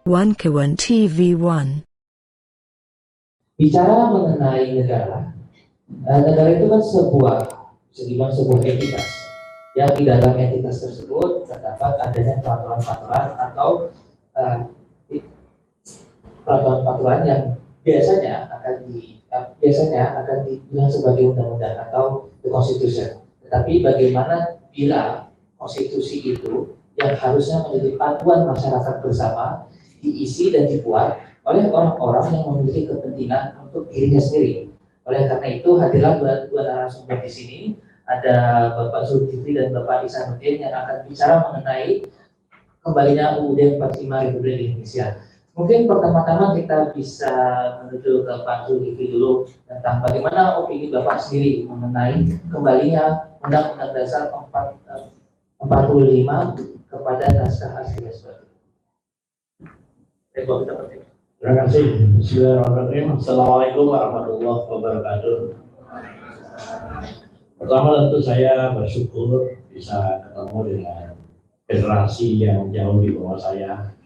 Wankawan TV1. Bicara mengenai negara, negara itu kan bisa dibilang sebuah entitas. Yang di dalam entitas tersebut terdapat adanya peraturan-peraturan atau peraturan-peraturan yang biasanya akan dibilang sebagai undang-undang atau the constitution. Tetapi bagaimana bila konstitusi itu yang harusnya menjadi panduan masyarakat bersama diisi dan dibuat oleh orang-orang yang memiliki kepentingan untuk dirinya sendiri. Oleh karena itu hadirlah dua narasumber di sini, ada Bapak Zulkifli dan Bapak Ihsanuddin yang akan bicara mengenai kembalinya UUD 45 Republik Indonesia. Mungkin pertama-tama kita bisa menuju ke Pak Zulkifli dulu tentang bagaimana opini Bapak sendiri mengenai kembalinya Undang-Undang Dasar 45 kepada naskah asli seperti itu. Terima kasih. Bismillahirrahmanirrahim. Assalamualaikum warahmatullahi wabarakatuh. Pertama tentu saya bersyukur bisa ketemu dengan generasi yang jauh di bawah saya.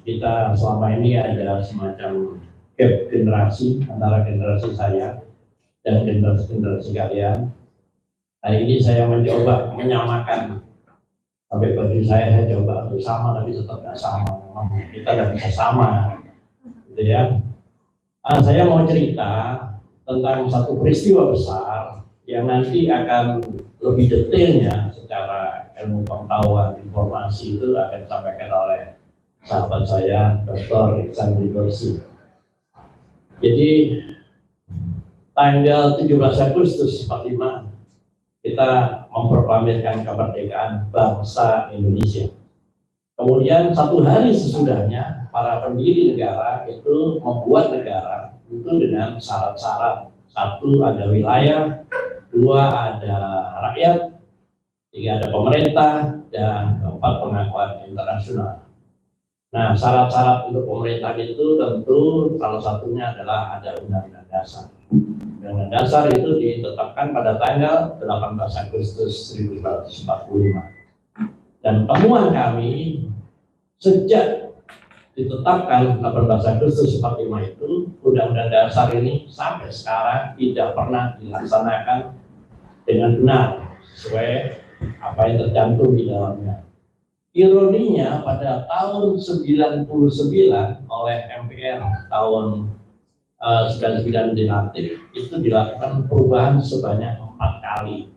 Kita selama ini ada semacam gap generasi antara generasi saya dan generasi kalian. Hari ini saya mencoba menyamakan, sampai bagi saya coba untuk sama tapi tetap nggak sama. Kita nggak bisa sama, gitu ya. Saya mau cerita tentang satu peristiwa besar yang nanti akan lebih detailnya secara ilmu pengetahuan informasi itu akan disampaikan oleh sahabat saya Dr. Iksan Ridosi. Jadi tanggal 17 Agustus 45 kita memproklamirkan kemerdekaan bangsa Indonesia. Kemudian satu hari sesudahnya para pendiri negara itu membuat negara itu dengan syarat-syarat. Satu, ada wilayah, dua, ada rakyat, tiga, ada pemerintah, dan keempat, pengakuan internasional. Nah, syarat-syarat untuk pemerintahan itu tentu salah satunya adalah ada Undang-Undang Dasar. Undang-Undang Dasar itu ditetapkan pada tanggal 18 Agustus 1945. Dan temuan kami sejak ditetapkan 18 Agustus 45 itu, Undang-Undang Dasar ini sampai sekarang tidak pernah dilaksanakan dengan benar sesuai apa yang tercantum di dalamnya. Ironinya pada tahun 99 oleh MPR tahun 99 dilantik itu dilakukan perubahan sebanyak 4 kali.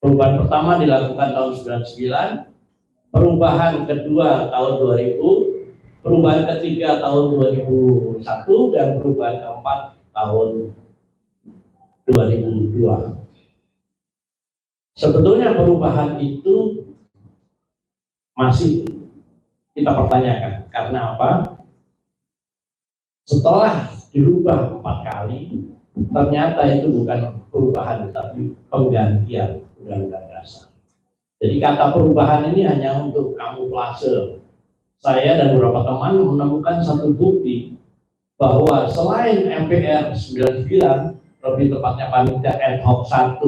Perubahan pertama dilakukan tahun 99, perubahan kedua tahun 2000, perubahan ketiga tahun 2001, dan perubahan keempat tahun 2002. Sebetulnya perubahan itu masih kita pertanyakan. Karena apa? Setelah dirubah 4 kali, ternyata itu bukan perubahan, tapi penggantian Undang-Undang Dasar. Jadi kata perubahan ini hanya untuk kamuflase. Saya dan beberapa teman menemukan satu bukti bahwa selain MPR 99, lebih tepatnya Panitia Ad Hoc 1,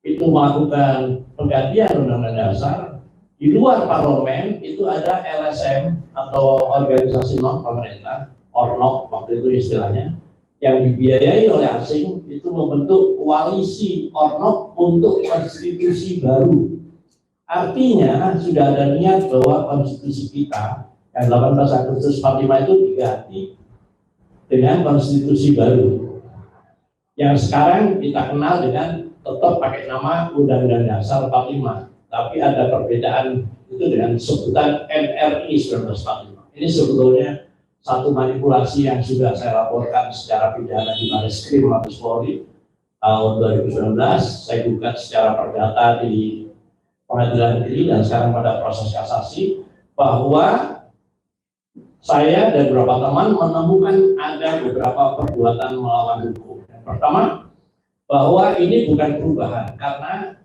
itu melakukan penggantian Undang-Undang Dasar, di luar parlemen itu ada LSM atau organisasi non pemerintah, ORNOK waktu itu istilahnya, yang dibiayai oleh asing itu membentuk koalisi ORNOK untuk konstitusi baru. Artinya sudah ada niat bahwa konstitusi kita yang 18 Agustus 45 itu diganti dengan konstitusi baru yang sekarang kita kenal dengan tetap pakai nama Undang-Undang Dasar 45, tapi ada perbedaan itu dengan sebutan NRI 1945. Ini sebetulnya satu manipulasi yang sudah saya laporkan secara pidana di Barreskrim Mabes Polri tahun 2019. Saya gugat secara perdata di Pengadilan Negeri dan sekarang pada proses kasasi, bahwa saya dan beberapa teman menemukan ada beberapa perbuatan melawan hukum. Yang pertama, bahwa ini bukan perubahan karena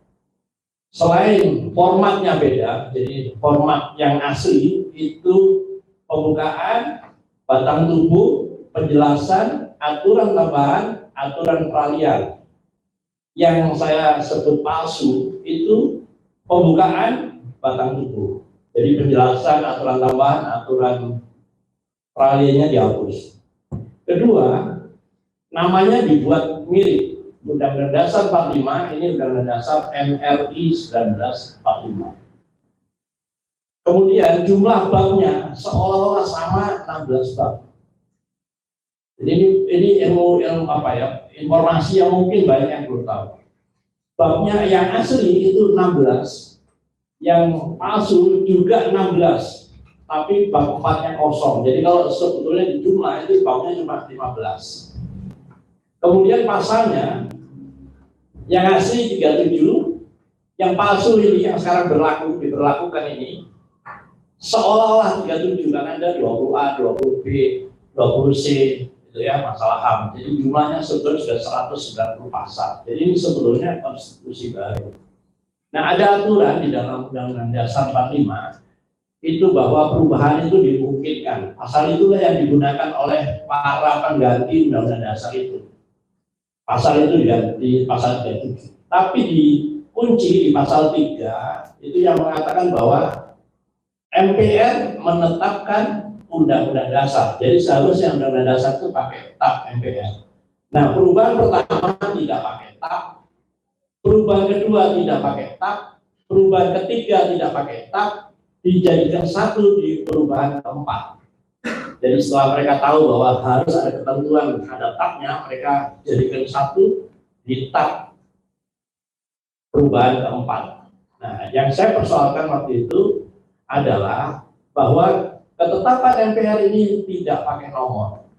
selain formatnya beda, jadi format yang asli itu pembukaan, batang tubuh, penjelasan, aturan tambahan, aturan peralihan. Yang saya sebut palsu itu pembukaan, batang tubuh. Jadi penjelasan aturan tambahan, aturan peralihannya dihapus. Kedua, namanya dibuat mirip. Undang-Undang Dasar 45, ini Undang-Undang Dasar MRI 1945. Kemudian jumlah babnya seolah-olah sama 16 bab. Jadi ini ilmu apa ya? Informasi yang mungkin banyak yang belum tahu. Babnya yang asli itu 16, yang palsu juga 16, tapi bab 4-nya kosong. Jadi kalau sebetulnya di jumlah itu babnya cuma 15. Kemudian pasalnya yang asli 37, yang palsu ini yang sekarang diberlakukan ini seolah-olah 37 karena ada 20A, 20B, 20C itu ya masalah HAM. Jadi jumlahnya sebetulnya sudah 190 pasal. Jadi ini sebetulnya konstitusi baru. Nah, ada aturan di dalam Undang-Undang Dasar 45 itu bahwa perubahan itu dimungkinkan. Pasal itulah yang digunakan oleh para pengganti Undang-Undang Dasar itu. Pasal itu diganti pasal 37. Tapi dikunci di pasal 3 itu yang mengatakan bahwa MPR menetapkan Undang-Undang Dasar. Jadi seharusnya Undang-Undang Dasar itu pakai TAP MPR. Nah, perubahan pertama tidak pakai TAP, perubahan kedua tidak pakai TAP, perubahan ketiga tidak pakai TAP, dijadikan satu di perubahan keempat. Jadi setelah mereka tahu bahwa harus ada ketentuan ada TAP-nya, mereka jadikan satu di TAP perubahan keempat. Nah, yang saya persoalkan waktu itu adalah bahwa ketetapan MPR ini tidak pakai nomor.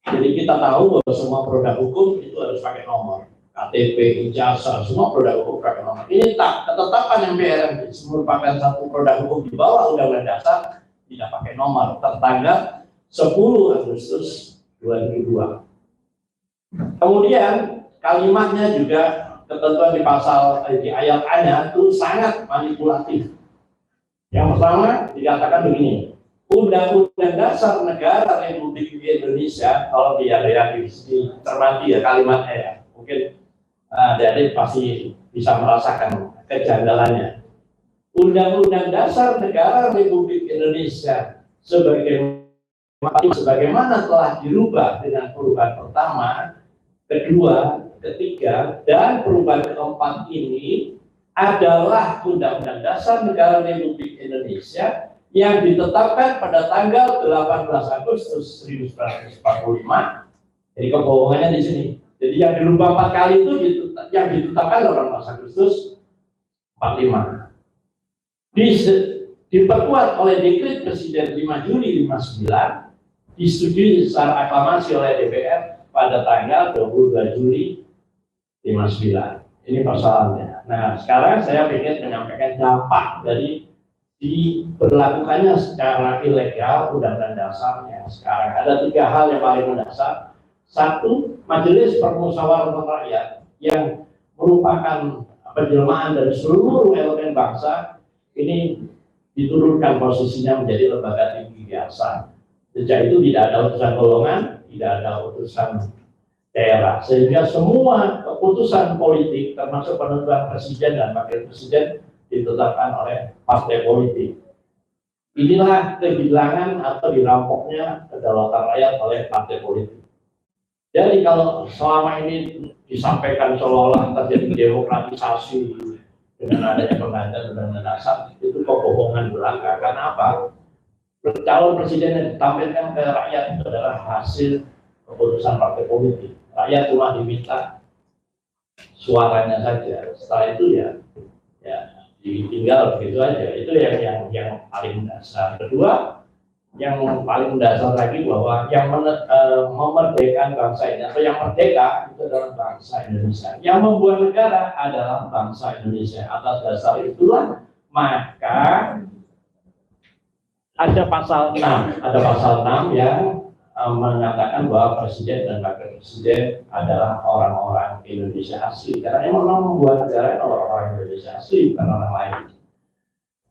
Jadi kita tahu bahwa semua produk hukum itu harus pakai nomor. KTP, ijazah, semua produk hukum pakai nomor. Ini tak, ketetapan MPR yang merupakan satu produk hukum di bawah Undang-Undang Dasar tidak pakai nomor. Tertanggal 10 Agustus 2002. Kemudian kalimatnya juga ketentuan di pasal di ayat A-nya itu sangat manipulatif. Yang pertama dikatakan begini, Undang-Undang Dasar Negara Republik Indonesia, kalau dicermati ya kalimatnya ya, mungkin dari pasti bisa merasakan kejanggalannya. Undang-Undang Dasar Negara Republik Indonesia sebagaimana telah dirubah dengan perubahan pertama, kedua, ketiga, dan perubahan keempat ini adalah Undang-Undang Dasar Negara Republik Indonesia yang ditetapkan pada tanggal 18 Agustus 1945. Jadi kebohongannya di sini. Jadi yang dirubah 4 kali itu yang ditetapkan 18 Agustus 45. Diperkuat oleh Dekret Presiden 5 Juli 59, disetujui secara aklamasi oleh DPR pada tanggal 22 Juli 59. Ini persoalannya. Nah, sekarang saya ingin menyampaikan dampak dari diberlakukannya secara ilegal Undang-Undang Dasarnya. Sekarang ada 3 hal yang paling mendasar. Satu, Majelis Permusyawaratan Rakyat yang merupakan penjelmaan dari seluruh elemen bangsa ini diturunkan posisinya menjadi lembaga tinggi biasa. Sejak itu tidak ada utusan golongan, tidak ada utusan daerah, sehingga semua keputusan politik termasuk penentuan presiden dan wakil presiden ditetapkan oleh partai politik. Inilah kehilangan atau dirampoknya kedaulatan rakyat oleh partai politik. Jadi kalau selama ini disampaikan seolah-olah terjadi demokratisasi dengan adanya penggantian Undang-Undang Dasar, itu kebohongan belaka. Karena apa? Calon presiden yang ditampilkan ke rakyat itu adalah hasil keputusan partai politik. Rakyat cuma diminta suaranya saja. Setelah itu ya ditinggal begitu aja. Itu yang paling dasar. Kedua, yang paling mendasar lagi bahwa yang memerdekakan bangsa ini atau yang merdeka itu adalah bangsa Indonesia. Yang membuat negara adalah bangsa Indonesia. Atas dasar itulah maka ada pasal 6 yang mengatakan bahwa presiden dan wakil presiden adalah orang-orang Indonesia asli. Karena yang membuat negara orang-orang Indonesia asli, bukan orang lain.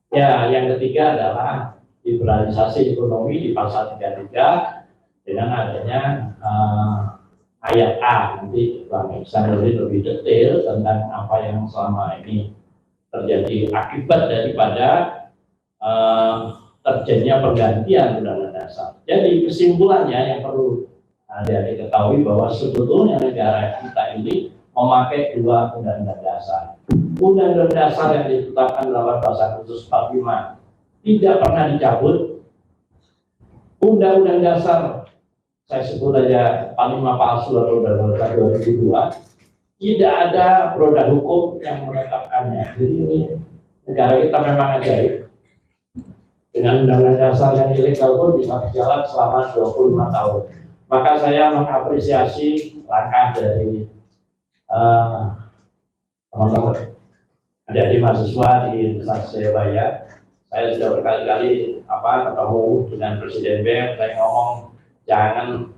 Ya, yang ketiga adalah liberalisasi ekonomi di pasal 33 dengan adanya ayat A. Nanti Bang Iksan lebih detail tentang apa yang selama ini terjadi akibat daripada terjadinya pergantian Undang-Undang Dasar. Jadi kesimpulannya yang perlu adik-adik ketahui bahwa sebetulnya negara kita ini memakai dua Undang-Undang Dasar. Undang-Undang Dasar yang ditetapkan dalam Pasal Khusus 45 tidak pernah dicabut. Undang-Undang Dasar saya sebut aja 45 palsu atau Undang-Undang 2002 tidak ada produk hukum yang menetapkannya. Jadi ini negara kita memang ajaib. Dengan Undang-Undang Dasar yang ilegal pun bisa berjalan selama 25 tahun. Maka saya mengapresiasi langkah dari teman-teman adik-adik mahasiswa di Universitas Jayabaya. Saya sudah berkali-kali ketemu dengan Presiden BEM. Saya ngomong jangan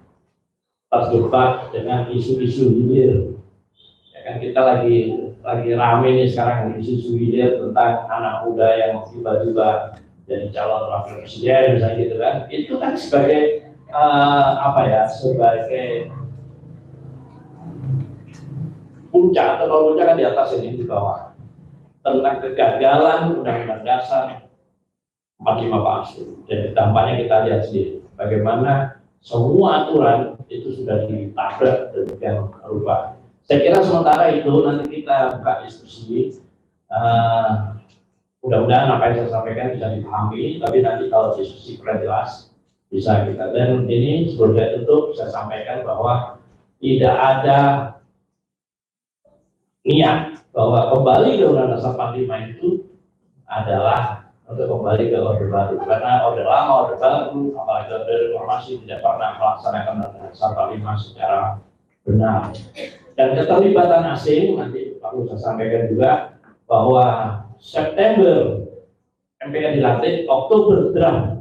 terjebak dengan isu-isu hilir. Ya kan kita lagi rame nih sekarang isu-isu hilir tentang anak muda yang tiba-tiba jadi calon wakil presiden misalnya gitu kan. Itu kan sebagai sebagai puncak, atau kalau puncak kan di atas ini di bawah, tentang kegagalan Undang-Undang Dasar 45 palsu. Jadi dampaknya kita lihat sendiri bagaimana semua aturan itu sudah ditabrak demikian rupa. Saya kira sementara itu nanti kita buka diskusi. Mudah-mudahan apa yang saya sampaikan bisa dipahami, tapi nanti kalau diskusi kurang jelas bisa kita. Dan ini sebelumnya tutup saya sampaikan bahwa tidak ada niat bahwa kembali ke Undang-Undang Dasar 45 itu adalah untuk kembali ke Orde Baru, karena Orde Lama, Orde Baru, apalagi Orde Reformasi tidak pernah melaksanakan Undang-Undang Dasar 45 secara benar. Dan keterlibatan asing nanti perlu saya sampaikan juga bahwa September MPK dilantik, Oktober draft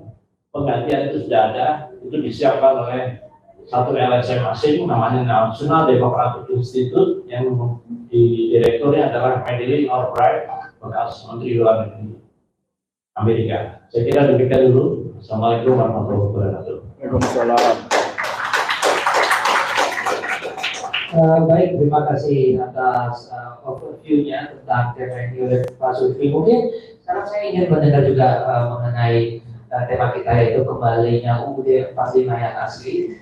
penggantian itu sudah ada, itu disiapkan oleh satu LSM asing namanya National Democratic Institute yang di direkturnya adalah Madeleine Albright, bekas Menteri Luar Negeri Amerika. Saya kira demikian dulu. Assalamualaikum warahmatullahi wabarakatuh. Waalaikumsalam. Baik, terima kasih atas overview-nya tentang tema ini oleh Pak Sulfi. Mungkin sekarang saya ingin mendengar juga mengenai tema kita, yaitu kembalinya UUD 45 yang asli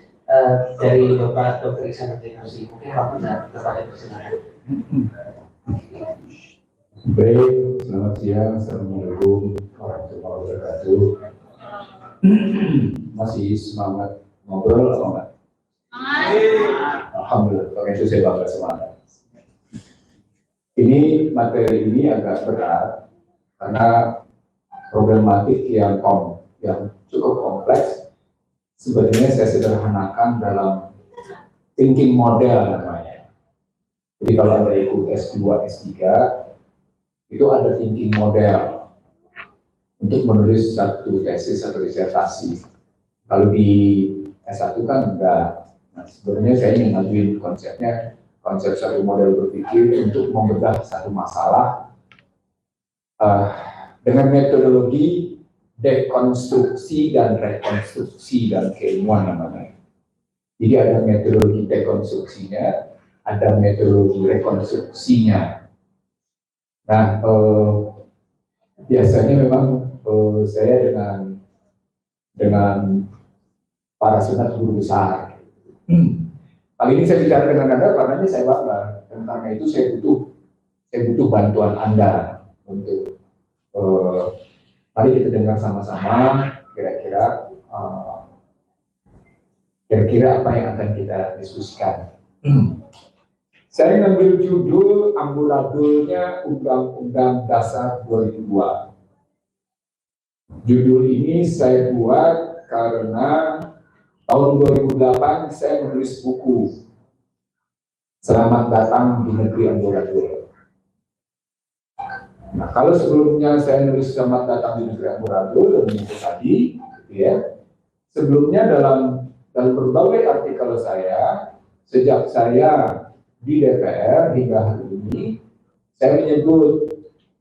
dari Bapak Dr. Iksan Abdinasi. Mungkin waktunya kepada persilakan. Baik, selamat siang. Assalamualaikum warahmatullahi wabarakatuh. Masih semangat ngobrol atau enggak? Alhamdulillah, kalau itu saya bangga semangat. Ini materi ini agak berat karena problematik yang cukup kompleks. Sebenarnya saya sederhanakan dalam thinking model namanya. Jadi kalau Anda ikut S2, S3, itu ada thinking model untuk menulis satu tesis atau disertasi. Kalau di S1 kan enggak. Nah, sebenarnya saya ingin ngajuin konsep satu model berpikir untuk membedah satu masalah dengan metodologi dekonstruksi dan rekonstruksi dan keilmuan namanya. Jadi ada metodologi dekonstruksinya, ada metodologi rekonstruksinya. Nah, biasanya memang saya dengan para senat guru besar. Kali ini saya bicara dengan Anda karena saya bangga, dan karena itu saya butuh bantuan Anda untuk mari kita dengar sama-sama kira-kira apa yang akan kita diskusikan. Saya ngambil judul amburadulnya Undang-Undang Dasar 2002. Judul ini saya buat karena tahun 2008 saya menulis buku Selamat Datang di Negeri Amburadul. Nah, kalau sebelumnya saya nulis Selamat Datang di Negeri Amburadul dan itu tadi, ya, sebelumnya dalam berbagai artikel saya, sejak saya di DPR hingga hari ini, saya menyebut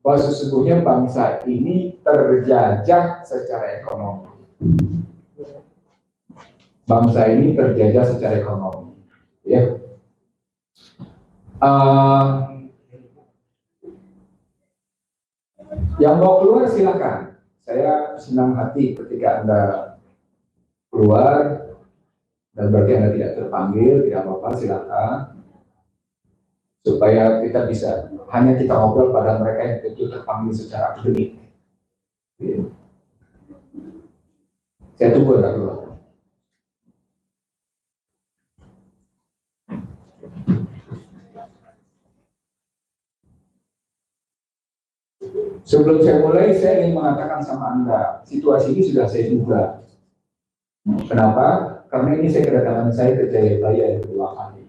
bahwa sesungguhnya bangsa ini terjajah secara ekonomi. Bangsa ini terjajah secara ekonomi, ya. Yang mau keluar silakan. saya senang hati ketika Anda keluar, dan berarti Anda tidak terpanggil, tidak apa-apa, silakan. Supaya kita bisa, hanya kita ngobrol pada mereka yang betul terpanggil secara akademik. Saya tunggu Anda keluar. Sebelum saya mulai, saya ingin mengatakan sama Anda, situasi ini sudah saya duga. Kenapa? Karena ini kedatangan saya ke Jayabaya yang kedua kali.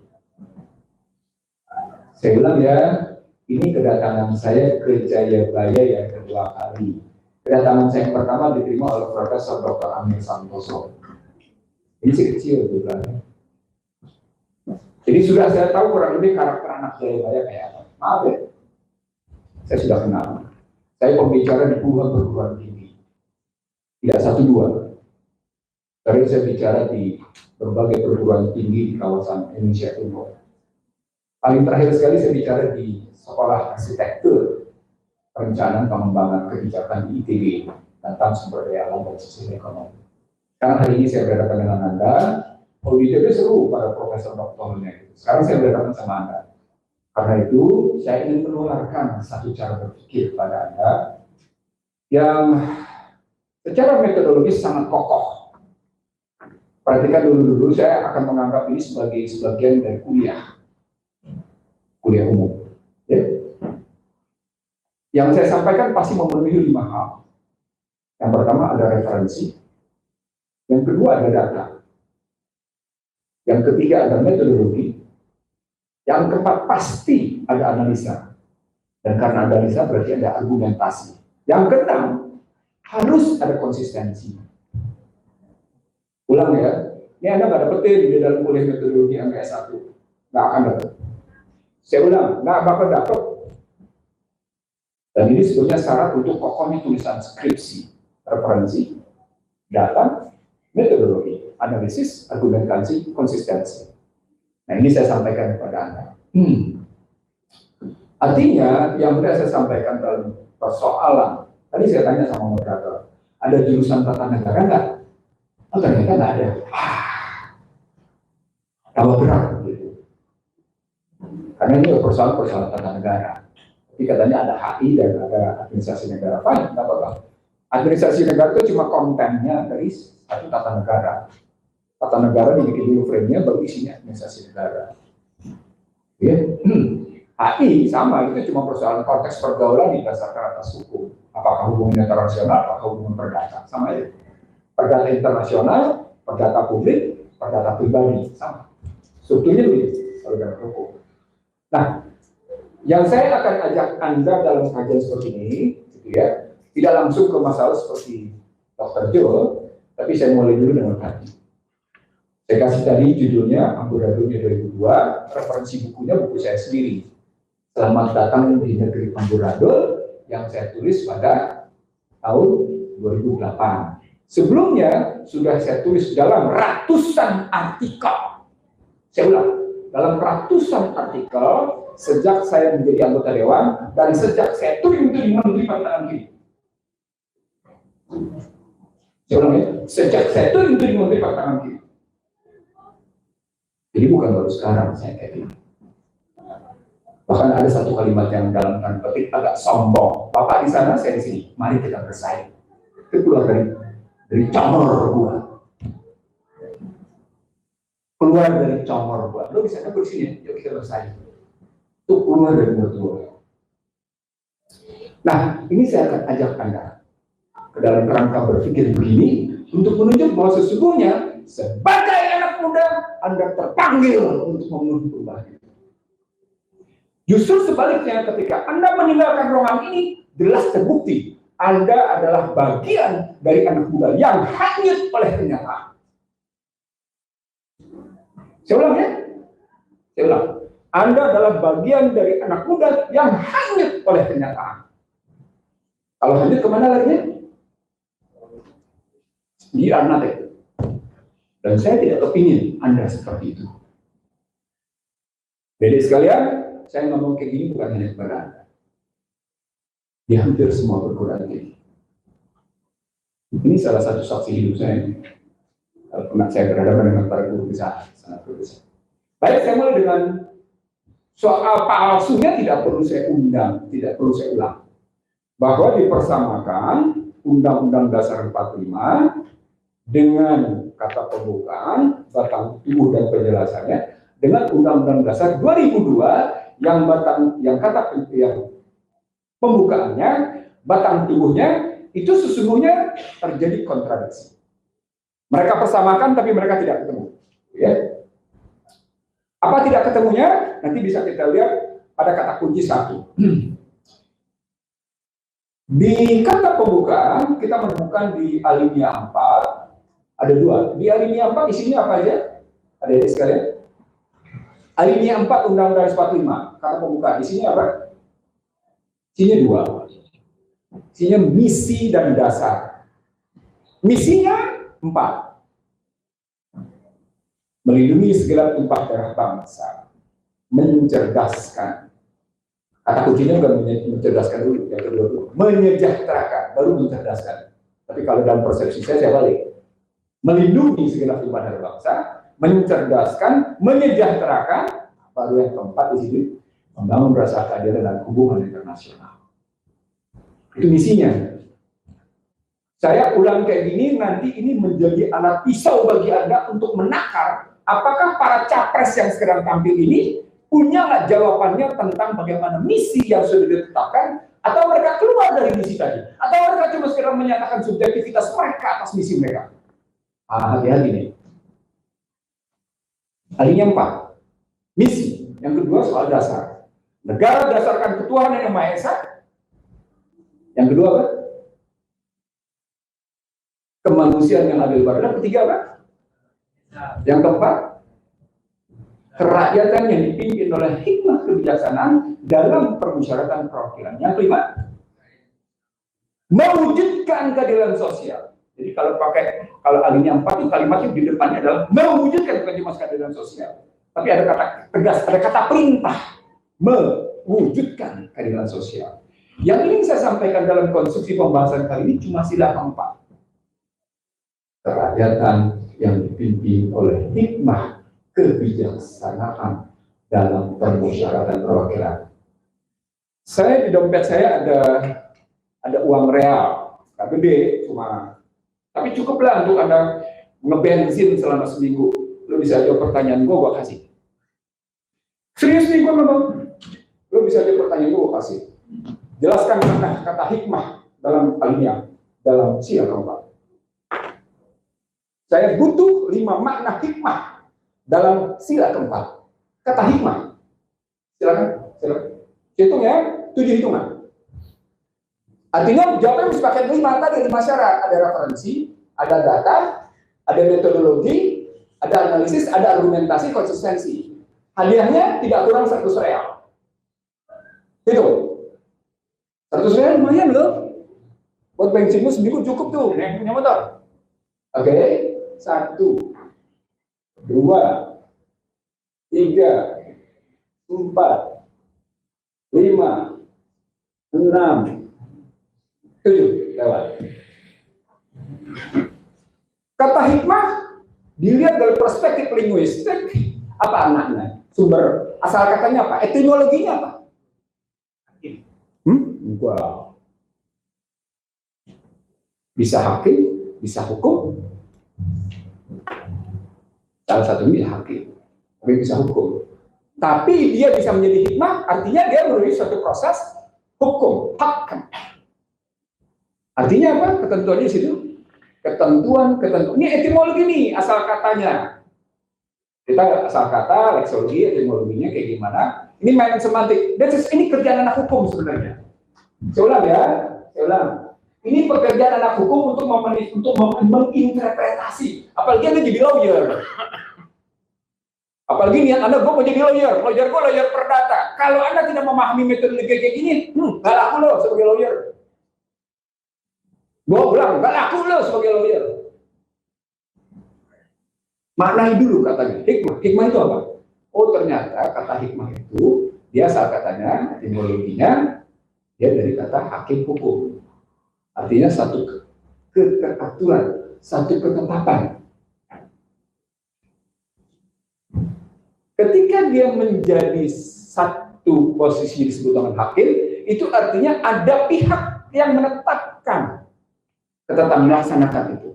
Saya bilang ya, ini kedatangan saya ke Jayabaya yang kedua kali. Kedatangan saya yang pertama diterima oleh Profesor Dr. Amir Santoso. Ini sih kecil juga. Jadi sudah saya tahu kurang lebih karakter anak Jayabaya kayak apa. Maaf ya, saya sudah kenal. Saya pembicara di puluhan perguruan tinggi, tidak satu dua. Tadi saya bicara di berbagai perguruan tinggi di kawasan Indonesia Timur. Paling terakhir sekali saya bicara di Sekolah Arsitektur Perencanaan Pengembangan Kebijakan di ITB tentang sumber daya alam dan sistem ekonomi. Karena hari ini saya berhadapan dengan Anda, di ITB seru para profesor doktornya. Sekarang saya berhadapan sama Anda. Karena itu, saya ingin menularkan satu cara berpikir pada Anda yang secara metodologis sangat kokoh. Perhatikan dulu, saya akan menganggap ini sebagai sebagian dari kuliah umum. Ya. Yang saya sampaikan pasti memenuhi 5 hal. Yang pertama ada referensi, yang kedua ada data, yang ketiga ada metodologi, yang keempat pasti ada analisa. Dan karena analisa berarti ada argumentasi. Yang keenam harus ada konsistensi. Ulang ya, ini Anda nggak dapetin di dalam kuliah metodologi yang S1. Nggak akan dapet. Saya ulang, nggak bakal dapet. Dan ini sebetulnya syarat untuk kokohnya tulisan skripsi. Referensi, data, metodologi, analisis, argumentasi, konsistensi. Nah ini saya sampaikan kepada Anda. Artinya yang sudah saya sampaikan dalam persoalan, tadi saya tanya sama moderator, ada jurusan tata negara enggak? Oh ternyata enggak ada. Tambah berat gitu. Karena ini persoalan tata negara. Tapi katanya ada HI dan ada administrasi negara. Fine, enggak apa-apa. Administrasi negara itu cuma kontennya dari satu tata negara. Tata negara dibikin dulu frame-nya, baru isinya administrasi negara. Ya. HI sama, itu cuma persoalan konteks pergaulan didasarkan atas hukum. Apakah hubungan internasional, apakah hubungan perdata, sama aja. Perdata internasional, perdata publik, perdata pribadi, sama. Strukturnya begitu, kalau dalam hukum. Nah, yang saya akan ajak Anda dalam kajian seperti ini, gitu ya, tidak langsung ke masalah seperti Dr. Joe, tapi saya mulai dulu dengan tadi. Saya kasih tadi judulnya Amburadulnya 2002, referensi bukunya buku saya sendiri. Selamat datang di negeri Amburadul yang saya tulis pada tahun 2008. Sebelumnya sudah saya tulis dalam ratusan artikel. Saya ulang, dalam ratusan artikel sejak saya menjadi anggota dewan dan sejak saya turun di Menteri Pertahanan Kiri. Saya ulang ya, sejak saya turun di Menteri Pertahanan Kiri. Jadi bukan baru sekarang saya kayak gini. Bahkan ada satu kalimat yang dalam tanda petik agak sombong. Bapak di sana, saya di sini. Mari kita bersaing. Itu keluar dari comor gua. Keluar dari comor gua. Lo bisa kan di sini, yuk kita bersaing. Itu keluar dari mulut gua. Nah, ini saya akan ajak Anda ke dalam kerangka berpikir begini untuk menunjuk bahwa sesungguhnya sebagai anak muda Anda terpanggil untuk memenuhi perubahan. Justru sebaliknya ketika Anda meninggalkan ruangan ini, jelas terbukti Anda adalah bagian dari anak muda yang hanyut oleh kenyataan. Saya ulang ya. Saya ulang. Anda adalah bagian dari anak muda yang hanyut oleh kenyataan. Kalau hanyut kemana lagi? Di Arnate. Dan saya tidak kepingin Anda seperti itu. Jadi sekalian, saya ngomong kayak gini bukan hanya kepada Anda. Di hampir semua perguruan tinggi. Ini salah satu saksi hidup saya. Kalau pernah saya berhadapan dengan para guru besar, sangat guru besar. Baik, saya mulai dengan soal palsunya tidak perlu saya undang, tidak perlu saya ulang. Bahwa dipersamakan Undang-Undang Dasar 45 dengan kata pembukaan, batang tubuh dan penjelasannya dengan Undang-Undang Dasar 2002 yang pembukaannya, batang tubuhnya itu sesungguhnya terjadi kontradiksi. Mereka persamakan tapi mereka tidak ketemu. Ya. Apa tidak ketemunya? Nanti bisa kita lihat pada kata kunci 1. Di kata pembukaan kita menemukan di alinea 4 ada 2. Di alinea 4 isinya apa aja? Ada ya sekalian? Alinea 4 Undang-Undang 45 kata pembukaan isinya apa? Isinya 2. Isinya misi dan dasar. Misinya 4. Melindungi segenap tumpah darah bangsa, mencerdaskan. Kata kuncinya bukan mencerdaskan dulu, yang kedua dulu. Menyejahterakan, baru mencerdaskan. Tapi kalau dalam persepsi saya balik. Melindungi segenap tumpah darah bangsa, mencerdaskan, menyejahterakan, baru yang keempat di sini, membangun rasa keadilan dan hubungan internasional. Itu misinya. Saya ulang kayak gini, nanti ini menjadi alat pisau bagi Anda untuk menakar apakah para capres yang sekarang tampil ini punya nggak jawabannya tentang bagaimana misi yang sudah ditetapkan, atau mereka keluar dari misi tadi, atau mereka cuma sekedar menyatakan subjektivitas mereka atas misi mereka. Hati-hati nih. Alinea 4, misi. Yang kedua soal dasar. Negara berdasarkan ketuhanan yang Maha Esa. Yang kedua apa? Kemanusiaan yang adil beradab. Ketiga apa? Yang keempat, kerakyatan yang dipimpin oleh hikmah kebijaksanaan dalam permusyawaratan perwakilan. Yang kelima, mewujudkan keadilan sosial. Jadi kalau alinea 4 itu kalimatnya di depannya adalah mewujudkan keadilan sosial. Tapi ada kata tegas, ada kata perintah, mewujudkan keadilan sosial. Yang ingin saya sampaikan dalam konstruksi pembahasan kali ini cuma sila keempat. Kerakyatan yang dipimpin oleh hikmah kebijaksanaan dalam permusyawaratan perwakilan. Saya di dompet saya ada uang real, nggak gede, tapi cukuplah untuk Anda ngebensin selama seminggu. Lo bisa jawab pertanyaan gue kasih. Serius nih gue ngomong, lo bisa jawab pertanyaan gue kasih. Jelaskan kata hikmah dalam alinea, dalam sila keempat. Saya butuh 5 makna hikmah dalam sila keempat. Kata hikmah. Silakan. Hitung ya, 7 hitungan. Artinya jawabannya harus pakai 5 tadi, 5 syarat. Ada referensi, ada data, ada metodologi, ada analisis, ada argumentasi, konsistensi. Hadiahnya tidak kurang 100 real. Hitung. 100 real lumayan loh. Buat bensinmu seminggu cukup tuh, yang punya motor. Oke. 1, 2, 3, 4, 5, 6, 7 lewat. Kata hikmah dilihat dari perspektif linguistik, apa maknanya? Sumber asal katanya apa? Etimologinya apa? Wow. Bisa hakim, bisa hukum. Salah satunya hakim, tapi bisa hukum. Tapi dia bisa menjadi hikmah, artinya dia melalui suatu proses hukum, hakam. Artinya apa? Ketentuannya di situ. Ketentuan. Ini etimologi nih, asal katanya. Kita asal kata, leksologi, etimologinya kayak gimana? Ini main semantik. Ini kerjaan anak hukum sebenarnya. Saya ulang ya, Ini pekerjaan anak hukum untuk menginterpretasi. Apalagi Anda jadi lawyer. Apalagi niat Anda, gue mau jadi lawyer. Gue lawyer perdata. Kalau Anda tidak memahami metode kayak gini, gak laku lo sebagai lawyer. Gue ulang, gak laku lo sebagai lawyer. Maknai dulu katanya. Hikmah itu apa? Oh ternyata kata hikmah itu, dia asal katanya, etimologinya, dia dari kata hakim hukum. Artinya satu keteraturan, satu ketetapan. Ketika dia menjadi satu posisi disebut dengan hakim, itu artinya ada pihak yang menetapkan ketetapan melaksanakan itu.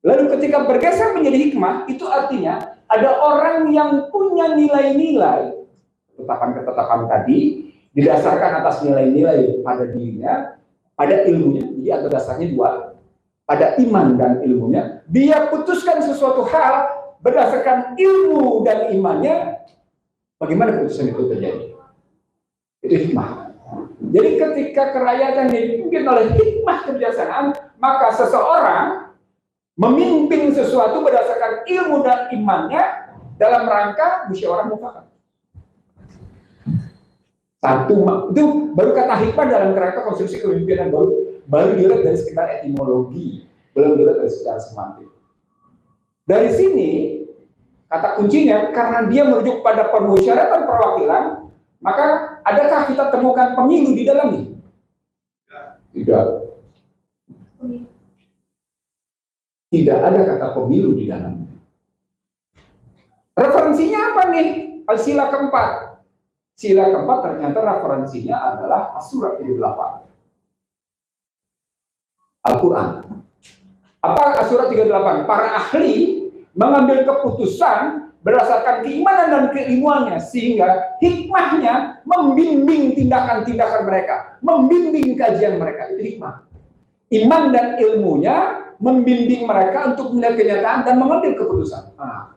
Lalu ketika bergeser menjadi hikmah, itu artinya ada orang yang punya nilai-nilai ketetapan-ketetapan tadi didasarkan atas nilai-nilai pada dirinya, pada ilmunya. Jadi ada dasarnya dua, pada iman dan ilmunya. Dia putuskan sesuatu hal berdasarkan ilmu dan imannya. Bagaimana putusan itu terjadi? Itu hikmah. Jadi ketika kerakyatan dipimpin oleh hikmah kebijaksanaan, maka seseorang memimpin sesuatu berdasarkan ilmu dan imannya dalam rangka musyawarah mufakat. Satu, itu baru kata hikmah dalam kerangka konstruksi kepemimpinan, baru dilihat dari sekitar etimologi, belum dilihat dari sekitar semantik. Dari sini kata kuncinya, karena dia merujuk pada permusyawaratan perwakilan, maka adakah kita temukan pemilu di dalamnya? Tidak. Tidak ada kata pemilu di dalamnya. Referensinya apa nih? Sila keempat. Sila keempat ternyata referensinya adalah As-Surat 38. Al-Quran. Apa As-Surat 38? Para ahli mengambil keputusan berdasarkan keimanan dan keilmuannya, sehingga hikmahnya membimbing tindakan-tindakan mereka, membimbing kajian mereka. Itu hikmah. Iman dan ilmunya membimbing mereka untuk melihat kenyataan dan mengambil keputusan. Nah,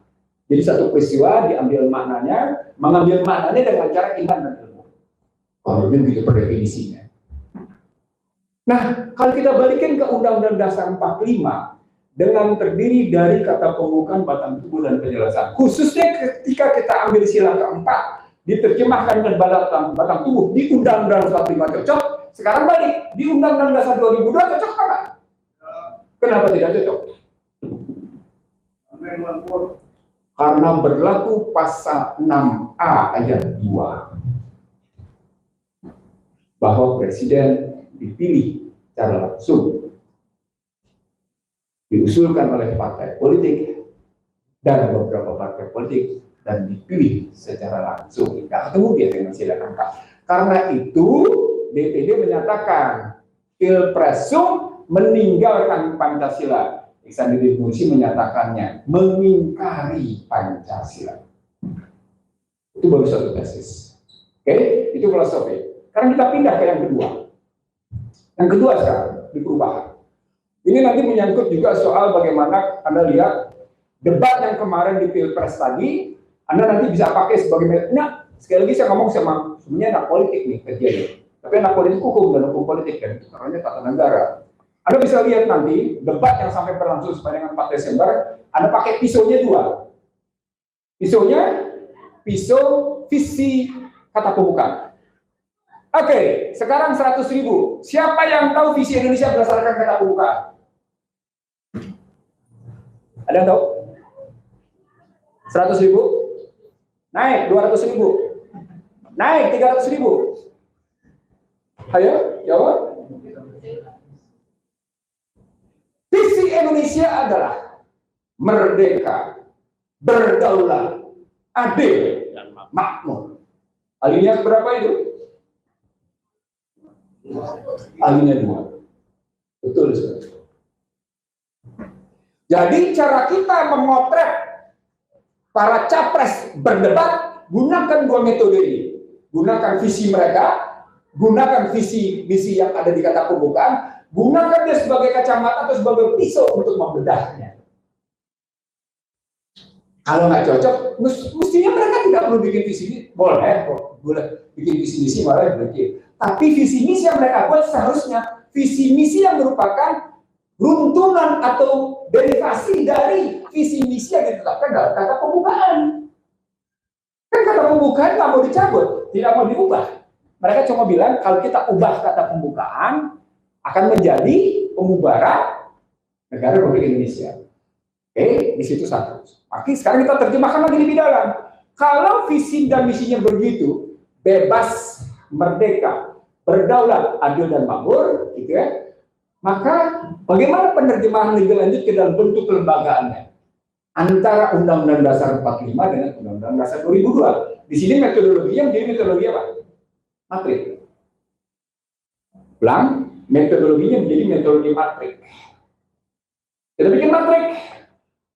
jadi satu peristiwa diambil maknanya, mengambil maknanya dengan cara iman dan ilmu. Kalau begitu per definisinya. Nah, kalau kita balikin ke Undang-Undang Dasar 45 dengan terdiri dari kata pembukaan, batang tubuh, dan penjelasan. Khususnya ketika kita ambil sila keempat, diterjemahkan ke batang tubuh di Undang-Undang 45 cocok. Sekarang balik di Undang-Undang Dasar 2002 cocok apa? Kenapa tidak cocok? Karena berlaku pasal 6A ayat 2 bahwa presiden dipilih secara langsung, diusulkan oleh partai politik dan beberapa partai politik, dan dipilih secara langsung. Tidak ketemu dia dengan sila keempat. Karena itu DPD menyatakan Pilpresum meninggalkan Pancasila. Ihsanuddin Nursi menyatakannya mengingkari Pancasila. Itu baru satu tesis. Oke, itu filosofi. Sekarang kita pindah ke yang kedua. Yang kedua sekarang di perubahan. Ini nanti menyangkut juga soal bagaimana Anda lihat debat yang kemarin di Pilpres tadi. Anda nanti bisa pakai sebagai metode. Sekali lagi saya ngomong sama sebenarnya anak politik nih kerjanya. Tapi anak politik hukum dan hukum politik kan, caranya tata negara. Anda bisa lihat nanti debat yang sampai berlangsung sampai dengan 4 Desember, Anda pakai pisaunya dua. Pisaunya, pisau visi kata pembukaan. Oke, sekarang 100.000. Siapa yang tahu visi Indonesia berdasarkan kata pembukaan? Ada yang tahu? 100.000? Naik 200.000. Naik 300.000. Ayo, jawab. Visi Indonesia adalah merdeka, berdaulat, adil, dan makmur. Alinea berapa itu? Alinea 2. Betul, saudara. Jadi cara kita memotret para capres berdebat, gunakan dua metode ini. Gunakan visi mereka, gunakan visi misi yang ada di kata pembukaan, gunakan dia sebagai kacamata atau sebagai pisau untuk membedahnya. Kalau nggak cocok, mestinya mereka tidak perlu bikin visi misi. Boleh bikin visi misi, malah bikin. Tapi visi misi yang mereka buat seharusnya visi misi yang merupakan runtunan atau derivasi dari visi misi yang ditetapkan dalam kata pembukaan. Kan kata pembukaan nggak mau dicabut, tidak mau diubah. Mereka cuma bilang kalau kita ubah kata pembukaan akan menjadi pembubaran negara Republik Indonesia. Oke, di situ satu. Oke, sekarang kita terjemahkan lagi lebih dalam. Kalau visi dan misinya begitu, bebas, merdeka, berdaulat, adil dan makmur, gitu ya, Maka bagaimana penerjemahan lebih lanjut ke dalam bentuk kelembagaannya? Antara Undang-Undang Dasar 45 dengan Undang-Undang Dasar 2002. Di sini metodologinya menjadi metodologi apa? Matrik. Ulang, metodologinya menjadi metodologi matrik. Kita bikin matrik.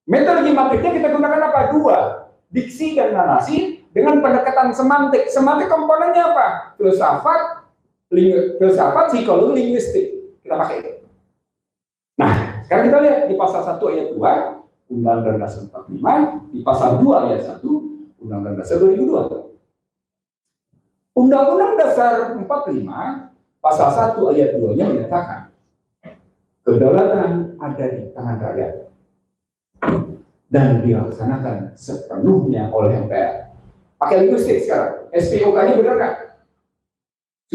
Metodologi matriknya kita gunakan apa? Dua. Diksi dan narasi dengan pendekatan semantik. Semantik komponennya apa? Filsafat, psikologi, linguistik. Kita pakai itu. Nah, sekarang kita lihat di pasal 1 ayat 2 Undang-Undang Dasar 45, di pasal 2 ayat 1 Undang-Undang Dasar 2002. Undang-Undang Dasar 45 pasal 1 ayat 2-nya menyatakan kedaulatan ada di tangan rakyat dan dilaksanakan sepenuhnya oleh MPR. Pakai linguistik sekarang. SPOK-nya benar nggak?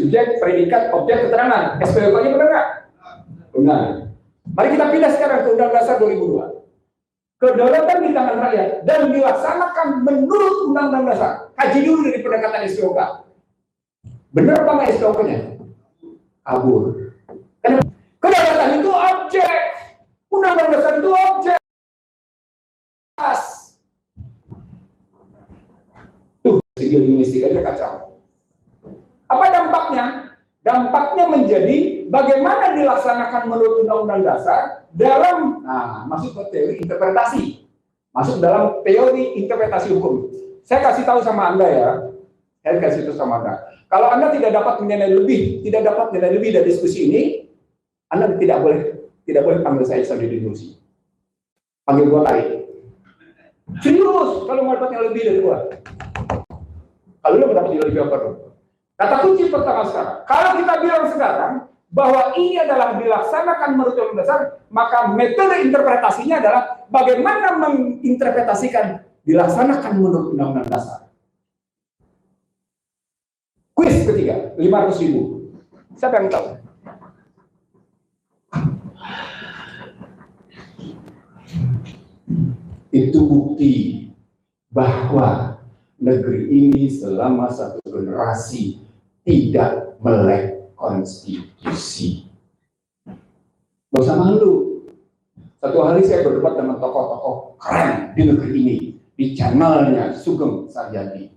Subjek, predikat, objek, keterangan. SPOK-nya benar nggak? Benar. Mari kita pindah sekarang ke Undang-Undang Dasar 2002. Kedaulatan di tangan rakyat dan dilaksanakan menurut Undang-Undang Dasar. Kaji dulu dari pendekatan SPOK. Benar apa nggak SPOK-nya? Kabur. Kedaulatan itu objek. Undang-Undang Dasar itu objek. Tuh, segi linguistik aja kacau. Apa dampaknya? Dampaknya menjadi bagaimana dilaksanakan menurut Undang-Undang Dasar dalam, masuk ke teori interpretasi, masuk dalam teori interpretasi hukum. Saya kasih tahu sama Anda ya, saya kasih tahu sama Anda. Kalau Anda tidak dapat nilai lebih, dari diskusi ini, Anda tidak boleh panggil saya sambil diskusi. Panggil gua lain. Serius, kalau mau dapat yang lebih dari gua. Kalau lu mendapat nilai lebih apa dong? Kata kunci pertama sekarang, kalau kita bilang sekarang bahwa ini adalah dilaksanakan menurut Undang-Undang Dasar, maka metode interpretasinya adalah bagaimana menginterpretasikan dilaksanakan menurut Undang-Undang Dasar. Kuis ketiga, 500.000. Siapa yang tahu? Itu bukti bahwa negeri ini selama satu generasi tidak melek konstitusi. Gak usah malu. Satu hari saya berdebat dengan tokoh-tokoh keren di negeri ini, di channelnya Sugeng Sarjadi.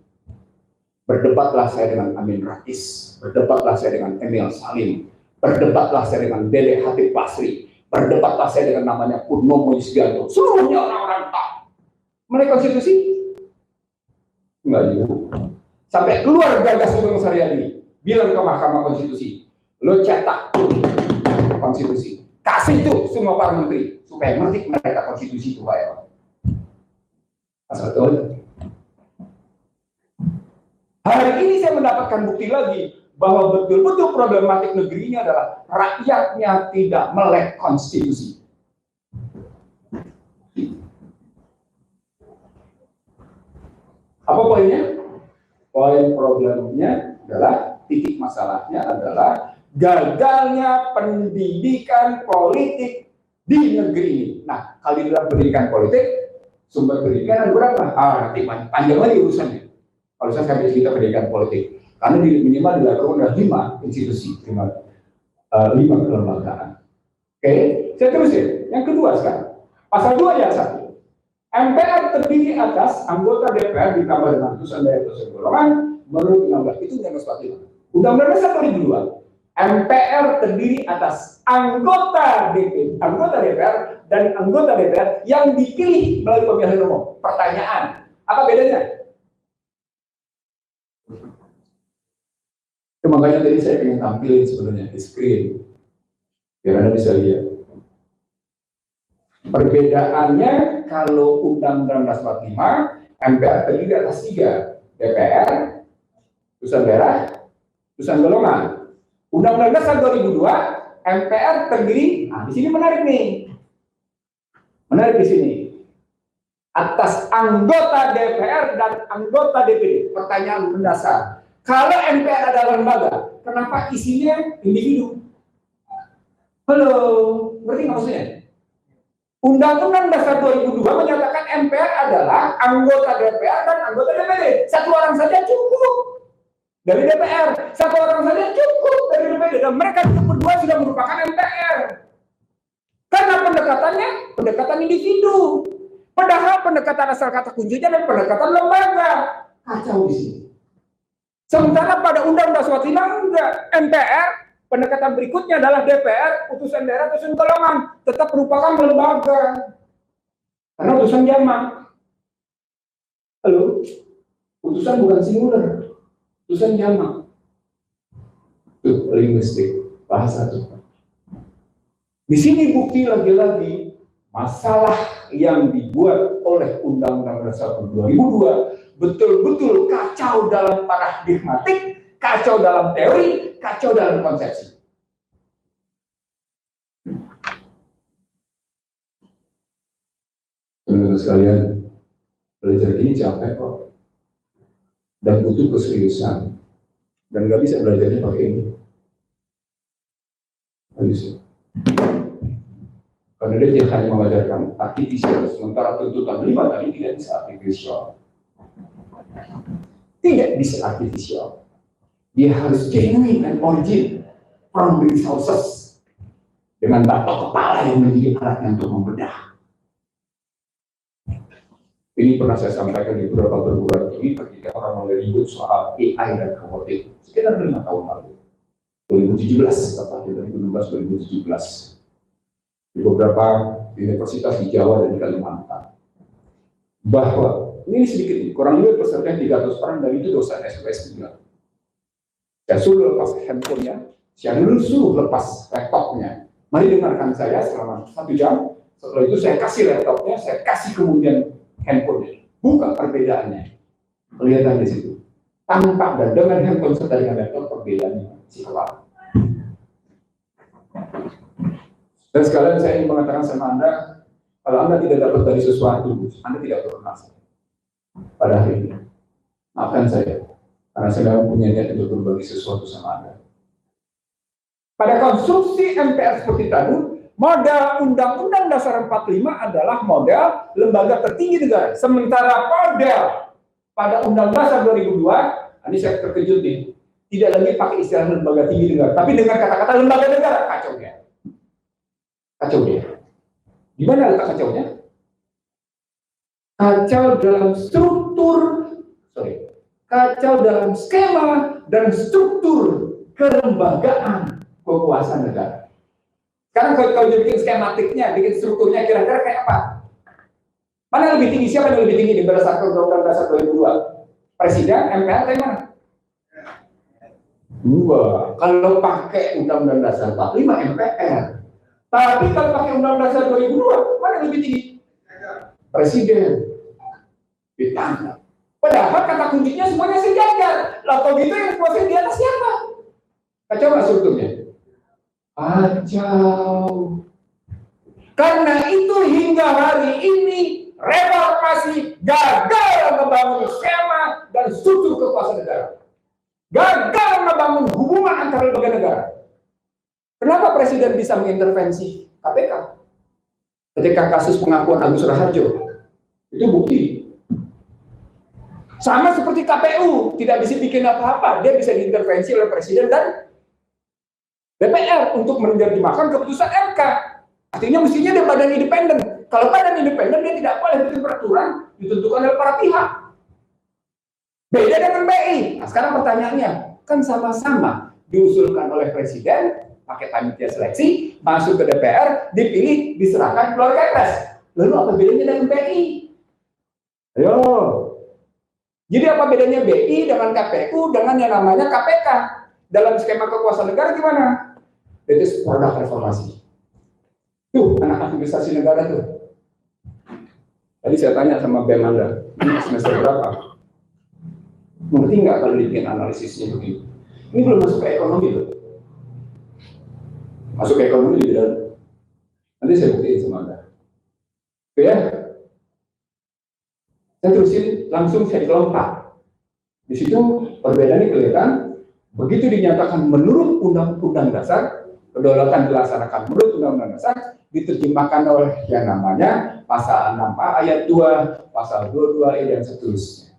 Berdebatlah saya dengan Amin Rais, berdebatlah saya dengan Emil Salim, berdebatlah saya dengan Dede Hatip Basri, berdebatlah saya dengan namanya Purnomo Yusgianto. Seluruhnya orang-orang tak melek konstitusi. Enggak juga. Sampai keluar Gagas Sugeng Saryadi bilang ke Mahkamah Konstitusi, lo cetak konstitusi, kasih tuh semua para menteri supaya ngerti mereka konstitusi itu kayak asal tuh. Hari ini saya mendapatkan bukti lagi bahwa betul-betul problematik negeri ini adalah rakyatnya tidak melek konstitusi. Apa poinnya? Poin problemnya adalah, titik masalahnya adalah gagalnya pendidikan politik di negeri ini. Nah, kalau di dalam pendidikan politik, sumber pendidikan ada berapa? Nanti panjang lagi urusannya. Kalau saya sampai cerita pendidikan politik, karena minimal dilakukan ada 5 institusi, 5 kelembagaan. Oke, saya terusin. Yang kedua sekarang, pasal 2 ayat 1. MPR terdiri atas anggota DPR ditambah dengan utusan daerah utusan golongan menurut Undang-Undang itu Undang-Undang 45. Undang-Undang Dasar 2002. MPR terdiri atas anggota DPR dan anggota DPR yang dipilih melalui pemilihan umum. Pertanyaan, apa bedanya? Itu makanya tadi saya ingin tampilin sebenarnya di screen biar Anda bisa lihat. Perbedaannya kalau Undang-Undang Dasar 45, MPR terdiri atas 3, DPR, utusan daerah, utusan golongan. Undang-Undang Dasar 2002, MPR terdiri, di sini menarik nih, menarik di sini, atas anggota DPR dan anggota DPD. Pertanyaan mendasar, kalau MPR adalah lembaga, kenapa isinya individu? Halo, ngerti nggak maksudnya? Undang-Undang Dasar 2002 menyatakan MPR adalah anggota DPR dan anggota DPD. Satu orang saja cukup dari DPR, satu orang saja cukup dari DPD, dan mereka berdua sudah merupakan MPR. pendekatan individu. Padahal pendekatan asal kata kuncinya dan pendekatan lembaga. Kacau di sini. Sementara pada Undang-Undang Dasar 45 enggak. MPR, pendekatan berikutnya adalah DPR, utusan daerah, utusan golongan. Tetap merupakan lembaga. Karena utusan jamak. Halo? Utusan bukan singular. Utusan jamak. Itu linguistik. Bahasa itu. Di sini bukti lagi-lagi masalah yang dibuat oleh Undang-Undang Dasar 2002 betul-betul kacau dalam paradigmatik, kacau dalam teori, kacau dalam konsepsi. Teman-teman sekalian, belajar ini capek kok, dan butuh keseriusan, dan nggak bisa belajarnya pakai ini. Nggak bisa. Karena dia hanya mengajarkan artifisial, sementara tuntutan 5 tadi tidak bisa artifisial. Tidak bisa artifisial. Dia harus genuine and origin from the sources. Dengan batok kepala yang menjadi alatnya untuk membedah. Ini pernah saya sampaikan di beberapa perguruan tinggi ketika orang mulai ribut soal AI dan robotik. Sekitar 5 tahun lalu. 2017, tepatnya 2016-2017. Di beberapa universitas di Jawa dan di Kalimantan, bahwa ini sedikit, kurang lebih peserta 300 orang, dan itu dosen SPS juga. Saya suruh lepas handphonenya, saya suruh lepas laptopnya. Mari dengarkan saya selama 1 jam. Setelah itu saya kasih laptopnya, saya kasih kemudian handphonenya. Buka perbedaannya, kelihatan di situ. Tanpa dan dengan handphone serta dengan laptop perbedaannya si kelar. Dan sekalian saya ingin mengatakan sama Anda, kalau Anda tidak dapat dari sesuatu, Anda tidak berkelas pada hari ini. Maafkan saya, karena saya memang punya niat untuk berbagi sesuatu sama Anda. Pada konstruksi MPR seperti tadi, model Undang-Undang Dasar 45 adalah model lembaga tertinggi negara. Sementara model pada Undang-Undang Dasar 2002, ini saya terkejut nih, tidak lagi pakai istilah lembaga tinggi negara, tapi dengan kata-kata lembaga negara, kacau ya. Kacau dia. Gimana letak kacaunya? Kacau dalam kacau dalam skema dan struktur kelembagaan kekuasaan negara. Sekarang kalau bikin skematiknya, bikin strukturnya kira-kira kayak apa? Mana lebih tinggi? Siapa yang lebih tinggi berdasarkan Undang-Undang Dasar 2002? Presiden, MPR, atau mana? Dua. Kalau pakai Undang-Undang Dasar 45, MPR. Tapi kalau pakai Undang-Undang Dasar 2002, mana yang lebih tinggi? Presiden. Ditangkap. Padahal kata kuncinya semuanya sejajar. Lah kalau gitu yang kuasa di atas siapa? Kacau nggak strukturnya? Kacau. Karena itu hingga hari ini reformasi gagal membangun skema dan struktur kekuasaan negara. Gagal membangun hubungan antar lembaga negara. Kenapa Presiden bisa mengintervensi KPK? Ketika kasus pengakuan Agus Raharjo, itu bukti. Sama seperti KPU, tidak bisa bikin apa-apa, dia bisa diintervensi oleh Presiden dan DPR untuk menerjemahkan keputusan MK. Artinya mestinya dia badan independen. Kalau badan independen, dia tidak boleh bikin peraturan ditentukan oleh para pihak. Beda dengan BI. Nah, sekarang pertanyaannya, kan sama-sama diusulkan oleh Presiden, pakai panitia seleksi, masuk ke DPR, dipilih, diserahkan keluar Kepres. Lalu apa bedanya dengan BI? Ayo. Jadi apa bedanya BI dengan KPU dengan yang namanya KPK? Dalam skema kekuasaan negara gimana? Itu produk reformasi. Tuh, anak administrasi negara tuh. Tadi saya tanya sama BEM Anda, ini semester berapa? Ngerti nggak kalau dibikin analisisnya begitu? Ini belum masuk ke ekonomi loh. Masuk ke ekonomi di dalam. Nanti saya buktiin sama Anda. Oke ya? Saya terusin, langsung saya lompat. Di situ perbedaannya kelihatan. Begitu dinyatakan menurut Undang-Undang Dasar, kedaulatan dilaksanakan menurut Undang-Undang Dasar, diterjemahkan oleh yang namanya pasal 6A ayat 2, pasal 22E dan seterusnya.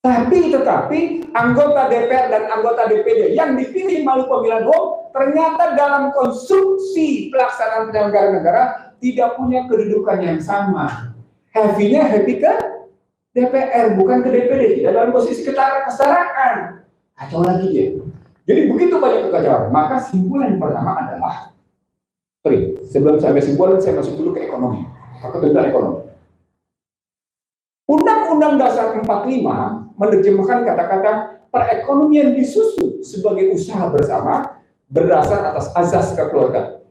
Tetapi anggota DPR dan anggota DPD yang dipilih melalui pemilihan umum ternyata dalam konstruksi pelaksanaan penyelenggaraan negara tidak punya kedudukan yang sama. Happy-nya happy ke DPR, bukan ke DPD, tidak dalam posisi kesetaraan. Kacau lagi dia. Jadi begitu banyak kekacauan. Maka simpulan yang pertama adalah, sebelum sampai simpulan, saya masuk dulu ke ekonomi, atau tentang ekonomi. Undang-Undang Dasar 45 menerjemahkan kata-kata perekonomian disusun sebagai usaha bersama berdasar atas azas kekeluargaan.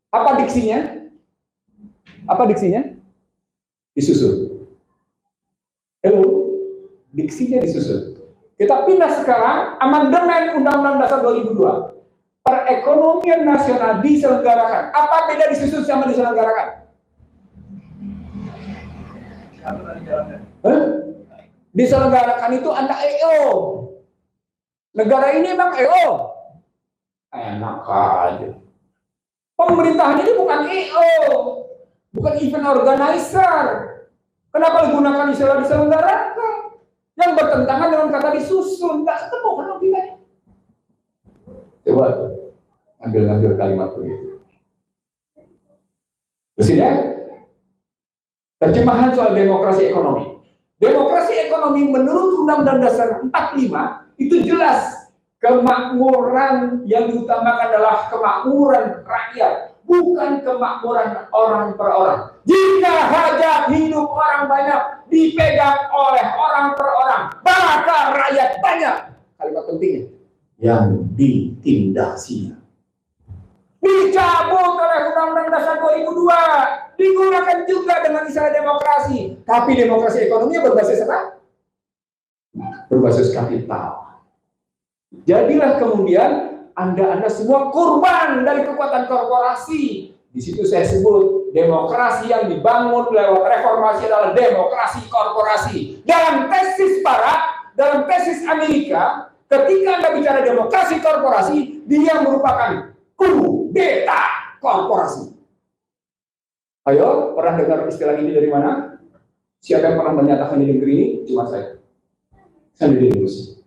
Apa diksinya? Apa diksinya? Disusun. Hello, diksinya disusun. Kita pindah sekarang amandemen Undang-Undang Dasar 2002. Perekonomian nasional diselenggarakan. Apa beda disusun sama diselenggarakan? Diselenggarakan itu Anda EO. Negara ini emang EO. Enak aja. Pemerintahan ini bukan EO, bukan event organizer. Kenapa digunakan istilah diselenggarakan? Yang bertentangan dengan kata disusun. Nggak ketemu kan logikanya. Coba ambil kalimat itu. Terus ya, terjemahan soal demokrasi ekonomi. Demokrasi ekonomi menurut Undang-Undang Dasar 45 itu jelas kemakmuran yang diutamakan adalah kemakmuran rakyat, bukan kemakmuran orang per orang. Jika hajat hidup orang banyak dipegang oleh orang per orang, maka rakyat banyak. Kalimat pentingnya yang ditindasinya dicabut oleh Undang-Undang Dasar 2002, digunakan juga dengan istilah demokrasi. Tapi demokrasi ekonomi berbasis apa? Berbasis kapital. Jadilah kemudian Anda semua korban dari kekuatan korporasi. Di situ saya sebut demokrasi yang dibangun lewat reformasi adalah demokrasi korporasi. Dalam tesis Barat, dalam tesis Amerika, ketika Anda bicara demokrasi korporasi, dia merupakan kudeta korporasi. Ayo, pernah dengar istilah ini dari mana? Siapa yang pernah menyatakan di negeri ini? Cuma saya. Sendiri terus.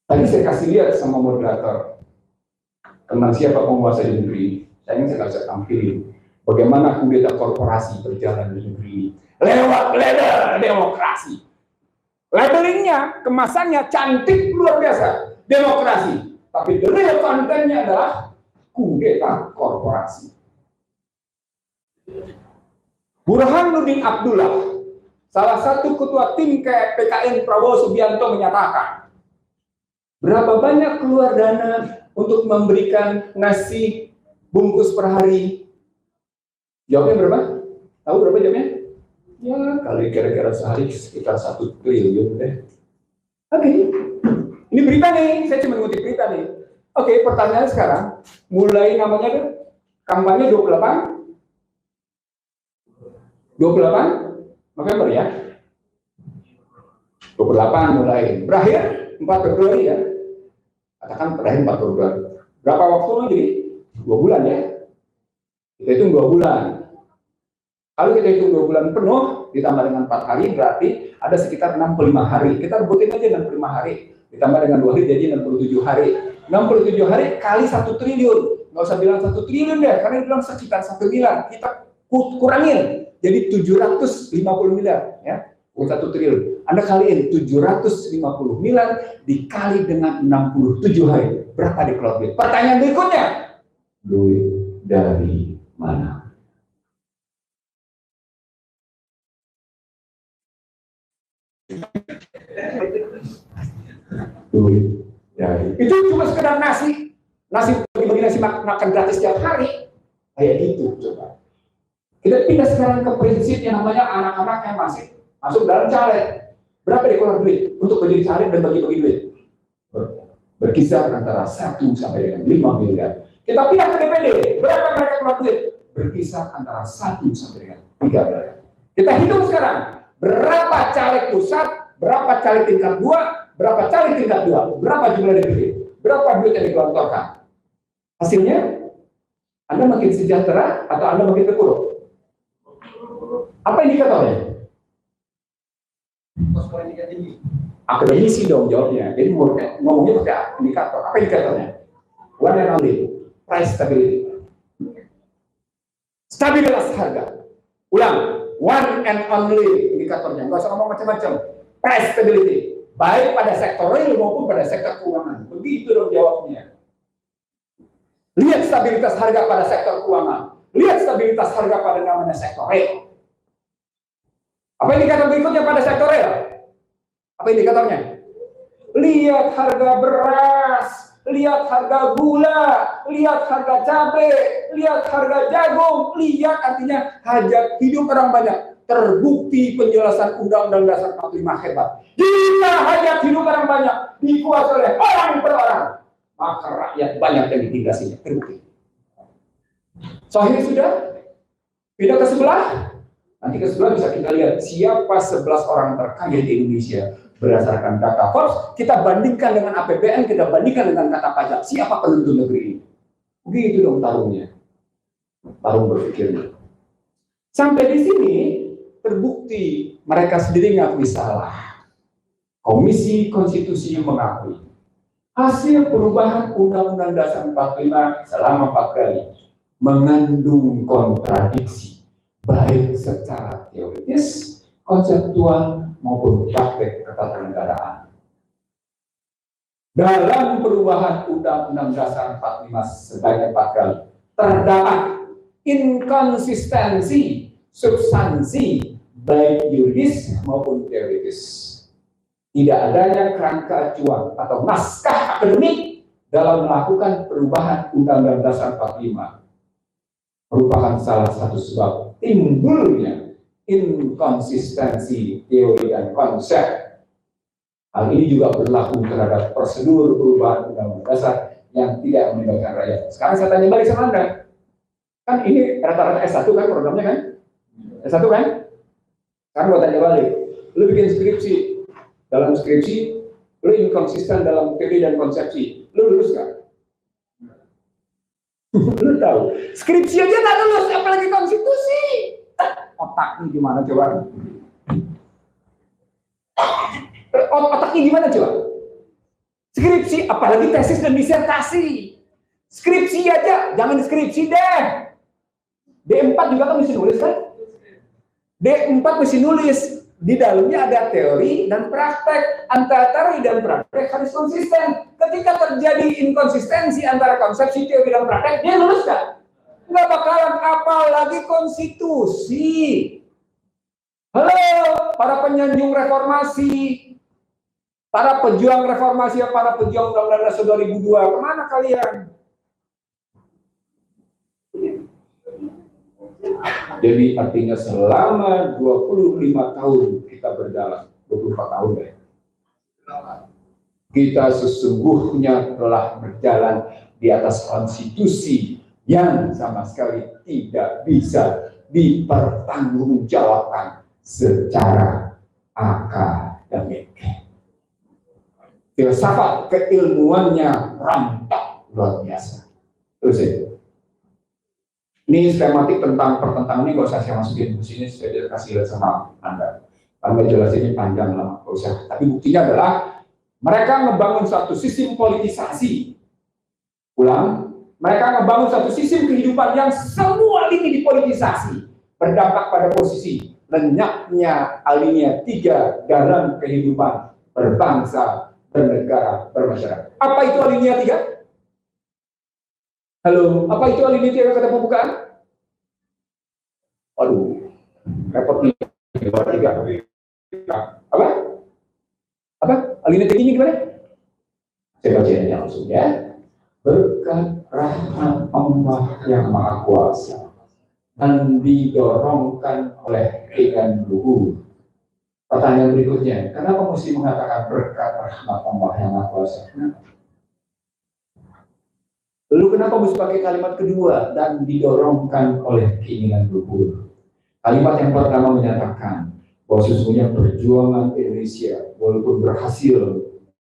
Tadi saya kasih lihat sama moderator tentang siapa penguasa di negeri ini. Saya nggak bisa tampilin bagaimana kudeta korporasi berjalan di negeri ini lewat label demokrasi. Labelingnya, kemasannya cantik luar biasa, demokrasi. Tapi the real kontennya adalah kudeta korporasi. Burhanuddin Abdullah, salah satu ketua tim PKN Prabowo Subianto menyatakan, berapa banyak keluar dana untuk memberikan nasi bungkus per hari? Jawabnya berapa? Tahu berapa jawabnya? Ya, kali kira-kira sehari sekitar 1 triliun deh. Oke. Ini berita nih, saya cuma ngutip berita nih. Oke, pertanyaan sekarang, mulai namanya tuh kampanye 28 November ya. 28 mulai. Berakhir 4 Februari ya. Katakan berakhir 4 Februari. Berapa waktu lagi? 2 bulan ya. Kita hitung 2 bulan. Kalau kita hitung 2 bulan penuh, ditambah dengan 4 hari, berarti ada sekitar 65 hari. Kita rebutin aja 65 hari. Ditambah dengan 2 hari, jadi 67 hari. 67 hari kali 1 triliun. Nggak usah bilang 1 triliun deh, karena bilang sekitar 1 miliar. Kita kurangin, jadi 750 miliar. Ya, 1 triliun. Anda kaliin 750 miliar dikali dengan 67 hari. Berapa dikeluar duit? Pertanyaan berikutnya, duit dari mana? Duit dari itu cuma sekedar nasi bagi nasi makan gratis setiap hari kayak gitu. Coba kita pindah sekarang ke prinsip yang namanya anak-anak yang masih masuk dalam caleg. Berapa dikeluar duit untuk berdiri caleg dan bagi-bagi duit? Berkisar antara 1 sampai dengan 5 miliar. Kita pindah ke DPD, berapa mereka keluar duit? Berkisar antara 1 sampai dengan 3 miliar. Kita hitung sekarang berapa caleg pusat, berapa caleg tingkat 2, berapa caleg tingkat 2, berapa jumlah DPD, berapa duit yang digelontorkan. Hasilnya, Anda makin sejahtera atau Anda makin terpuruk? Apa indikatornya? Akademisi dong jawabnya. Jadi ngomongnya pakai indikator. Apa indikatornya? One and only, price stability. Stabilitas harga. Ulang, one and only indikatornya. Nggak usah ngomong macam-macam. Price stability. Baik pada sektor real maupun pada sektor keuangan. Begitu dong jawabnya. Lihat stabilitas harga pada sektor keuangan. Lihat stabilitas harga pada namanya sektor real. Apa indikator berikutnya pada sektor real? Apa indikatornya? Lihat harga beras, lihat harga gula, lihat harga cabai, lihat harga jagung, lihat artinya hajat hidup orang banyak. Terbukti penjelasan Undang-Undang Dasar 45 hebat. Jika hajat hidup orang banyak dikuasai oleh orang per orang, maka rakyat banyak yang ditinggasinya. Terbukti. Sahih sudah? Pindah ke sebelah. Nanti ke sebelah bisa kita lihat siapa 11 orang terkaya di Indonesia berdasarkan data Forbes. Kita bandingkan dengan APBN, kita bandingkan dengan kata pajak. Siapa penentu negeri ini? Begitu dong tarungnya. Tarung berpikirnya. Sampai di sini terbukti mereka sendiri ngakui salah. Komisi Konstitusi mengakui hasil perubahan Undang-Undang Dasar 45 selama 4 kali mengandung kontradiksi, baik secara teoritis, konseptual, maupun praktek ketatanegaraan. Dalam perubahan Undang-Undang Dasar 45 sebanyak 4 kali, terdapat inkonsistensi substansi, baik yuridis maupun teoritis. Tidak adanya kerangka acuan atau naskah akademik dalam melakukan perubahan Undang-Undang Dasar 45. Merupakan salah satu sebab timbulnya inkonsistensi teori dan konsep. Hal ini juga berlaku terhadap prosedur perubahan Undang-Undang Dasar yang tidak melibatkan rakyat. Sekarang saya tanya balik sama Anda. Kan ini rata-rata S1 kan programnya kan? S1 kan? Sekarang gue tanya balik. Lu bikin skripsi. Dalam skripsi, lu inkonsisten dalam teori dan konsepsi. Lu lulus gak? Lu tahu, skripsi aja nggak lulus, apalagi konstitusi. Otaknya gimana coba? Otaknya gimana coba? Skripsi, apalagi tesis dan disertasi. Skripsi aja, jangan skripsi deh. D4 juga kan mesti nulis kan? D4 mesti nulis. Di dalamnya ada teori dan praktek. Antara teori dan praktek harus konsisten. Ketika terjadi inkonsistensi antara konsepsi, teori, dan praktek, dia lulus nggak? Nggak bakalan, apalagi konstitusi. Halo, para penyanjung reformasi, para pejuang reformasi, para pejuang Undang-Undang Dasar 2002, kemana kalian? Jadi artinya selama 25 tahun kita berjalan, 24 tahun deh. Kita sesungguhnya telah berjalan di atas konstitusi yang sama sekali tidak bisa dipertanggungjawabkan secara akademik. Filsafat keilmuannya rontok luar biasa. Terus itu. Ini skematik tentang pertentangan ini nggak usah saya masukin di sini, saya kasih lihat sama Anda. Karena jelasinnya panjang lama, nggak usah. Tapi buktinya adalah mereka ngebangun suatu sistem politisasi. Ulang, mereka ngebangun suatu sistem kehidupan yang semua lini dipolitisasi, berdampak pada posisi lenyapnya alinea 3 dalam kehidupan berbangsa, bernegara, bermasyarakat. Apa itu alinea 3? Halo, apa itu alinea 3 kata pembukaan? Aduh, repot nih. Apa? Apa? Alinea 3 ini gimana? Saya bacain langsung ya. Berkat rahmat Allah yang Maha Kuasa dan didorongkan oleh keinginan luhur. Pertanyaan berikutnya, kenapa mesti mengatakan berkat rahmat Allah yang Maha Kuasa? Lalu kenapa mesti pakai kalimat kedua dan didorongkan oleh keinginan luhur? Kalimat yang pertama menyatakan bahwa sesungguhnya perjuangan Indonesia walaupun berhasil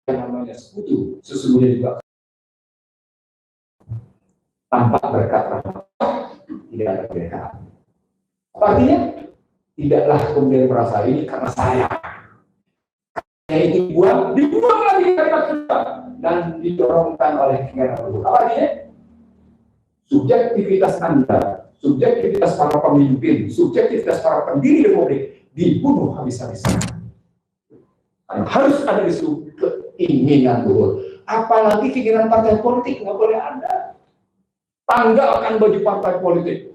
yang namanya sekutu, sesungguhnya juga tanpa berkat rahmat tidak ada kemerdekaan. Artinya tidaklah kemudian merasa ini karena saya itu dibuang lagi kalimat kedua dan didorongkan oleh keinginan luhur. Apa artinya? Subjektivitas Anda subjektivitas para pemimpin, subjektivitas para pendiri republik dibunuh habis-habisan. Harus ada di situ keinginan luhur. Apalagi keinginan partai politik nggak boleh ada. Tanggalkan baju partai politik.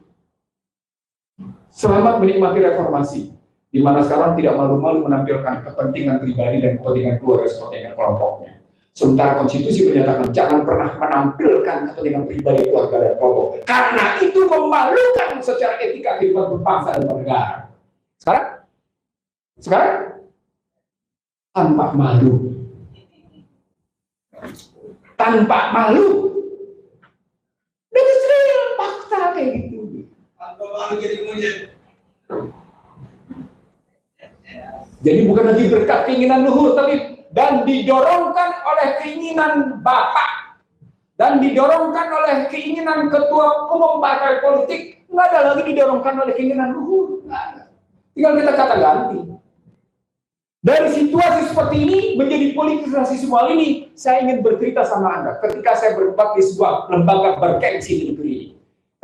Selamat menikmati reformasi, di mana sekarang tidak malu-malu menampilkan kepentingan pribadi dan kepentingan keluarga kepentingan kelompoknya. Sementara konstitusi menyatakan jangan pernah menampilkan kepentingan pribadi, keluarga dan kelompok, karena itu memalukan secara etika kehidupan berbangsa dan bernegara. Sekarang tanpa malu, dan Israel fakta kayak gitu. Tanpa malu jadi mujib. Jadi bukan lagi berkat keinginan luhur, tapi dan didorongkan oleh keinginan bapak dan didorongkan oleh keinginan ketua umum partai politik. Nggak ada lagi didorongkan oleh keinginan luhur. Nggak ada. Tinggal kita kata ganti. Dari situasi seperti ini menjadi politisasi semua ini, saya ingin bercerita sama Anda. Ketika saya berdebat di sebuah lembaga bergengsi di negeri ini,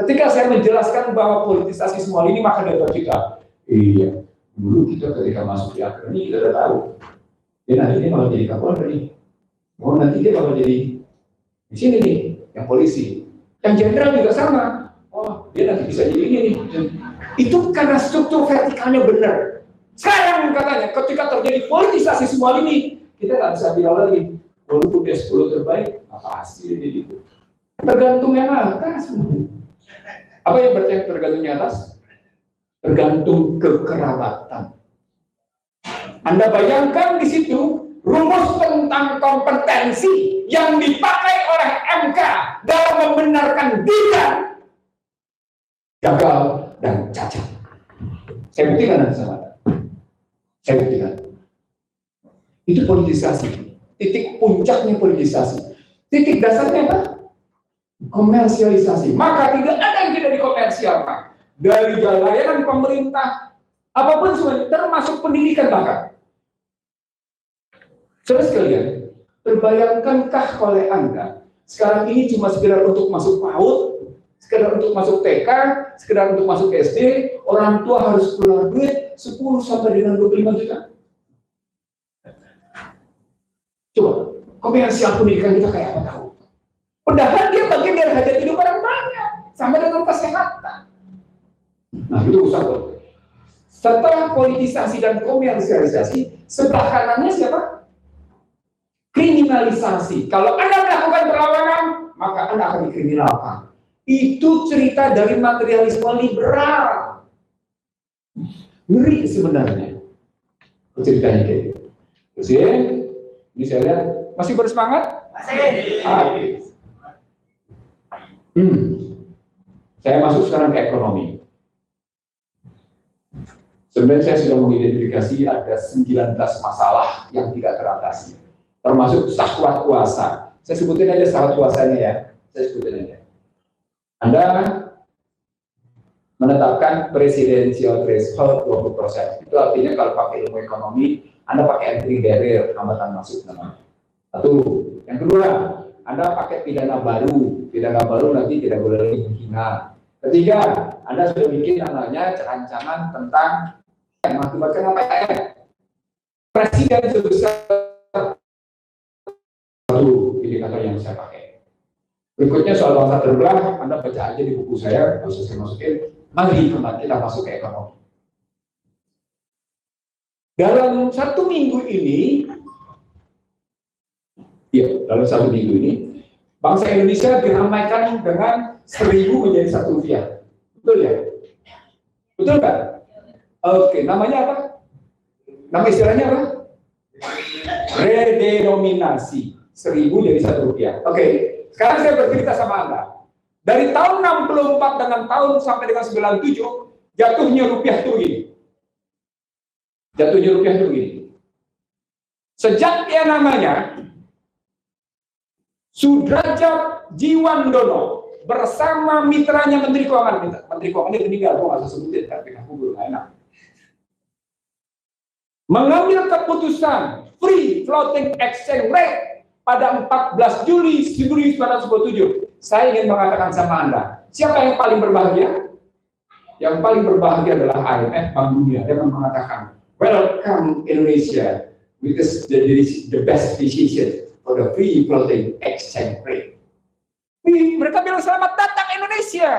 ketika saya menjelaskan bahwa politisasi semua ini, maka dia bercerita, iya, dulu kita ketika masuk di akademi kita udah tahu, dia nanti dia bakal jadi kapolri, oh nanti dia bakal jadi di sini nih, yang polisi, yang jenderal juga sama, oh dia nanti bisa jadi ini nih. Itu karena struktur vertikalnya benar. Sekarang katanya, ketika terjadi politisasi semua ini, kita nggak bisa bilang lagi, walaupun dia 10 terbaik, apa hasil jadi itu? Tergantung yang atas. Apa yang berarti tergantung yang atas? Tergantung kekerabatan. Anda bayangkan di situ rumus tentang kompetensi yang dipakai oleh MK dalam membenarkan dia gagal dan cacat. Saya buktikan nanti sama Anda. Saya buktikan. Itu politisasi. Titik puncaknya politisasi. Titik dasarnya apa? Komersialisasi. Maka tidak ada yang tidak dikomersialkan. Dari layanan pemerintah, apapun semuanya, termasuk pendidikan bahkan. Saudara sekalian, terbayangkankah oleh Anda sekarang ini cuma sekedar untuk masuk PAUD, sekedar untuk masuk TK, sekedar untuk masuk SD, orang tua harus keluar duit 10 sampai dengan 25 juta. Coba, komersial pendidikan kita kayak apa tahu? Padahal dia bagian dari hajat hidup orang banyak, sampai dengan kesehatan. Nah, itu usaha. Setelah politisasi dan komersialisasi, sebelah kanannya siapa? Kriminalisasi. Kalau Anda melakukan perlawanan, maka Anda akan dikriminalkan. Itu cerita dari materialisme liberal. Ngeri sebenarnya. Ceritanya kayak gitu. Terus ya, ini saya lihat masih bersemangat? Masih. Saya masuk sekarang ke ekonomi. Sebenarnya saya sudah mengidentifikasi ada 19 masalah yang tidak teratasi. Termasuk syahwat kuasa. Saya sebutin aja syahwat kuasanya ya. Saya sebutin aja. Anda menetapkan presidensial threshold 20%. Itu artinya kalau pakai ilmu ekonomi, Anda pakai entry barrier, hambatan masuk namanya. Satu. Yang kedua, Anda pakai pidana baru. Pidana baru nanti tidak boleh lagi menghina. Ketiga, Anda sudah bikin namanya rancangan tentang yang mengakibatkan apa ya? Presiden sebesar satu indikator yang saya pakai. Berikutnya soal bangsa terbelah, Anda baca aja di buku saya, harus saya masukin. Mari kita masuk ke ekonomi. Dalam 1 minggu ini, bangsa Indonesia diramaikan dengan 1000 menjadi 1 rupiah. Betul ya? Betul kan? Oke, namanya apa? Nama istilahnya apa? Redenominasi. 1000 jadi 1 rupiah. Oke, sekarang saya bercerita sama Anda. Dari tahun 64 dengan tahun sampai dengan 97, jatuhnya rupiah itu begini. Jatuhnya rupiah itu begini. Sejak dia namanya Sudrajat Jiwandono bersama mitranya Menteri Keuangan. Menteri Keuangan ini meninggal, aku nggak usah sebutin, tapi aku belum enak. Mengambil keputusan free floating exchange rate pada 14 Juli 1997. Saya ingin mengatakan sama Anda, siapa yang paling berbahagia? Yang paling berbahagia adalah IMF, Bank Dunia, yang mengatakan, welcome Indonesia, because the best decision for the free floating exchange rate. Mereka bilang selamat datang Indonesia.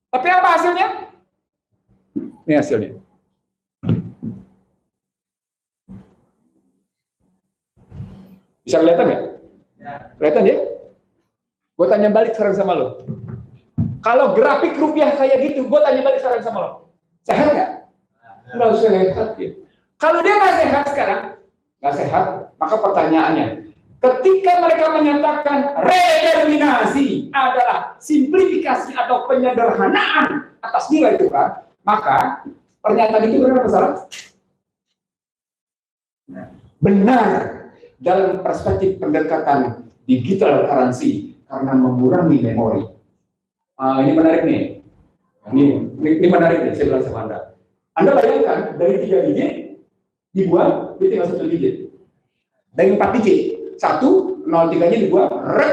Tapi apa hasilnya? Ini hasilnya. Bisa kelihatan nggak? Kelihatan ya? Gue tanya balik sekarang sama lo. Kalau grafik rupiah kayak gitu, gue tanya balik sekarang sama lo. Sehat nggak? Nggak sehat. Ya. Kalau dia nggak sehat sekarang, nggak sehat, maka pertanyaannya, ketika mereka menyatakan redenominasi adalah simplifikasi atau penyederhanaan atas nilai tukar, maka pernyataan itu benar salah? Benar dalam perspektif pendekatan digital currency karena mengurangi memori. Ini menarik nih. Ini menarik nih, saya bilang sama Anda. Anda bayangkan dari 3 digit dibuang, dia tinggal 1 digit. Dari 4 digit, 1, 0, 3-nya dibuang,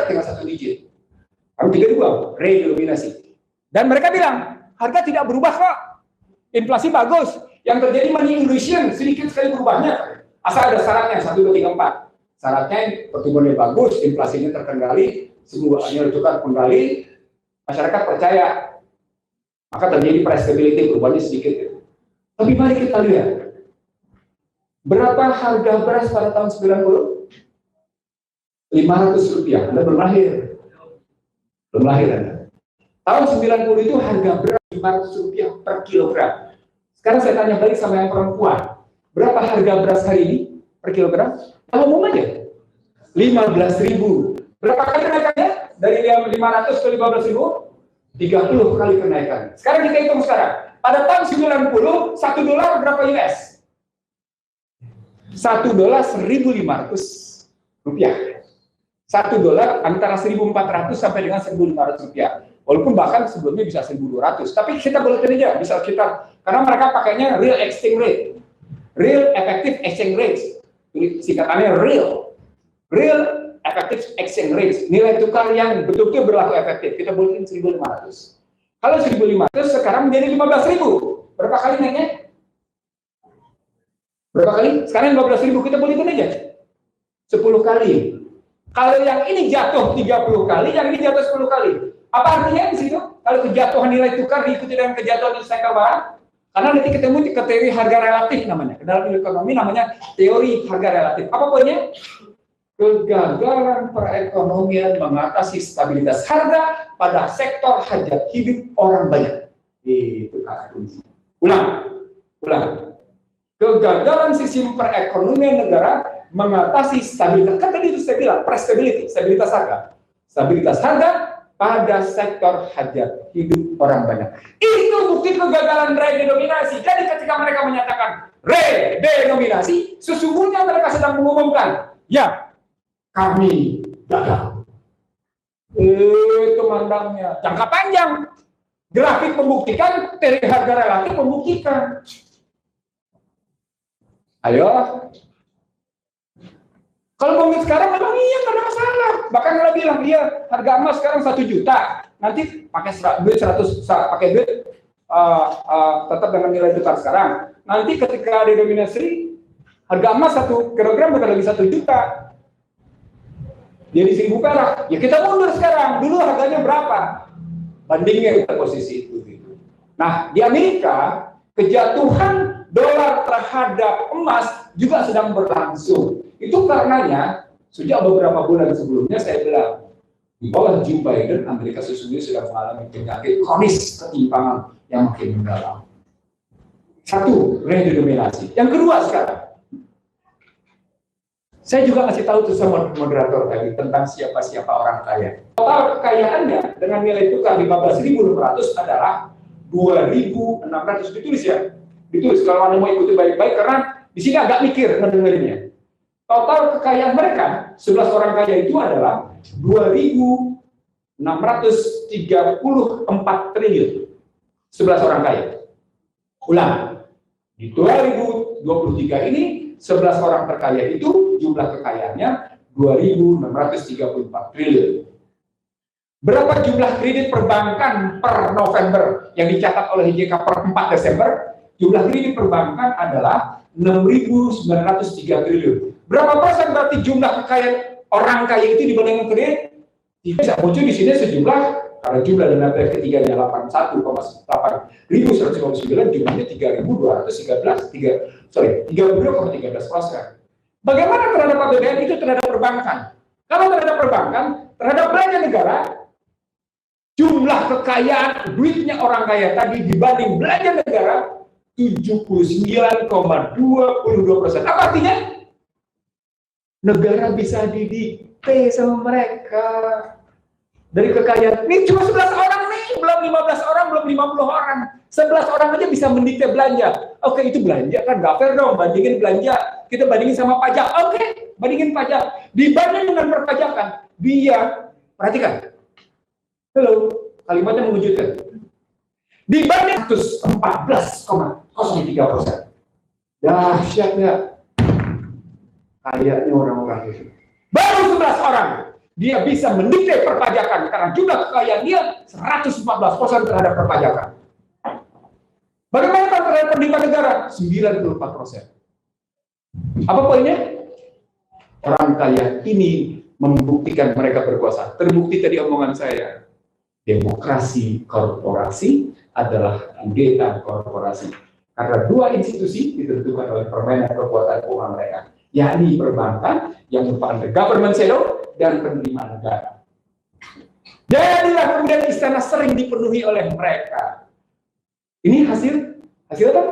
tinggal 1 digit. Kalau 3 dibuang, redenominasi. Dan mereka bilang, harga tidak berubah kok. Inflasi bagus. Yang terjadi money illusion, sedikit sekali berubahnya. Asal ada syaratnya, 1, 2, 3, 4. Syaratnya pertumbuhannya bagus, inflasinya terkendali, semuanya tukar kembali, masyarakat percaya. Maka terjadi price stability, perubahannya sedikit. Tapi mari kita lihat. Berapa harga beras pada tahun 90? 500 rupiah. Anda belum lahir. Belum lahir Anda. Tahun 90 itu harga beras 500 rupiah per kilogram. Sekarang saya tanya balik sama yang perempuan. Berapa harga beras hari ini per kilogram? Kalau umum aja. 15.000. Berapa kali kenaikannya? Dari 500 ke 15.000? 30 kali kenaikan. Sekarang kita hitung sekarang. Pada tahun 90, 1 dolar berapa US? 1 dolar 1.500 rupiah. 1 dolar antara 1.400 sampai dengan 1.500 rupiah. Walaupun bahkan sebelumnya bisa 1.200. Tapi kita boleh aja, bisa kita, karena mereka pakainya real exchange rate. Real effective exchange rate. Singkatannya real. Real effective exchange rate. Nilai tukar yang betul-betul berlaku efektif. Kita buletin 1.500. Kalau 1.500 sekarang menjadi 15.000. Berapa kali naiknya? Berapa kali? Sekarang 15.000, kita buletin aja. 10 kali. Kalau yang ini jatuh 30 kali, yang ini jatuh 10 kali. Apa artinya di situ? Kalau kejatuhan nilai tukar diikuti dengan kejatuhan nilai sektor bahan, karena nanti ketemu ke teori harga relatif namanya. Dalam ekonomi namanya teori harga relatif. Apa poinnya? Kegagalan perekonomian mengatasi stabilitas harga pada sektor hajat hidup orang banyak. Itu kata kunci. Ulang. Kegagalan sistem perekonomian negara mengatasi stabilitas. Kan tadi itu saya bilang, price stability, stabilitas harga. Stabilitas harga pada sektor hajat hidup orang banyak. Itu bukti kegagalan redenominasi. Jadi ketika mereka menyatakan redenominasi, sesungguhnya mereka sedang mengumumkan, ya, kami gagal. Itu mandangnya. Jangka panjang. Grafik membuktikan, teori harga relatif membuktikan. Ayo. Kalau ngomongin sekarang memang iya, nggak ada masalah. Bahkan kalau bilang iya, harga emas sekarang 1 juta. Nanti pakai duit 100, pakai duit tetap dengan nilai tukar sekarang. Nanti ketika denominasi harga emas 1 kilogram bukan lagi 1 juta. Jadi 1.000 perak. Ya kita mundur sekarang. Dulu harganya berapa? Bandingnya kita posisi itu. Gitu. Nah di Amerika kejatuhan dolar terhadap emas juga sedang berlangsung. Itu karenanya sejak beberapa bulan sebelumnya saya bilang di bawah Joe Biden, Amerika sesungguhnya sedang mengalami penyakit kronis ketimpangan yang makin mendalam. 1, redenominasi. Yang kedua sekarang, saya juga kasih tahu tuh sama moderator tadi tentang siapa-siapa orang kaya. Total kekayaannya dengan nilai tukar 15.600 adalah 2.600. Ditulis ya, ditulis kalau Anda mau ikuti baik-baik karena di sini agak mikir ngedengerinnya. Total kekayaan mereka, 11 orang kaya itu adalah 2.634 triliun. 11 orang kaya. Ulang, di 2023 ini 11 orang terkaya itu jumlah kekayaannya 2.634 triliun. Berapa jumlah kredit perbankan per November yang dicatat oleh JK per 4 Desember? Jumlah kredit perbankan adalah 6.903 triliun. Berapa persen berarti jumlah kekayaan orang kaya itu dibandingkan kredit? Bisa muncul di sini sejumlah, karena jumlah dana pihak ketiganya 81,8.159, jumlahnya 32,13%. Bagaimana terhadap APBN itu terhadap perbankan? Kalau terhadap perbankan, terhadap belanja negara, jumlah kekayaan duitnya orang kaya tadi dibanding belanja negara 79,22%. Apa artinya? Negara bisa didikte sama mereka dari kekayaan. Ini cuma 11 orang nih, belum 15 orang, belum 50 orang. 11 orang aja bisa mendikte belanja. Oke, itu belanja kan nggak fair dong, bandingin belanja. Kita bandingin sama pajak. Oke, bandingin pajak. Dibanding dengan perpajakan, dia, perhatikan. Halo, kalimatnya mengejutkan. Dibanding 114,03%. Dahsyat nggak? Kayaknya orang-orang itu. Baru 11 orang. Dia bisa mendikte perpajakan karena jumlah kekayaan dia 114% terhadap perpajakan. Bagaimana terhadap penerimaan negara? 94%. Apa poinnya? Orang kaya ini membuktikan mereka berkuasa. Terbukti tadi omongan saya. Demokrasi korporasi adalah kudeta korporasi. Karena dua institusi ditentukan oleh permainan kekuatan keuangan mereka, yakni perbankan yang merupakan the government shadow dan penerimaan negara. Jadilah kemudian istana sering dipenuhi oleh mereka. Ini hasil apa?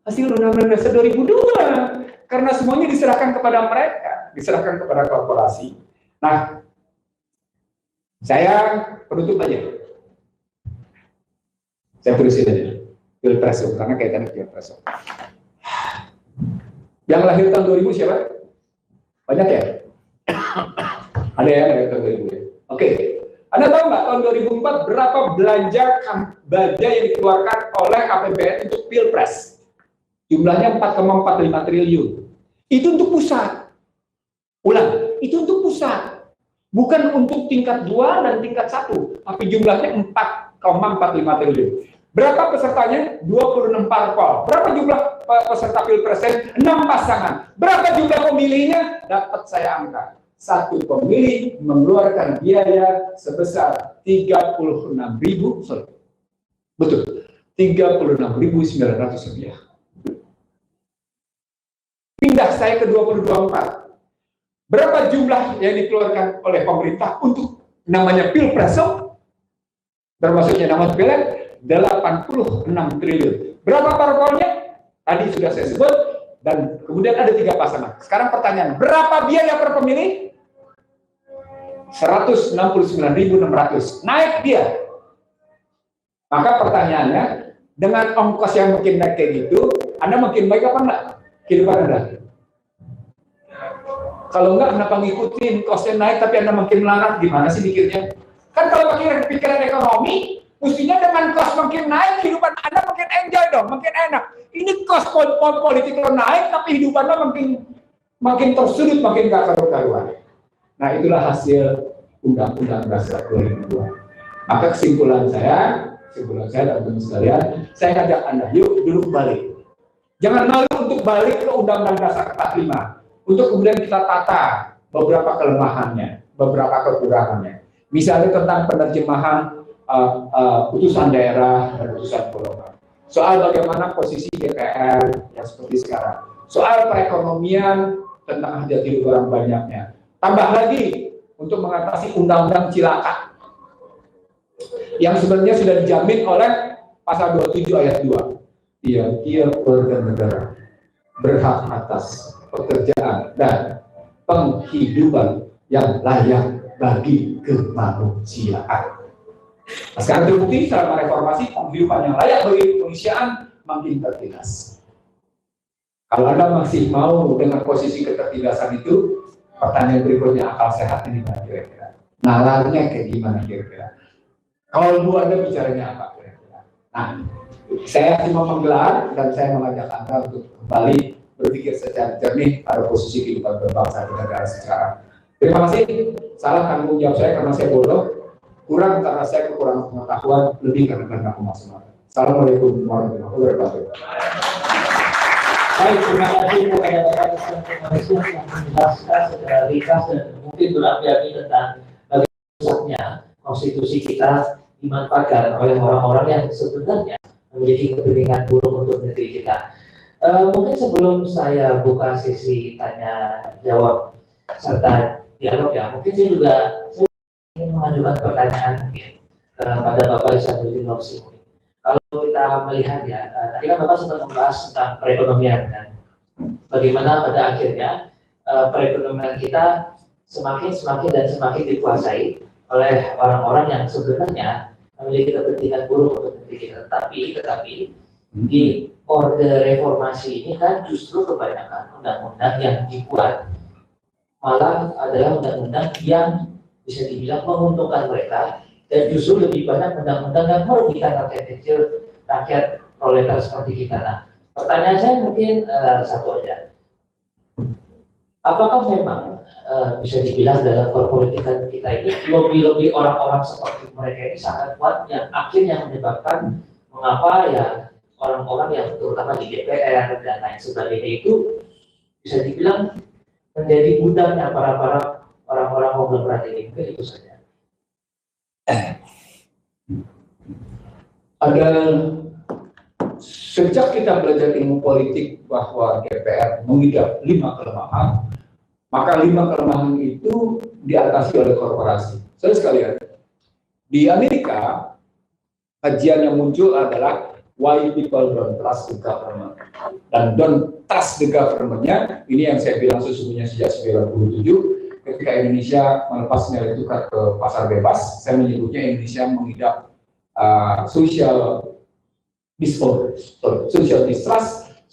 Hasil Undang-Undang Dasar 2002. Karena semuanya diserahkan kepada mereka, diserahkan kepada korporasi. Nah, saya penutup aja. Saya terusin aja. Pilpres, karena kaitannya Pilpres. Yang lahir tahun 2000 siapa? Banyak ya? Ada ya lahir tahun 2000 ya? Oke. Anda tahu nggak tahun 2004 berapa belanja yang dikeluarkan oleh APBN untuk Pilpres? Jumlahnya 4,45 triliun. Itu untuk pusat. Ulang, itu untuk pusat. Bukan untuk tingkat 2 dan tingkat 1, tapi jumlahnya 4,45 triliun. Berapa pesertanya? 26 parpol. Berapa jumlah peserta Pilpres? 6 pasangan. Berapa jumlah pemilihnya? Dapat saya angka. Satu pemilih mengeluarkan biaya sebesar 36.000, betul, 36.900 rupiah. Pindah saya ke 2024. Berapa jumlah yang dikeluarkan oleh pemerintah untuk namanya Pilpres? Termasuknya nama pilek 86 triliun. Berapa parpolnya? Tadi sudah saya sebut, dan kemudian ada 3 pasangan. Sekarang pertanyaan, berapa biaya per pemilih? 169.600. Naik dia. Maka pertanyaannya, dengan ongkos yang makin naik kayak gitu, Anda makin baik apa enggak kehidupan Anda? Kalau enggak, kenapa ngikutin kosnya naik tapi Anda makin melarat? Gimana sih mikirnya? Kan kalau pakai pikiran ekonomi, mestinya dengan kos makin naik, kehidupan Anda makin enjoy dong, makin enak. Ini kos politik lo naik, tapi hidupan lo makin tersudut, makin gak karu-karuan. Nah, itulah hasil Undang-Undang Dasar 2002. Maka kesimpulan saya teman-teman sekalian, saya ngajak Anda, yuk duduk balik. Jangan malu untuk balik ke Undang-Undang Dasar 45, untuk kemudian kita tata beberapa kelemahannya, beberapa kekurangannya. Misalnya tentang penerjemahan putusan daerah dan putusan golongan. Soal bagaimana posisi DPR yang seperti sekarang. Soal perekonomian tentang hajat hidup orang banyaknya. Tambah lagi untuk mengatasi undang-undang cilaka yang sebenarnya sudah dijamin oleh pasal 27 ayat 2. Tiap-tiap warga negara berhak atas pekerjaan dan penghidupan yang layak bagi kemanusiaan. Nah, sekarang terbukti selama reformasi penghidupan yang layak bagi kemanusiaan makin tertindas. Kalau Anda masih mau dengan posisi ketertindasan itu, pertanyaan berikutnya, akal sehat ini gimana kira-kira? Nalarnya kayak gimana kira-kira? Kalau Bu Anda bicaranya apa kira-kira? Nah, saya cuma menggelar dan saya mengajak Anda untuk kembali berpikir secara jernih pada posisi kehidupan berbangsa dan negara sekarang. Terima kasih. Salah tanggung jawab saya karena saya bodoh. kurang karena saya kekurangan pengetahuan, lebih karena aku maksimal. Assalamualaikum warahmatullahi wabarakatuh. Baik, terima kasih kepada Bapak Presiden yang menjelaskan secara ringkas dan mungkin berapi-api tentang bagaimana konstitusi kita dimanfaatkan oleh orang-orang yang sebenarnya memiliki kepentingan buruk untuk negeri kita. Mungkin sebelum saya buka sesi tanya jawab serta dialog ya, mungkin saya juga ingin mengajukan pertanyaan pada Bapak Isanuddin Nursi. Kalau kita melihat ya, tadi kan Bapak sempat membahas tentang perekonomian kan, bagaimana pada akhirnya perekonomian kita semakin dikuasai oleh orang-orang yang sebenarnya memiliki kepentingan buruk untuk negeri kita. Tetapi di orde reformasi ini kan justru kebanyakan undang-undang yang dibuat malah adalah undang-undang yang bisa dibilang menguntungkan mereka, dan justru lebih banyak undang-undang yang merugikan rakyat kecil, rakyat proletar seperti kita. Nah, pertanyaan saya mungkin satu aja. Apakah memang bisa dibilang dalam perpolitikan kita ini lobby-lobby orang-orang seperti mereka ini sangat kuat yang akhirnya menyebabkan mengapa ya orang-orang yang terutama di DPR dan lain sebagainya itu bisa dibilang menjadi budaknya para orang-orang konglomerat ini. Mungkin itu saja. Ada sejak kita belajar ilmu politik bahwa DPR mengidap 5 kelemahan, maka 5 kelemahan itu diatasi oleh korporasi. Saya sekalian, di Amerika kajian yang muncul adalah why people don't trust the government, dan don't trust the government-nya ini yang saya bilang sesungguhnya sejak 97 ketika Indonesia melepas nilai tukar ke pasar bebas. Saya menyebutnya Indonesia mengidap social distrust,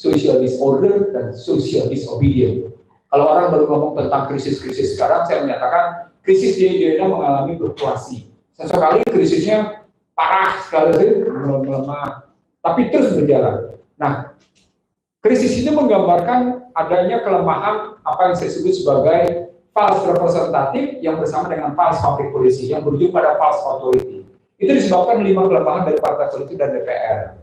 social disorder, dan social disobedience. Kalau orang baru ngomong tentang krisis-krisis sekarang, saya menyatakan krisis di Indonesia mengalami fluktuasi. Sesekali krisisnya parah sekali, melemah, tapi terus berjalan. Nah, krisis ini menggambarkan adanya kelemahan apa yang saya sebut sebagai false representative yang bersama dengan false public policy yang berujung pada false authority. Itu disebabkan 5 kelemahan dari partai politik dan DPR.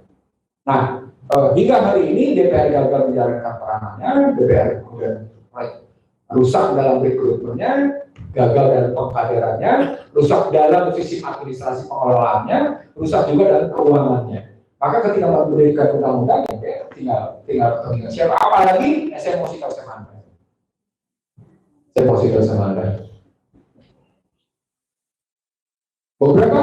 Nah, hingga hari ini DPR gagal menjalankan peranannya, DPR kemudian rusak dalam rekrutmennya, gagal dalam pengkaderannya, rusak dalam sistem administrasi pengelolaannya, rusak juga dalam keuangannya. Maka ketika memberikan undang-undang, ya, tinggal siapa. Apalagi saya mau tahu sama Anda. Beberapa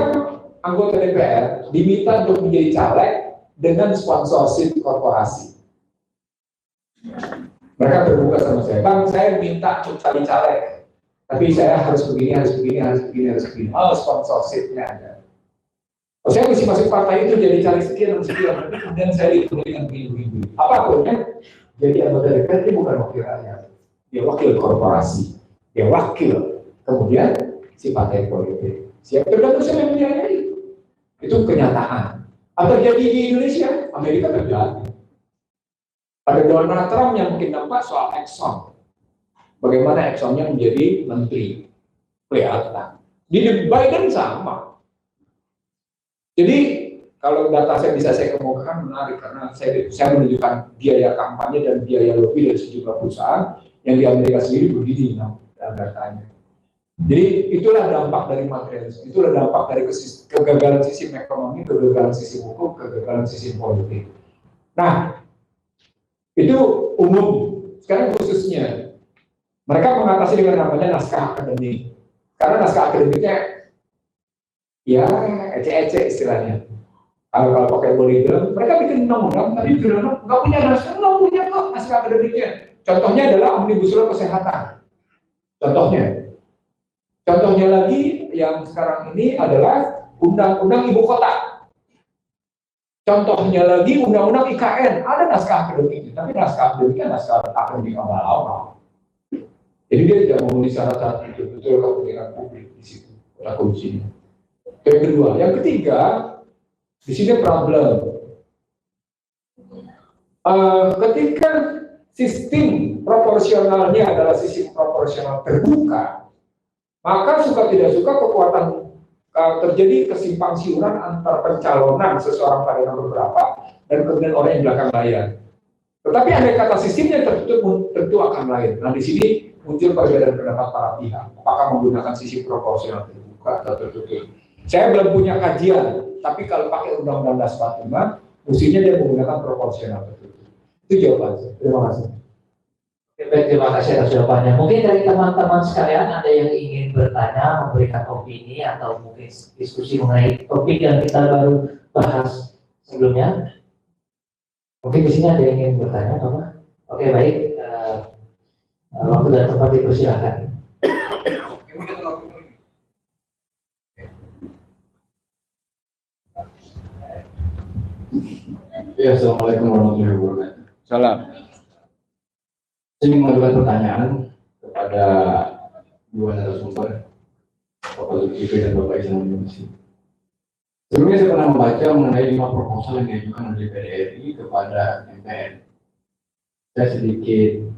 anggota DPR diminta untuk menjadi caleg dengan sponsorship korporasi. Mereka terbuka sama saya, Bang, saya minta untuk cari caleg, tapi saya harus begini. Oh, sponsorshipnya ada. Oh, saya mesti masuk partai itu jadi cari sekian, tapi kemudian saya ditulis dengan begini. Apa akunnya? Jadi anggota DPR itu bukan wakil rakyat, dia wakil korporasi, dia wakil kemudian si partai politik. Siap tergantung siapa yang membiayai itu kenyataan. Atau jadi di Indonesia, Amerika terjadi. Pada Donald Trump yang mungkin nampak soal Exxon, bagaimana Exxonnya menjadi menteri, kelihatan. Di Biden sama. Jadi kalau data saya bisa saya kemukakan menarik karena saya menunjukkan biaya kampanye dan biaya lobby dari sejumlah perusahaan yang di Amerika sendiri begini datanya. Jadi itulah dampak dari materialisme, itulah dampak dari kegagalan sistem ekonomi, kegagalan sistem hukum, kegagalan sistem politik. Nah, itu umum. Sekarang khususnya mereka mengatasi dengan namanya naskah akademik. Karena naskah akademiknya ya ece-ece istilahnya. Kalau pakai boleh mereka bikin undang-undang, tapi nggak punya naskah, nggak punya kok naskah akademiknya. Contohnya adalah Omnibus Law kesehatan. Contohnya lagi yang sekarang ini adalah Undang-Undang Ibu Kota. Contohnya lagi Undang-Undang IKN, ada naskah akademiknya, tapi naskah akademiknya naskah akademik awal-awal. Jadi dia tidak memenuhi syarat-syarat itu, betul kepentingan publik di situ, kata kuncinya. Yang kedua, yang ketiga, di sini problem. Ketika sistem proporsionalnya adalah sistem proporsional terbuka, maka suka tidak suka kekuatan terjadi kesimpang siuran antar pencalonan seseorang pada nomor berapa dan kemudian orang yang belakang layar. Tetapi ada kata sistemnya tertutup tentu akan lain. Nah di sini muncul perbedaan pendapat para pihak. Apakah menggunakan sisi proporsional terbuka atau tertutup? Saya belum punya kajian, tapi kalau pakai Undang-Undang Dasar 45, mestinya dia menggunakan proporsional tertutup. Itu jawabannya. Terima kasih. Baik, terima kasih atas jawabannya. Mungkin dari teman-teman sekalian ada yang ingin bertanya, memberikan opini atau mungkin diskusi mengenai topik yang kita baru bahas sebelumnya. Mungkin di sini ada yang ingin bertanya, Bapak? Oke, baik. Waktu dan tempat dipersilakan. Ya, assalamualaikum warahmatullahi wabarakatuh. Salam. Saya ingin mengajukan pertanyaan kepada dua narasumber, Bapak Zulkifli dan Bapak Ihsan Yunus. Sebelumnya saya pernah membaca mengenai 5 proposal yang diajukan oleh DPR RI kepada MPR. Saya sedikit,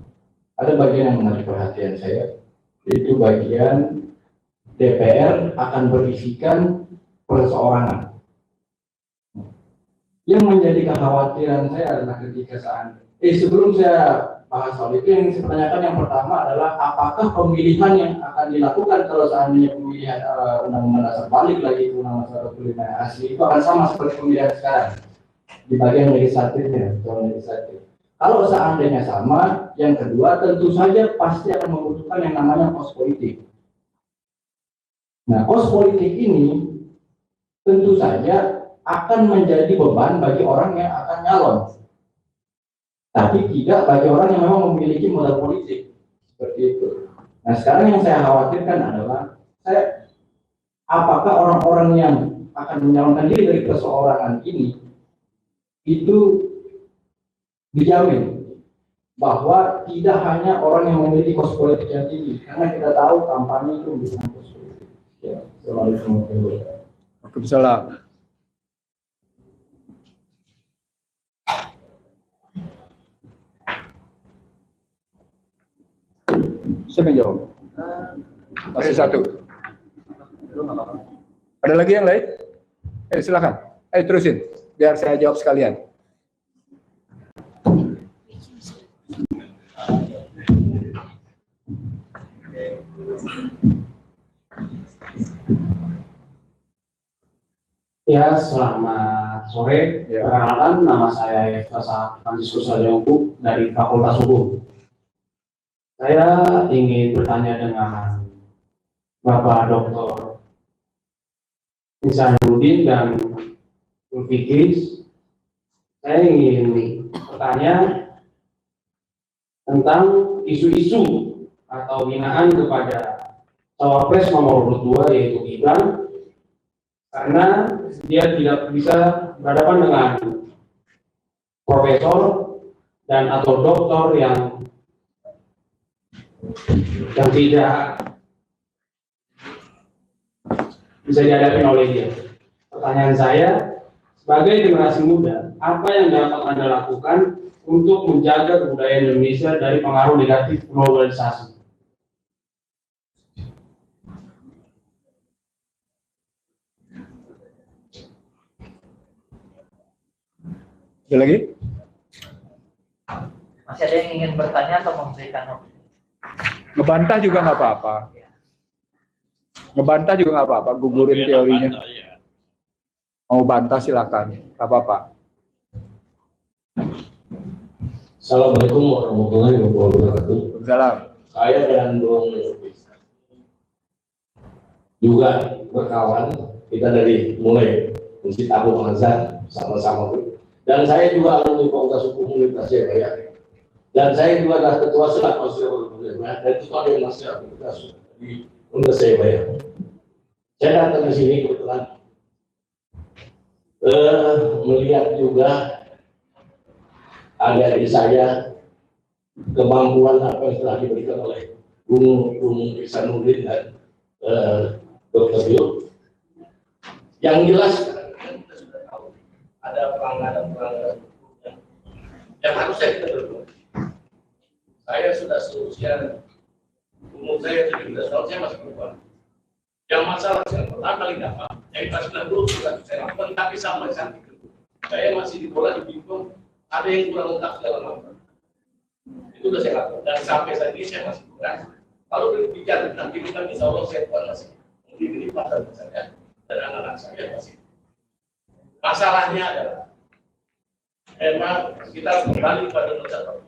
ada bagian yang menarik perhatian saya, yaitu bagian DPR akan berisikan perseorangan. Yang menjadi kekhawatiran saya adalah ketika sebelum saya bahas soal itu, yang saya tanyakan yang pertama adalah apakah pemilihan yang akan dilakukan kalau seandainya pemilihan Undang-Undang Dasar balik lagi ke Undang-Undang 45 yang asli itu akan sama seperti pemilihan sekarang di bagian legislatifnya, legislatif. Kalau seandainya sama, yang kedua tentu saja pasti akan membutuhkan yang namanya kos politik. Nah, kos politik ini tentu saja akan menjadi beban bagi orang yang akan nyalon, tapi tidak bagi orang yang memang memiliki modal politik seperti itu. Nah sekarang yang saya khawatirkan adalah apakah orang-orang yang akan menyalonkan diri dari perseorangan ini itu dijamin bahwa tidak hanya orang yang memiliki kos politik yang tinggi, karena kita tahu kampanye itu bukan kos politik. Ya, Assalamualaikum warahmatullahi wabarakatuh. Waalaikumsalam. Siapa yang jawab? Masih satu. Ada lagi yang lain? Silakan. Terusin, biar saya jawab sekalian. Ya, selamat sore. Perkenalkan, nama saya Franciscus Salyongku dari Fakultas Hukum. Saya ingin bertanya dengan Bapak Dr. Ihsanuddin dan Zulkifli. Saya ingin bertanya tentang isu-isu atau hinaan kepada cawapres nomor 2 yaitu Gibran, karena dia tidak bisa berhadapan dengan profesor dan atau doktor yang tidak bisa dihadapi oleh dia. Pertanyaan saya, sebagai generasi muda, apa yang dapat Anda lakukan untuk menjaga kebudayaan Indonesia dari pengaruh negatif globalisasi? Ada lagi? Masih ada yang ingin bertanya atau memberikan opini? Ngebantah juga nggak apa-apa. Ngebantah juga nggak apa-apa, gugurin teorinya. Mau bantah silakan, nggak apa-apa. Assalamualaikum warahmatullahi wabarakatuh. Salam. Saya dan Bung juga berkawan, kita dari mulai Masjid Abu Mazhar sama-sama, dan saya juga alumni Fakultas Hukum Universitas Jayapura, dan saya juga adalah ketua senat dan ketua delegasi aktivitas di Universitas Jayapura. Saya datang ke sini kebetulan melihat juga adik saya kemampuan apa yang telah diberikan oleh Bung Ihsanuddin dan Dr. Bio. Yang jelas ada pelanggaran yang harus saya kita berbuat. Saya sudah seusia, umur saya 17 tahun, saya masih perempuan. Yang masalah yang pertama kali gampang, yang kelas 90 sudah saya lakukan, tapi sampai saat itu saya masih di bola di bingung, ada yang kurang lengkap segala macam. Itu sudah saya lakukan dan sampai saat ini saya masih kurang. Kalau berbicara tentang kehidupan, insya Allah saya Tuhan masih memberi pada saya dan anak-anak saya masih. Masalahnya adalah memang kita kembali pada dasar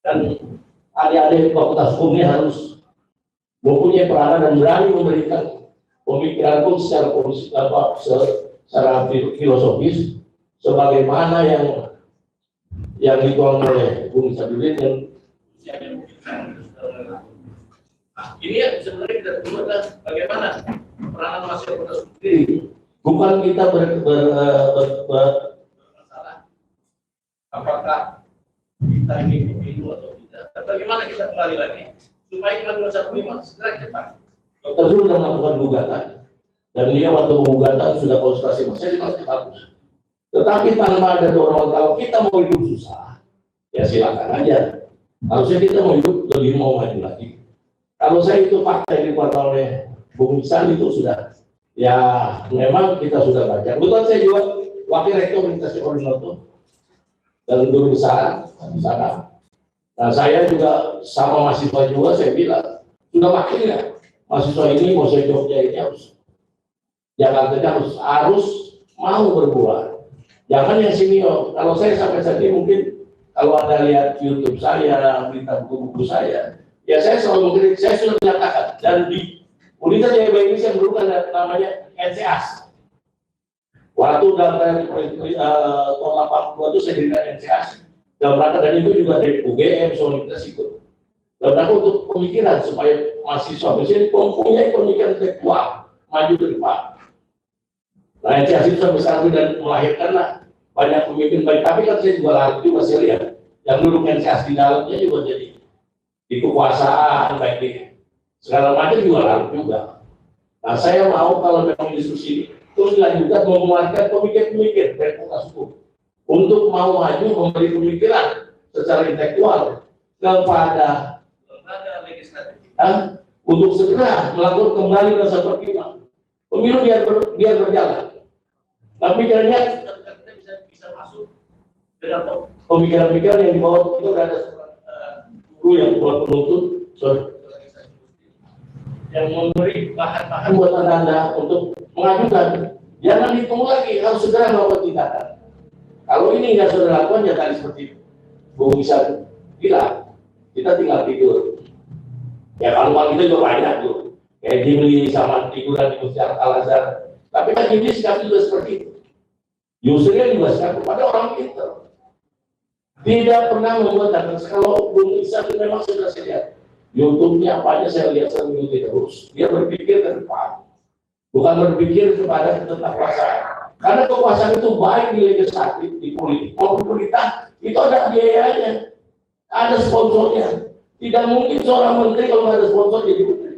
dan adik-adik fakultas hukumnya harus mempunyai peranan dan berani memberikan pemikiran pun secara filosofis sebagaimana yang dituang oleh Bung Sabudin dan ini yang sebenarnya kita tunggu adalah bagaimana peranan masyarakat sendiri, bukan kita bermasalah apakah kita ini individu atau tidak. Bagaimana kita kembali lagi supaya kita 215 segera cepat. Dr. Zul sudah melakukan gugatan dan dia waktu gugatan sudah konsultasi masih masih bagus. Tetapi tanpa ada dorongan, kalau kita mau hidup susah, ya silakan aja. Harusnya kita mau hidup lebih mau maju lagi. Kalau saya itu fakta yang dibuat oleh Bung Isan itu sudah, ya memang kita sudah baca. Kebetulan saya juga wakil rektor Universitas Koordinator dan guru besar di sana. Nah saya juga sama mahasiswa juga saya bilang sudah wakilnya mahasiswa ini mau saya Jogja ini harus Jakarta harus mau berbuat. Jangan yang senior. Kalau saya sampai saat ini mungkin kalau Anda lihat YouTube saya, berita buku-buku saya, ya saya selalu mengkritik. Saya sudah menyatakan dan di Universitas Jaya Indonesia yang dulu kan namanya NCAS. Waktu dalam tahun 82 itu saya dirikan NCAS. Dalam rangka dan itu juga dari UGM, Universitas ikut. Dalam rangka untuk pemikiran supaya mahasiswa ini mempunyai pemikiran intelektual maju ke depan. Nah, NCAS itu sampai sekarang dan melahirkanlah banyak pemimpin baik. Tapi kan saya juga larut juga saya lihat yang dulu NCAS di dalamnya juga jadi di kekuasaan baik di segala macam juga larut juga. Nah, saya mau kalau memang diskusi terus dilanjutkan mengeluarkan pemikir-pemikir dari fakultas hukum untuk mau maju memberi pemikiran secara intelektual kepada lembaga legislatif untuk segera melakukan kembali rasa pertimbangan pemilu biar berjalan. Tapi pikirannya kita bisa masuk dengan pemikiran-pemikiran yang dibawa itu ada guru yang buat penuntut yang memberi bahan-bahan buat anda untuk mengajukan. Jangan ditunggu lagi, harus segera melakukan tindakan. Kalau ini nggak sudah lakukan, ya tadi seperti Bung Isan bilang, kita tinggal tidur. Ya kalau kita juga banyak tuh, kayak Jimli sama tiduran di Masjid Al-Azhar. Tapi kan Jimli sikap juga seperti itu. Yusril juga sikap kepada orang pintar. Tidak pernah membuat data. Kalau Bung Isan itu memang sudah saya lihat YouTube-nya apa aja saya lihat seminggu terus. Dia berpikir ke depan, bukan berpikir kepada tentang kekuasaan. Karena kekuasaan itu baik di legislatif, di politik, maupun pemerintah itu ada biayanya, ada sponsornya. Tidak mungkin seorang menteri kalau nggak ada sponsor jadi menteri.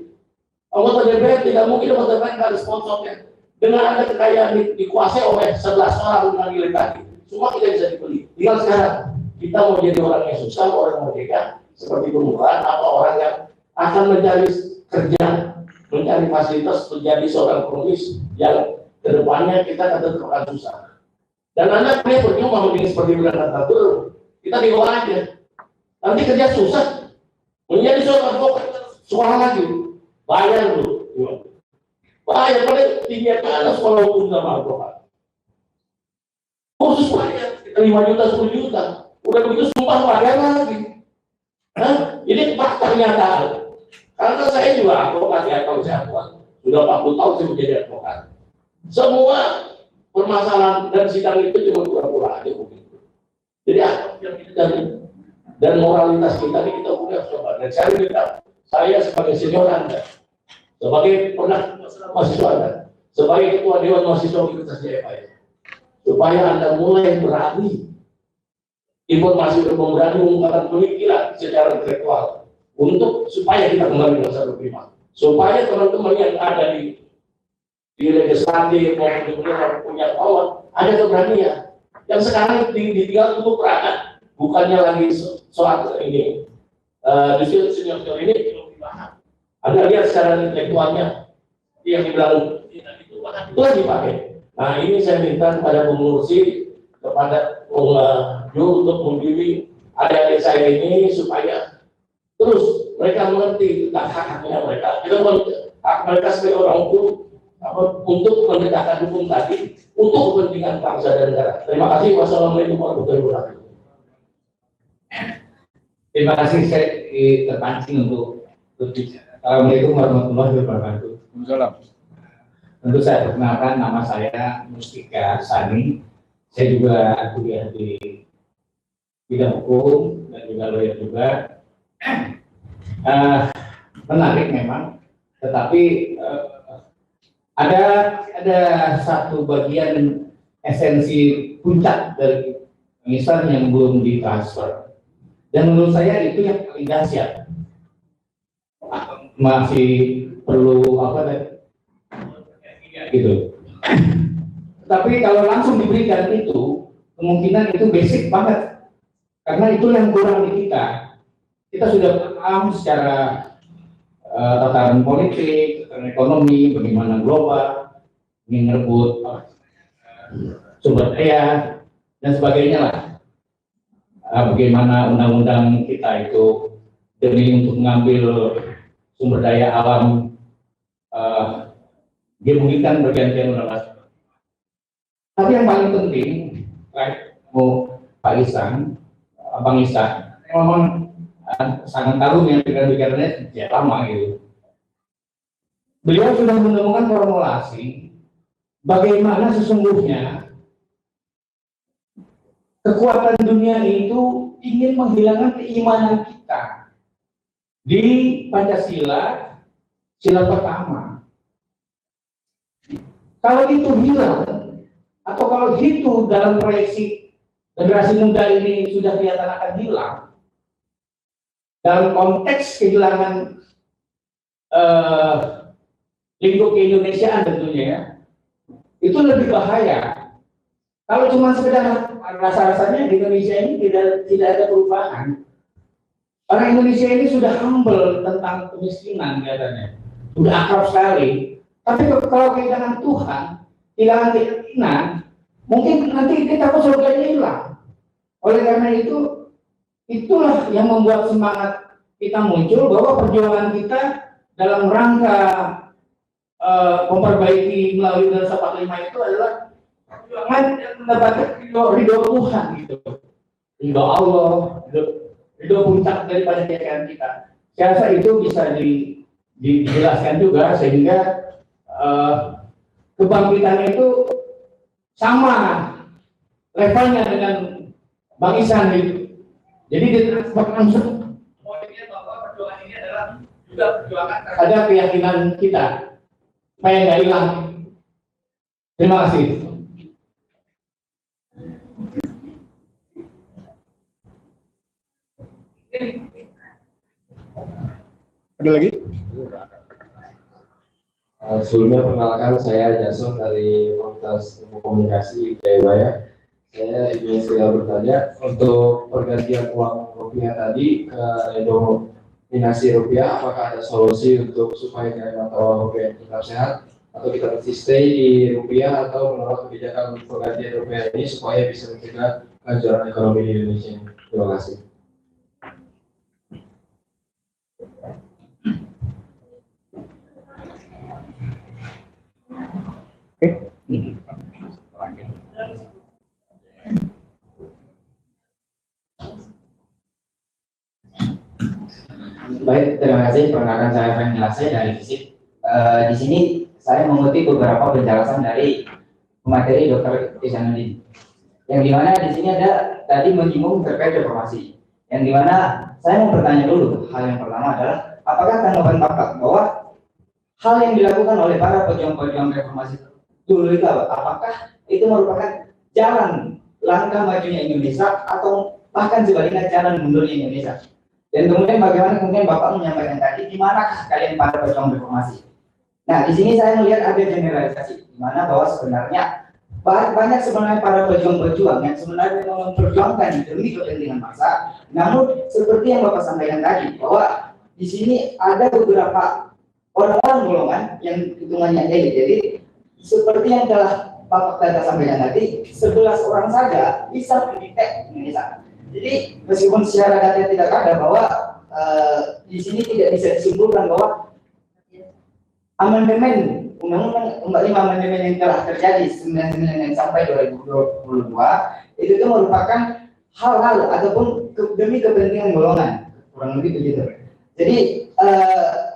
Anggota DPR tidak mungkin anggota DPR nggak ada sponsornya. Dengan ada kekayaan dikuasai oleh 11 orang mengambil tadi, semua tidak bisa dibeli. Tinggal sekarang kita mau jadi orang yang susah, orang merdeka, seperti permukaan, apa orang yang akan mencari kerja, mencari fasilitas, menjadi seorang ekonomis yang kedepannya kita akan tetap akan susah. Dan anak dia percuma begini seperti berangkat kabur, kita di bawah aja. Nanti kerja susah, menjadi seorang advokat, sekolah lagi, bayar dulu. Bayar paling tinggi mana sekolah hukum sama advokat. Khusus bayar, 5 juta, 10 juta. Udah begitu sumpah bayar lagi. Ini fakta kenyataan. Karena saya juga advokat ya, kalau saya advokat. Sudah 40 tahun saya menjadi advokat. Semua permasalahan dan sidang itu cuma pura-pura aja begitu. Jadi apa yang kita cari dan moralitas kita ini kita punya coba. Dan saya minta saya sebagai senior Anda, sebagai pernah mahasiswa Anda, sebagai ketua Dewan Mahasiswa Universitas Jayapaya, supaya Anda mulai berani informasi dan berani mengungkapkan pemikiran secara intelektual untuk supaya kita kembali ke masa berprima, supaya teman-teman yang ada di legislatif maupun di punya power ada keberanian. Yang sekarang ditinggal tunggu peranan, bukannya lagi soal ini. Justru senior ini belum dibahas. Anda lihat secara intelektualnya yang dibilang itu lagi pakai. Nah ini saya minta kepada pengursi, kepada Ju untuk membimbing adik-adik saya ini supaya terus mereka mengerti tentang hak-haknya mereka. Kita hak mereka sebagai orang hukum untuk menegakkan hukum tadi untuk kepentingan bangsa dan negara. Terima kasih. Wassalamualaikum warahmatullahi wabarakatuh. Terima kasih, saya terpancing untuk berbicara. Assalamualaikum warahmatullahi wabarakatuh. Waalaikumsalam. Tentu saya perkenalkan, nama saya Mustika Sani. Saya juga kuliah di bidang hukum dan juga lawyer juga. Menarik memang, tetapi ada satu bagian esensi puncak dari misalnya yang belum ditransfer. Dan menurut saya itu yang paling dahsyat. Masih perlu gitu. Tapi kalau langsung diberikan itu, kemungkinan itu basic banget. Karena itu yang kurang di kita. Kita sudah paham secara tataran politik, tataran ekonomi, bagaimana global, ingin merebut sumber daya dan sebagainya lah. Bagaimana undang-undang kita itu demi untuk mengambil sumber daya alam dia memungkinkan pergantian undang-undang. Tapi yang paling penting, Pak Ihsan, Abang Ihsan, memang sangat kagum yang pikiran-pikirannya sejak lama gitu. Beliau sudah menemukan formulasi bagaimana sesungguhnya kekuatan dunia itu ingin menghilangkan keimanan kita di Pancasila, sila pertama. Kalau itu hilang, atau kalau itu dalam proyeksi generasi muda ini sudah kelihatan akan hilang, dalam konteks kehilangan lingkup keindonesiaan tentunya ya, itu lebih bahaya. Kalau cuma sekedar rasa-rasanya di Indonesia ini tidak ada perubahan. Orang Indonesia ini sudah humble tentang kemiskinan kelihatannya, sudah akrab sekali. Tapi kalau kehilangan Tuhan, kehilangan keyakinan, mungkin nanti kita pun surganya hilang. Oleh karena itu, itulah yang membuat semangat kita muncul bahwa perjuangan kita dalam rangka memperbaiki melalui Undang-Undang 45 itu adalah perjuangan yang mendapatkan ridho Tuhan gitu, ridho Allah, ridho puncak daripada keyakinan kita. Saya rasa itu bisa dijelaskan juga sehingga kebangkitan itu sama levelnya dengan Bang Ihsan gitu. Jadi ditransfer langsung. Poinnya bahwa perjuangan ini adalah juga perjuangan terhadap keyakinan kita supaya nggak hilang. Terima kasih. Ada lagi? Sebelumnya perkenalkan, saya Jason dari Fakultas Ilmu Komunikasi Jayabaya. Saya ingin segera bertanya untuk pergantian uang rupiah tadi ke denominasi rupiah, apakah ada solusi untuk supaya mata uang rupiah tetap sehat, atau kita mesti stay di rupiah, atau menolak kebijakan pergantian rupiah ini supaya bisa mencegah kehancuran ekonomi di Indonesia? Terima kasih. Baik, terima kasih. Perkenalkan saya Frank Milase dari FISIP. Di sini saya mengutip beberapa penjelasan dari pemateri Dr. Ihsanuddin. Yang dimana di sini ada tadi menyinggung terkait reformasi. Yang dimana saya mau bertanya dulu. Hal yang pertama adalah apakah tanggapan Bapak bahwa hal yang dilakukan oleh para pejuang-pejuang reformasi dulu itu apakah itu merupakan jalan langkah majunya Indonesia atau bahkan sebaliknya jalan mundurnya Indonesia? Dan kemudian bagaimana kemudian Bapak menyampaikan tadi di manakah kalian para pejuang reformasi? Nah, di sini saya melihat ada generalisasi di mana bahwa sebenarnya banyak sebenarnya para pejuang-pejuang yang sebenarnya memperjuangkan demi kepentingan bangsa. Namun seperti yang Bapak sampaikan tadi bahwa di sini ada beberapa orang-orang golongan yang hitungannya elit. Jadi seperti yang telah Pak Data sampaikan tadi, 11 orang saja bisa mendetek Indonesia. Jadi meskipun secara data tidak ada bahwa di sini tidak bisa disimpulkan bahwa amandemen Undang-Undang 45 amandemen yang telah terjadi 99 sampai 2022 itu merupakan hal-hal ataupun demi kepentingan golongan, kurang lebih begitu. Jadi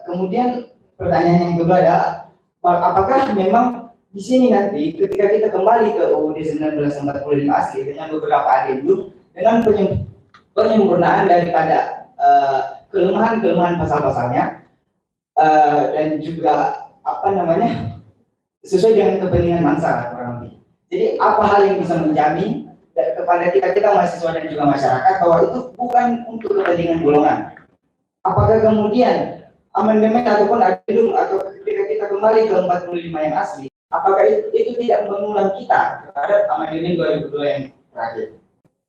kemudian pertanyaan yang kedua adalah apakah memang di sini nanti ketika kita kembali ke UUD 1945 asli dengan beberapa adendum dengan penyempurnaan daripada kelemahan-kelemahan pasal-pasalnya dan juga sesuai dengan kepentingan mangsa kurang lebih. Jadi apa hal yang bisa menjamin kepada kita mahasiswa dan juga masyarakat bahwa itu bukan untuk kepentingan golongan? Apakah kemudian amandemen ataupun adendum atau ketika kita kembali ke 45 yang asli, apakah itu tidak mengulang kita terhadap amandemen 2002 yang terakhir?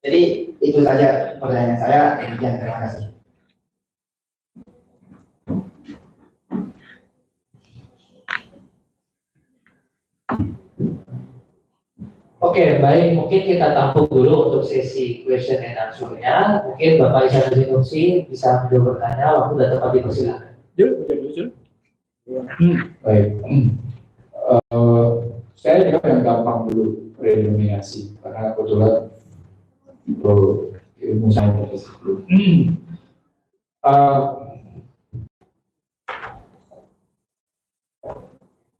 Jadi itu saja pertanyaan saya. Demikian, terima kasih. Oke, baik. Mungkin kita tampung dulu untuk sesi question and answer-nya. Mungkin Bapak Ihsanuddin Nursi bisa menjawab bertanya. Waktu sudah tepat, dipersilakan. Baik. Saya juga yang gampang dulu redenominasi karena kebetulan ilmu saya dari situ.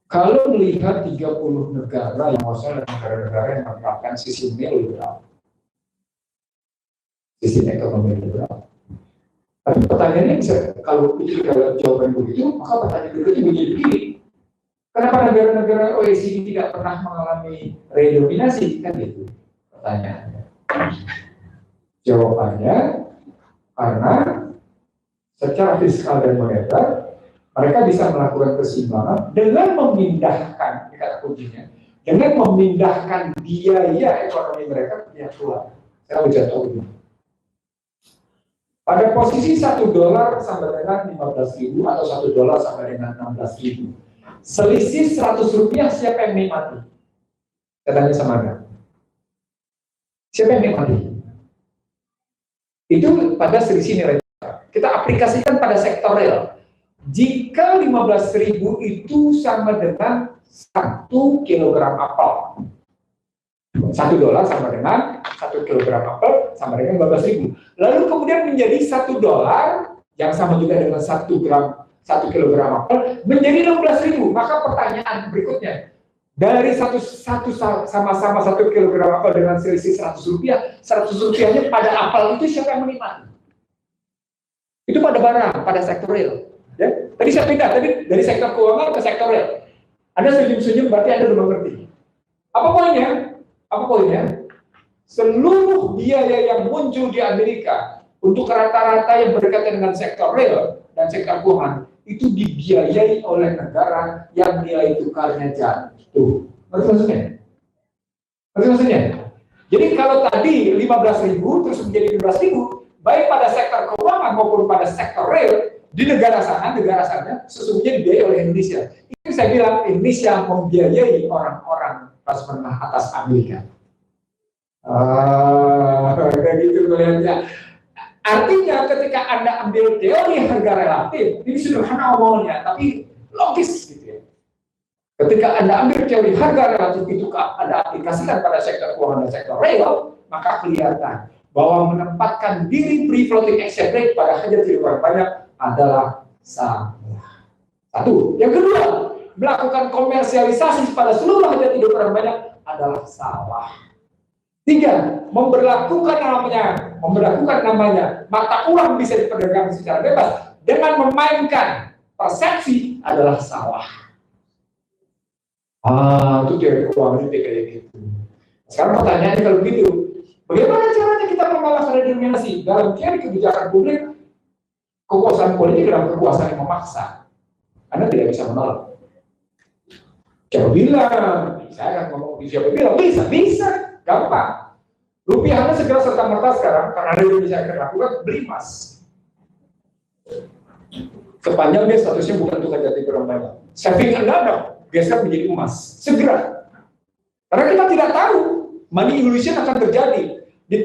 Kalau melihat 30 negara yang maksudnya negara-negara yang menerapkan sistem neoliberal, sistem ekonomi liberal. Tapi pertanyaannya bisa, kalau itu dalam jawaban begitu, maka pertanyaan berikutnya menjadi begini. Kenapa negara-negara OECD tidak pernah mengalami redominasi? Kan gitu pertanyaannya. Jawabannya, karena secara fiskal dan moneter, mereka bisa melakukan keseimbangan dengan memindahkan, kata kuncinya, dengan memindahkan biaya ekonomi mereka ke pihak luar. Saya udah tahu ini. Pada posisi $1 sama dengan 15.000 atau $1 sama dengan 16.000, selisih Rp100 siapa yang menikmati? Katanya sama Anda. Siapa yang menikmati? Itu pada selisih nilai. Kita aplikasikan pada sektor real. Jika 15.000 itu sama dengan 1 kilogram apel, $1 sama dengan 1 kilogram apel sama dengan 15.000. Lalu kemudian menjadi $1 yang sama juga dengan 1 kilogram apel menjadi 16.000. Maka pertanyaan berikutnya, dari sama-sama 1 kilogram apel dengan selisih Rp100, Rp100-nya pada apel itu siapa yang menikmati? Itu pada barang, pada sektor real. Ya, tadi saya pindah dari sektor keuangan ke sektor real. Anda senyum-senyum berarti Anda sudah mengerti. Apa poinnya? Apa poinnya? Seluruh biaya yang muncul di Amerika untuk rata-rata yang berkaitan dengan sektor real dan sektor keuangan itu dibiayai oleh negara yang nilai tukarnya jatuh. Ngerti maksudnya? Ngerti maksudnya? Jadi kalau tadi 15.000 terus menjadi 15.000, baik pada sektor keuangan maupun pada sektor real, di negara sana sesungguhnya dibiayai oleh Indonesia. Itu saya bilang Indonesia membiayai orang-orang kelas menengah atas Amerika. Kayak gitu melihatnya. Artinya ketika Anda ambil teori harga relatif, ini sederhana omongnya, tapi logis gitu ya. Ketika Anda ambil teori harga relatif itu Anda aplikasikan pada sektor keuangan dan sektor real, maka kelihatan bahwa menempatkan diri free floating exchange rate pada hajat hidup banyak adalah salah. Satu. Yang kedua, melakukan komersialisasi pada seluruh hajat hidup orang banyak adalah salah. Tiga, memberlakukan namanya mata uang bisa diperdagangkan secara bebas dengan memainkan persepsi adalah salah. Itu teori keuangan itu kayak gitu. Sekarang pertanyaannya kalau begitu, bagaimana caranya kita menolak redenominasi dalam teori kebijakan publik? Kekuasaan politik adalah kekuasaan yang memaksa. Anda tidak bisa menolak. Siapa bilang? Saya akan ngomong siapa bilang? Bisa, gampang. Rupiah Anda segera serta-merta sekarang karena Indonesia akan lakukan beli emas. Sepanjang dia statusnya bukan tukar jati barang banyak. Saving Anda dong, geser menjadi emas. Segera. Karena kita tidak tahu money illusion akan terjadi.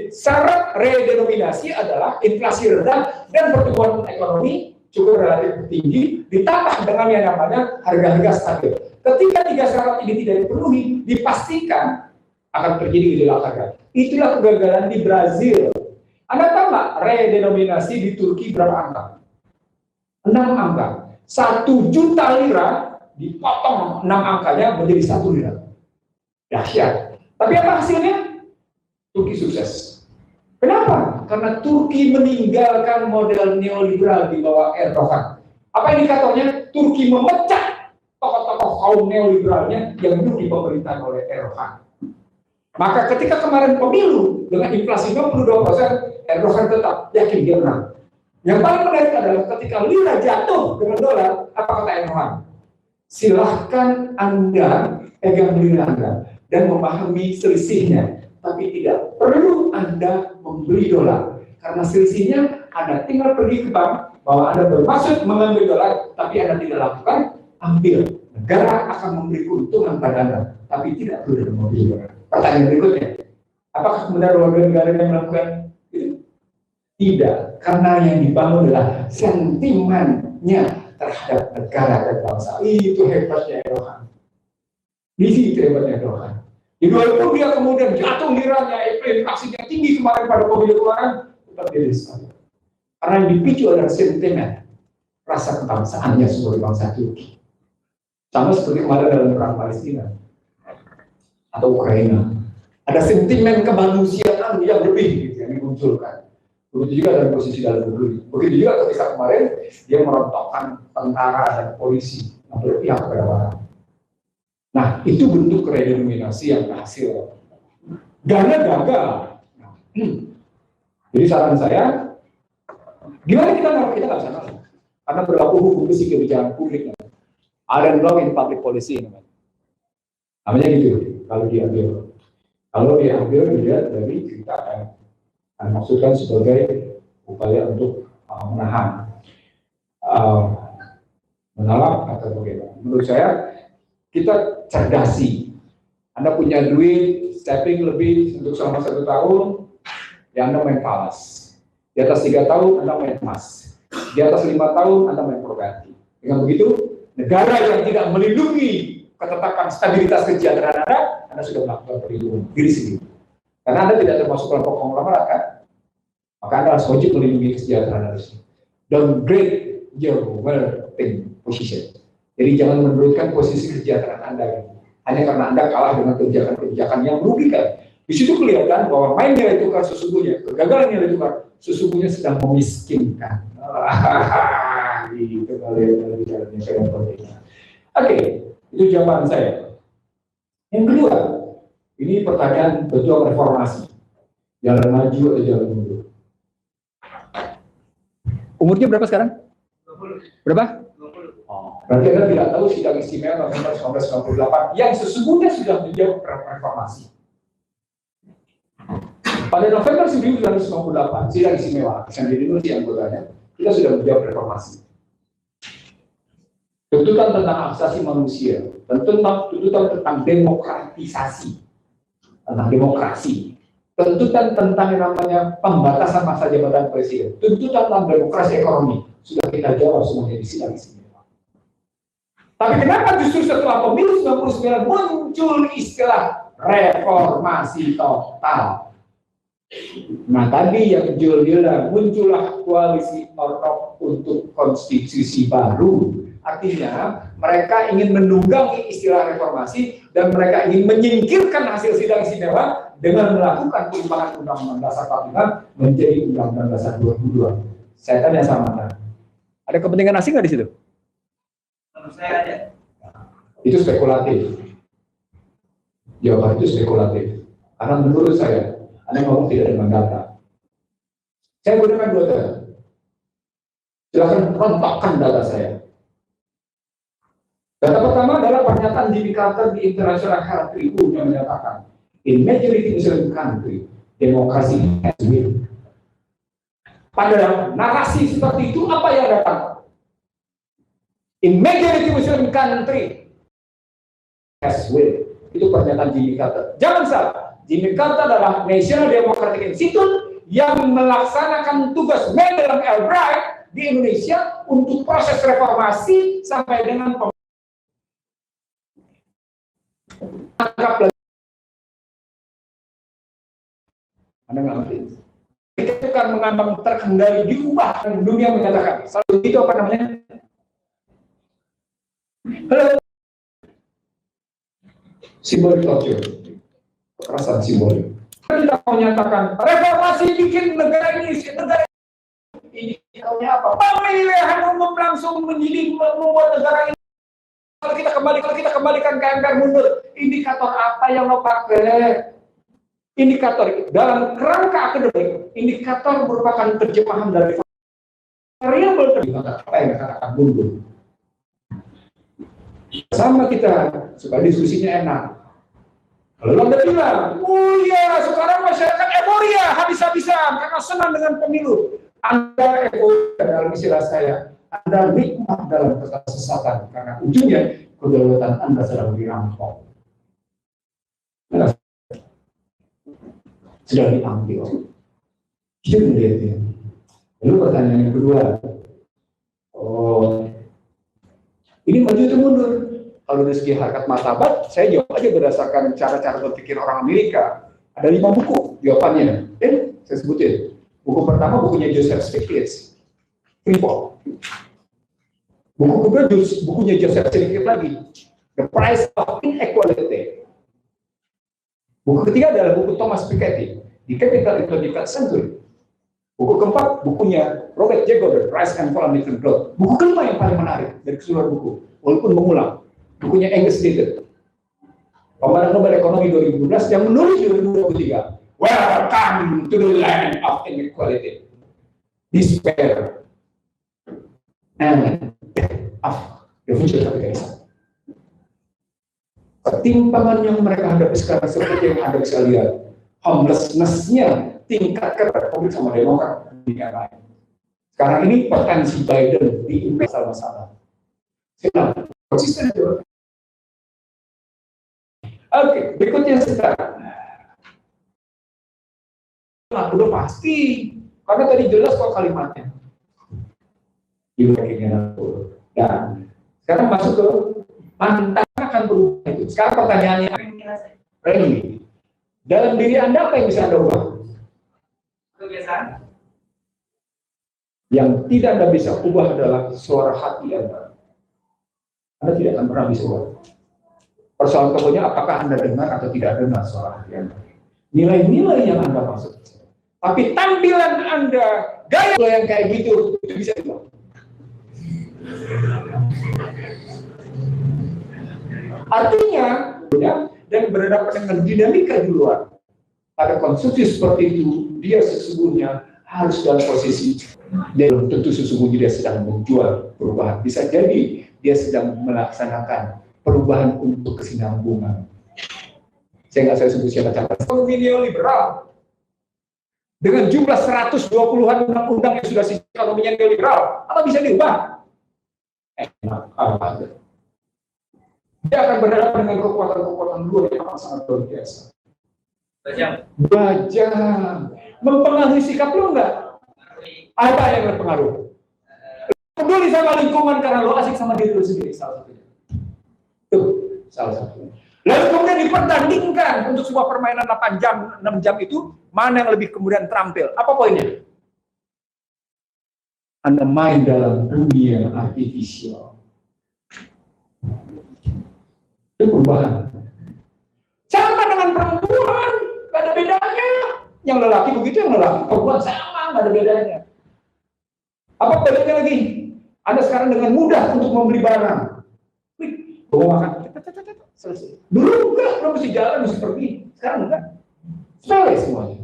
Syarat redenominasi adalah inflasi rendah dan pertumbuhan ekonomi cukup relatif tinggi, ditambah dengan yang namanya harga-harga stabil. Ketika tiga syarat ini tidak dipenuhi, dipastikan akan terjadi gejolak harga. Itulah kegagalan di Brazil. Anda tahu nggak redenominasi di Turki berapa angka? 6 angka. 1 juta lira dipotong 6 angkanya menjadi 1 lira. Dahsyat. Tapi apa hasilnya? Turki sukses. Kenapa? Karena Turki meninggalkan model neoliberal di bawah Erdogan. Apa indikatornya? Turki memecah tokoh-tokoh kaum neoliberalnya yang dulu dipemerintahkan oleh Erdogan. Maka ketika kemarin pemilu dengan inflasi 52%, Erdogan tetap yakin dia menang. Yang paling menarik adalah ketika lira jatuh dengan dolar, apa kata Erdogan? Silahkan Anda pegang lira Anda dan memahami selisihnya, tapi tidak perlu Anda membeli dolar karena selisihnya Anda tinggal pergi ke bank bahwa Anda bermaksud mengambil dolar, tapi Anda tidak lakukan, ambil. Negara akan memberi keuntungan pada Anda, tapi tidak perlu membeli dolar. Pertanyaan berikutnya, apakah benar warga negara yang melakukan itu? Tidak, karena yang dibangun adalah sentimennya terhadap negara dan bangsa. Itu hebatnya Erdogan. Di situ hebatnya Erdogan. Di 2020 dia kemudian jatuh liranya, inflasinya tinggi kemarin pada pemilu kemarin, tetap dia sekali. Karena yang dipicu adalah sentimen, rasa kebangsaannya sebagai bangsa Turki. Sama seperti kemarin dalam perang Palestina atau Ukraina. Ada sentimen kemanusiaan yang lebih gitu, yang dimunculkan. Begitu juga dalam posisi dalam negeri. Begitu juga ketika kemarin dia merontokkan tentara dan polisi yang berpihak kepada Barat. Nah, itu bentuk redenominasi yang berhasil. Dana gagal. Jadi saran saya, gimana kita nggak bisa nolak? Karena berlaku hukum besi kebijakan publik. Ada law in public policy namanya gitu. Kalau diambil dilihat dari cerita yang maksudkan sebagai upaya untuk menahan, menolak atau bagaimana. Menurut saya kita cerdasi. Anda punya duit saving lebih untuk selama 1 tahun, ya Anda main falas. Di atas 3 tahun Anda main emas. Di atas 5 tahun Anda main properti. Dengan begitu, negara yang tidak melindungi ketetapan stabilitas kesejahteraan Anda sudah melakukan perlindungan diri sendiri. Karena Anda tidak termasuk kelompok konglomerat kan? Maka Anda harus wajib melindungi kesejahteraan Anda sendiri. Downgrade your wealthy position. Jadi jangan menurunkan posisi kesejahteraan Anda hanya karena Anda kalah dengan kebijakan-kebijakan yang merugikan. Di situ kelihatan bahwa main nilai tukar sesungguhnya, kegagalan nilai tukar sesungguhnya sedang memiskinkan. Gitu kalian bicaranya saya penting. Oke, itu jawaban saya. Yang kedua, ini pertanyaan pejuang reformasi. Jalan maju atau jalan mundur? Umurnya berapa sekarang? 20. Berapa? 20. Oh, berarti Anda tidak tahu sidang istimewa November 1998 yang sesungguhnya sudah menjawab reformasi. Pada November 1998, sidang istimewa yang di Indonesia yang bertanya, kita sudah menjawab reformasi. Tuntutan tentang hak asasi manusia, tuntutan tentang demokratisasi, tentang demokrasi, tuntutan tentang yang namanya pembatasan masa jabatan presiden, tuntutan tentang demokrasi ekonomi, sudah kita jawab semuanya di sidang istimewa. Tapi kenapa justru setelah pemilu 99 muncul istilah reformasi total? Nah tadi yang Jul bilang, muncullah koalisi Orok untuk konstitusi baru. Artinya mereka ingin menunggangi istilah reformasi dan mereka ingin menyingkirkan hasil sidang istimewa dengan melakukan perubahan Undang-Undang Dasar 45 menjadi Undang-Undang Dasar 22. Saya tanya sama Anda, ada kepentingan asing nggak di situ? Menurut saya ada. Itu spekulatif. Jawaban itu spekulatif. Karena menurut saya, Anda ngomong tidak dengan data. Saya gunakan 2 data. Silakan rontakkan data saya. Data pertama adalah pernyataan Jimmy Carter di International Herald Tribune yang menyatakan, in majority Muslim country, demokrasi has win. Pada narasi seperti itu, apa yang datang? In majority Muslim country, as will. Itu pernyataan Jimmy Carter. Jangan salah, Jimmy Carter adalah National Democratic Institute yang melaksanakan tugas Madeleine Albright di Indonesia untuk proses reformasi sampai dengan Anda nggak ngerti? Itu kan mengambang terkendali diubah, dunia menyatakan. Selalu itu apa namanya? Halo. Simbolik torture, kekerasan simbolik. Kita mau nyatakan reformasi bikin negara ini tahunya apa? Pemilihan umum langsung menjadi membuat negara ini. Kalau kita kembalikan ke MPR mundur, indikator apa yang lo pakai? Indikator dalam kerangka akademik, indikator merupakan terjemahan dari variabel apa yang dikatakan mundur. Sama kita supaya diskusinya enak. Kalau Anda bilang, oh iya sekarang masyarakat euforia habis-habisan karena senang dengan pemilu. Anda euforia dalam istilah saya, Anda nikmat dalam kesesatan karena ujungnya kedaulatan Anda sedang dirampok. Sedang diambil. Itu melihatnya. Lalu pertanyaan yang kedua, ini maju atau mundur? Kalau dari segi harkat martabat, saya jawab aja berdasarkan cara-cara berpikir orang Amerika. Ada 5 buku jawabannya. Saya sebutin. Buku pertama bukunya Joseph Stiglitz, Freeport. Buku kedua bukunya Joseph Stiglitz lagi, The Price of Inequality. Buku ketiga adalah buku Thomas Piketty, The Capital in the 21st Century. Buku keempat bukunya Robert J. Goddard, Rise and Fall of Nation Growth. Buku kelima yang paling menarik dari keseluruhan buku, walaupun mengulang, bukunya Angus Deaton, Pemenang Nobel Ekonomi 2012 yang menulis 2023. Welcome to the land of inequality, despair, and of the future capitalism. Ketimpangan yang mereka hadapi sekarang seperti yang Anda bisa lihat, homelessness-nya tingkat Republik sama Demokrat yang lain. Sekarang ini potensi Biden diimpes masalah. Sekarang konsisten juga. Oke, berikutnya sekarang. Nah, udah pasti, karena tadi jelas kok kalimatnya. Dan sekarang masuk ke mantan akan berubah itu. Sekarang pertanyaannya, Reni, dalam diri Anda apa yang bisa Anda ubah? Kebiasaan. Yang tidak Anda bisa ubah adalah suara hati Anda. Anda tidak akan pernah bisa ubah. Persoalan kemudian apakah Anda dengar atau tidak dengar suara hati Anda. Nilai-nilai yang Anda maksud. Tapi tampilan Anda, gaya yang kayak gitu, itu bisa diubah. Artinya, dan berhadapan dengan dinamika di luar. Pada konstruksi seperti itu, dia sesungguhnya harus dalam posisi, dan tentu sesungguhnya dia sedang menjual perubahan. Bisa jadi dia sedang melaksanakan perubahan untuk kesinambungan. Saya sebut siapa-siapa. Ekonomi neoliberal dengan jumlah 120-an undang-undang yang sudah sejak ekonominya neoliberal, apa bisa diubah? Enak apa? Dia akan berhadapan dengan kekuatan-kekuatan luar yang sangat luar biasa. Bajang. Mempengaruhi sikap lo enggak? Apa yang berpengaruh? Peduli sama lingkungan karena lo asik sama diri lo sendiri, salah satunya. Itu salah satunya. Lalu kemudian dipertandingkan untuk sebuah permainan 8 jam, 6 jam itu, mana yang lebih kemudian terampil? Apa poinnya? Anda main dalam dunia artifisial. Itu perubahan. Sama dengan perempuan, gak ada bedanya. Yang lelaki begitu, yang lelaki perempuan sama, gak ada bedanya. Apa bedanya lagi? Anda sekarang dengan mudah untuk membeli barang. Wih, bawa makan. Selesai. Dulu enggak, lo mesti jalan, mesti pergi. Sekarang enggak. Selesai semuanya.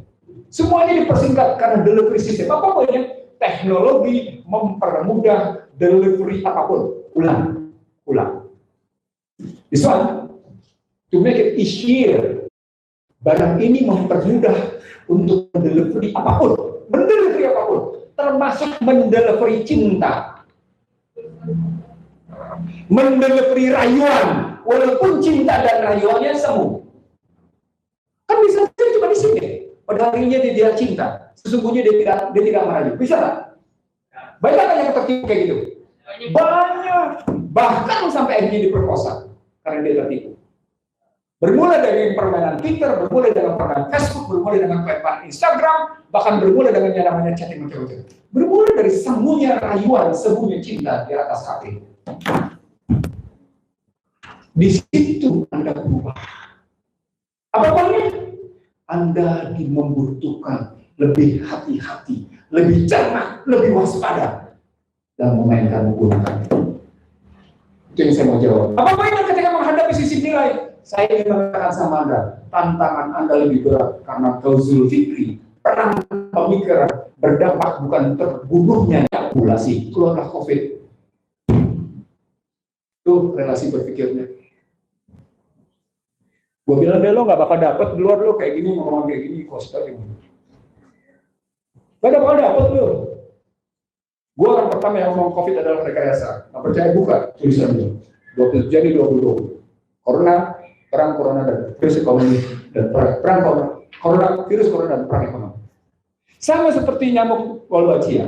Semuanya dipersingkat karena delivery system. Apa pokoknya? Teknologi mempermudah delivery apapun. Ulang. This one, to make it easier, barang ini mempermudah untuk mendelivery apapun, termasuk mendelivery cinta. mendelivery rayuan, walaupun cinta dan rayuannya semu. Kan bisa saja cuma di sini. Pada harinya dia tidak cinta, sesungguhnya dia tidak merayu. Bisa nggak? Banyak yang tertipu kayak gitu. Banyak, bahkan sampai akhirnya diperkosa karena dia tertipu. Bermula dari permainan Twitter, bermula dengan permainan Facebook, bermula dengan permainan Instagram, bahkan bermula dengan yang namanya chatting macam-macam. Bermula dari semuanya rayuan, semuanya cinta di atas HP. Di situ Anda berubah. Apa poinnya? Anda membutuhkan lebih hati-hati, lebih cermat, lebih waspada dalam memainkan menggunakan itu. Itu yang saya mau jawab. Apa poinnya ketika menghadapi sisi nilai? Saya ingin mengatakan sama Anda, tantangan Anda lebih berat karena gauzul fikri, perang pemikiran berdampak bukan terbunuhnya populasi. Keluarlah COVID. Itu relasi berpikirnya. Gue bilang deh lo nggak bakal dapet di luar lo kayak gini, ngomong kayak gini, kostar ini. Gak bakal dapet lo. Gue orang pertama yang ngomong COVID adalah rekayasa. Nggak percaya buka tulisan lo. 20 Januari 2020. Perang corona dan virus ekonomi dan perang corona, virus corona dan perang ekonomi. Sama seperti nyamuk Wolbachia.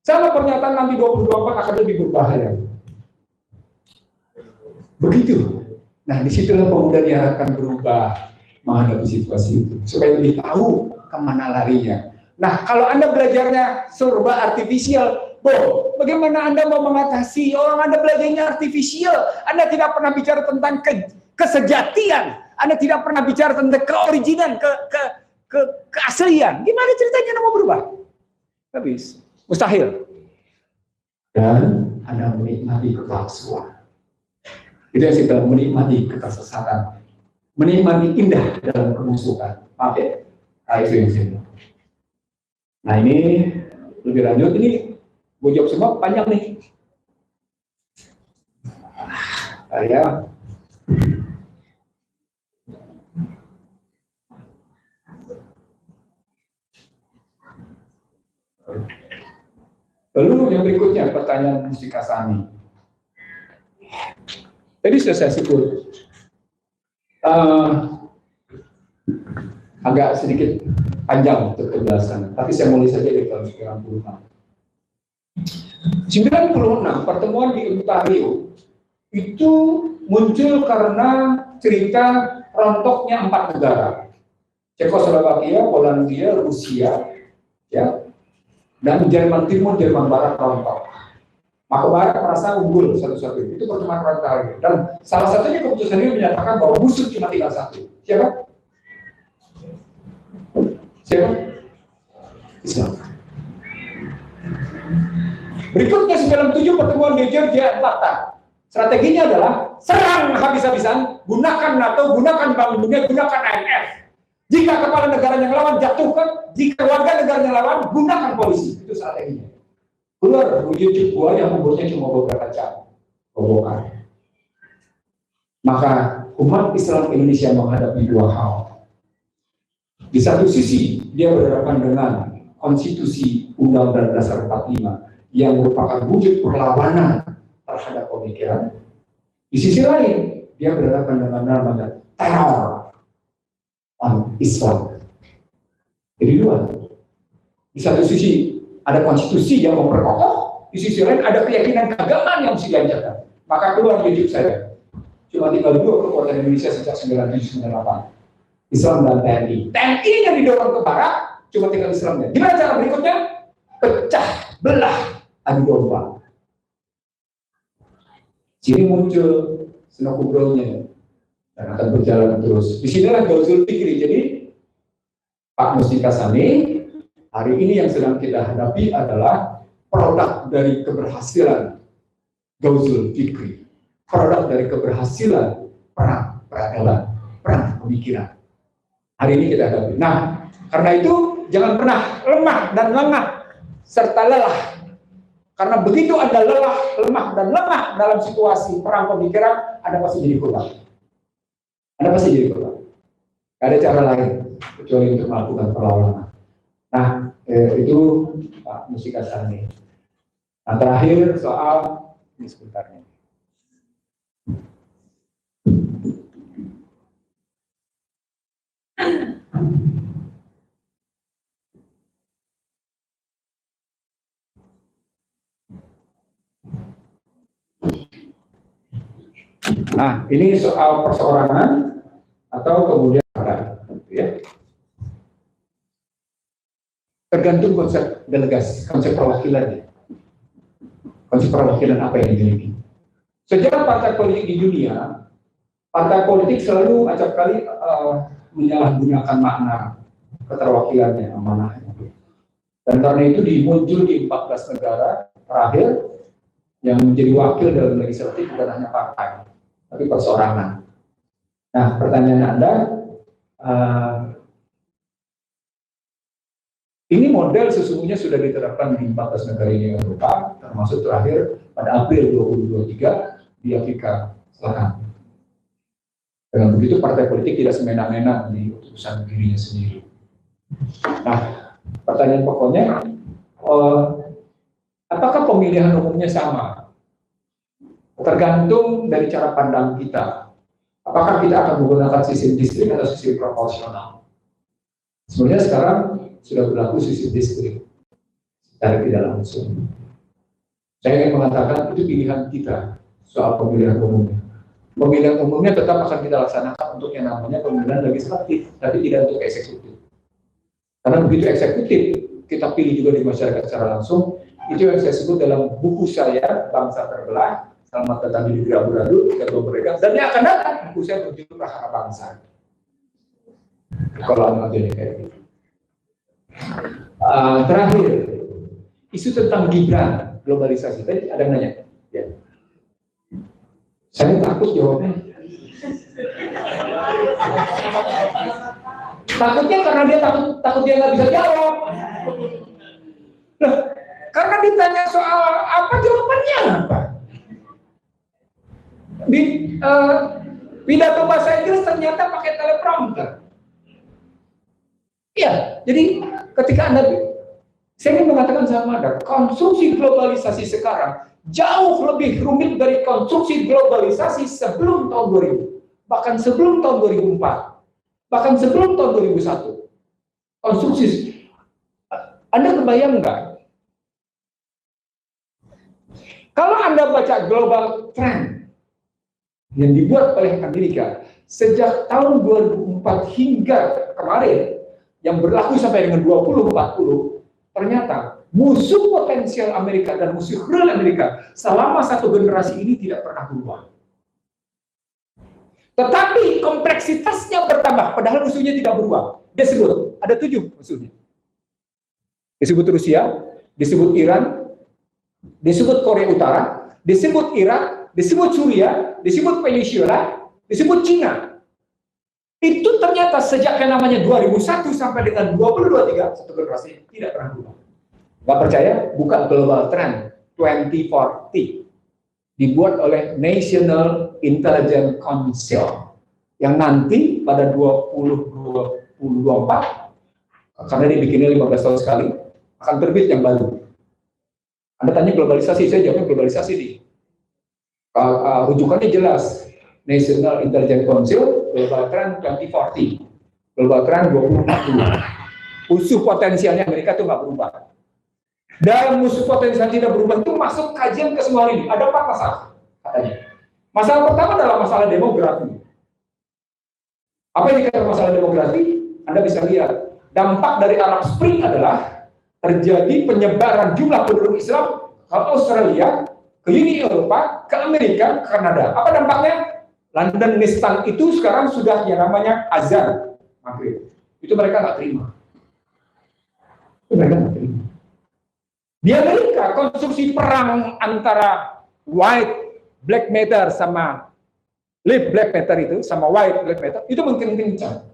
Sama pernyataan nanti 2024 akan lebih berbahaya. Begitu. Nah, disitulah pemuda diharapkan berubah menghadapi situasi itu supaya lebih tahu kemana larinya. Nah, kalau Anda belajarnya serba artifisial, bagaimana Anda mau mengatasi orang Anda belajarnya artifisial? Anda tidak pernah bicara tentang kesejatian, Anda tidak pernah bicara tentang keoriginan, keaslian. Gimana ceritanya Anda mau berubah? Habis, mustahil. Dan Anda menikmati kepalsuan. Itu yang saya bilang, menikmati kesesatan, menikmati indah dalam kemusuhan. Maaf ya, itu yang saya bilang. Nah ini lebih lanjut, ini gue jawab semua panjang nih. Saya lalu yang berikutnya pertanyaan Mustika Sani. Tadi sudah saya sebut agak sedikit panjang untuk penjelasan, tapi saya mulai saja di tahun 96. 96 pertemuan di Ontario itu muncul karena cerita rontoknya 4 negara, Cekoslovakia, Polandia, Rusia, ya, dan Jerman Timur, Jerman Barat rontok. Maka Barat merasa unggul satu-satu. Itu pertemuan Ontario. Dan salah satunya keputusan ini menyatakan bahwa musuh cuma tinggal satu. Siapa? Siapa? Islam. Berikutnya 97 pertemuan di Georgia, Atlanta. Strateginya adalah serang habis-habisan, gunakan NATO, gunakan Bank Dunia, gunakan IMF. Jika kepala negara yang lawan jatuhkan, jika warga negara yang lawan gunakan polisi. Itu strateginya. Keluar YouTube gua yang umurnya cuma beberapa jam, robokan. Maka umat Islam Indonesia menghadapi 2 hal. Di satu sisi dia berhadapan dengan konstitusi Undang-Undang Dasar 45 yang merupakan wujud perlawanan terhadap pemikiran. Di sisi lain dia berhadapan dengan namanya teror on Islam. Jadi 2. Di satu sisi ada konstitusi yang memperkokoh, di sisi lain ada keyakinan keagamaan yang mesti diajarkan. Maka keluar YouTube saya. Cuma tinggal 2 kekuatan Indonesia sejak 97-98. Islam dan TNI. TNI yang didorong ke barat, cuma tinggal Islamnya. Gimana cara berikutnya? Pecah, belah, adu domba. Sini muncul senokubrolnya dan akan berjalan terus. Di sinilah gauzul fikri. Jadi Pak Mustika Sani, hari ini yang sedang kita hadapi adalah produk dari keberhasilan gauzul fikri, produk dari keberhasilan perang peradaban, perang pemikiran. Hari ini kita hadapi. Nah, karena itu jangan pernah lemah dan lengah serta lelah. Karena begitu Anda lelah, lemah dan lengah dalam situasi perang pemikiran, Anda pasti jadi korban. Anda pasti jadi korban. Tidak ada cara lain kecuali untuk melakukan perlawanan. Nah, itu Pak Mustika Sani. Nah, terakhir soal ini sebentar nih. Nah, ini soal perseorangan atau kemudian ya. Tergantung konsep delegasi, konsep perwakilannya. Konsep perwakilan apa yang dimiliki. Sejarah partai politik di dunia, partai politik selalu acap kali menyalahgunakan makna keterwakilannya, amanahnya. Dan karena itu muncul di 14 negara terakhir yang menjadi wakil dalam legislatif bukan hanya partai, tapi perseorangan. Nah, pertanyaan Anda, ini model sesungguhnya sudah diterapkan di 14 negara Uni Eropa, termasuk terakhir pada April 2023 di Afrika Selatan. Dengan begitu partai politik tidak semena-mena di urusan dirinya sendiri. Nah, pertanyaan pokoknya, apakah pemilihan umumnya sama? Tergantung dari cara pandang kita. Apakah kita akan menggunakan sistem distrik atau sistem proporsional? Sebenarnya sekarang sudah berlaku sistem distrik secara tidak langsung. Saya ingin mengatakan itu pilihan kita soal pemilihan umumnya. Pemilihan umumnya tetap akan kita laksanakan untuk yang namanya pemilihan legislatif, tapi tidak untuk eksekutif. Karena begitu eksekutif kita pilih juga di masyarakat secara langsung, itu yang saya sebut dalam buku saya Bangsa Terbelah, Selamat Datang di Rabu-Rabu, Ketua Mereka, dan yang akan datang buku saya berjudul Prahara Bangsa. Kalau anda kayak gitu. Terakhir, isu tentang Gibran, globalisasi. Tadi ada yang nanya. Ya. Saya takut jawabnya. Takutnya karena dia takut dia nggak bisa jawab. Nah, karena ditanya soal apa, jawabannya apa? Di pidato bahasa Inggris ternyata pakai teleprompter. Iya, jadi ketika saya ingin mengatakan sama Anda, konstruksi globalisasi sekarang jauh lebih rumit dari konstruksi globalisasi sebelum tahun 2000, bahkan sebelum tahun 2004, bahkan sebelum tahun 2001. Konstruksi, Anda kebayang nggak? Kalau Anda baca global trend yang dibuat oleh Amerika sejak tahun 2004 hingga kemarin, yang berlaku sampai dengan 2040, ternyata musuh potensial Amerika dan musuh real Amerika selama satu generasi ini tidak pernah berubah. Tetapi kompleksitasnya bertambah, padahal musuhnya tidak berubah. Dia sebut, ada 7 musuhnya. Disebut Rusia, disebut Iran, disebut Korea Utara, disebut Irak, disebut Suriah, disebut Peninsula, disebut Cina. Itu ternyata sejak yang namanya 2001 sampai dengan 2023, satu generasi tidak pernah berubah. Nggak percaya? Buka Global Trend 2040. Dibuat oleh National Intelligence Council. Yang nanti pada 2024, karena dia bikinnya 15 tahun sekali, akan terbit yang baru. Anda tanya globalisasi, saya jawabnya globalisasi nih. Rujukannya jelas. National Intelligence Council, Global Trend 2040, Global Trend 2040. Musuh potensialnya Amerika itu nggak berubah. Dan musuh potensial tidak berubah itu masuk kajian ke semua ini. Ada 4 masalah, katanya. Masalah pertama adalah masalah demografi. Apa yang dikatakan masalah demografi? Anda bisa lihat, dampak dari Arab Spring adalah terjadi penyebaran jumlah penduduk Islam ke Australia, ke Uni Eropa, ke Amerika, ke Kanada. Apa dampaknya? London Nistan itu sekarang sudah yang namanya azan maghrib. Itu mereka nggak terima. Di Amerika, konstruksi perang antara white black matter sama live black matter itu, sama white black matter, itu mungkin kencang.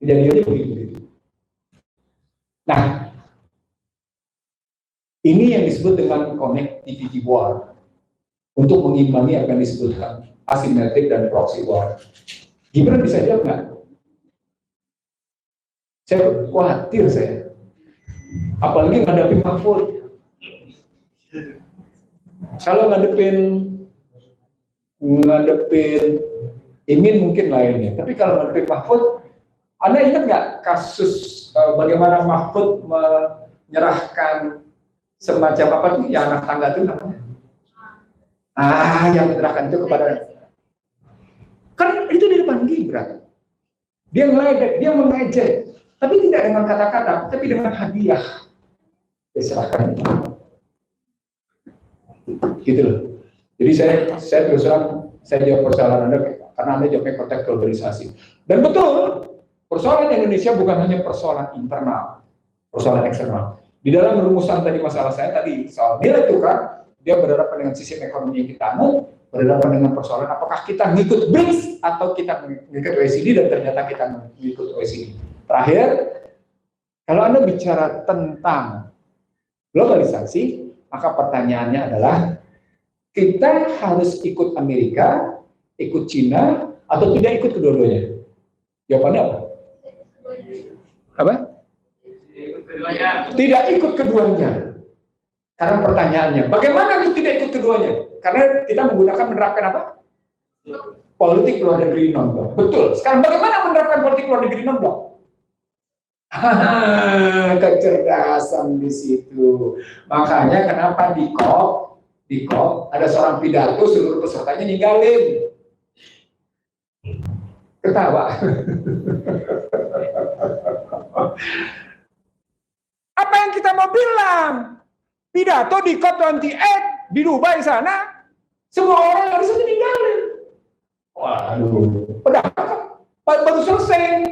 Kejadiannya begitu. Nah, ini yang disebut dengan connectivity war. Untuk mengimbangi apa yang disebutkan asimetrik dan proxy war. Gibran bisa jawab nggak? Saya khawatir saya. Apalagi ngadepin Mahfud. Kalau ngadepin Imin mungkin lainnya. Tapi kalau ngadepin Mahfud, Anda ingat nggak kasus bagaimana Mahfud menyerahkan semacam apa tuh yang anak tangga itu namanya? Yang menyerahkan itu kepada, kan itu di depan Gibran. Dia ngeledek, dia mengejek, tapi tidak dengan kata-kata, tapi dengan hadiah. Diserahkan itu. Gitu loh. Jadi saya terus terang, saya jawab persoalan Anda karena Anda jawabnya konteks globalisasi. Dan betul, persoalan Indonesia bukan hanya persoalan internal, persoalan eksternal. Di dalam rumusan tadi masalah saya tadi soal nilai tukar, dia berhadapan dengan sistem ekonomi yang kita anut, berhadapan dengan persoalan apakah kita ngikut BRICS atau kita ngikut OECD, dan ternyata kita ngikut OECD. Terakhir, kalau Anda bicara tentang globalisasi, maka pertanyaannya adalah kita harus ikut Amerika, ikut Cina, atau tidak ikut kedua-duanya? Jawabannya apa? Apa? Tidak ikut keduanya. Karena pertanyaannya, bagaimana tidak ikut keduanya? Karena kita menerapkan apa? Politik luar negeri non-blok. Betul. Sekarang bagaimana menerapkan politik luar negeri non-blok? Kecerdasan di situ. Makanya kenapa di COP ada seorang pidato, seluruh pesertanya ninggalin. Ketawa. Apa yang kita mau bilang? Pidato di COP28 di Dubai sana, semua orang harus meninggalin. Waduh, baru selesai.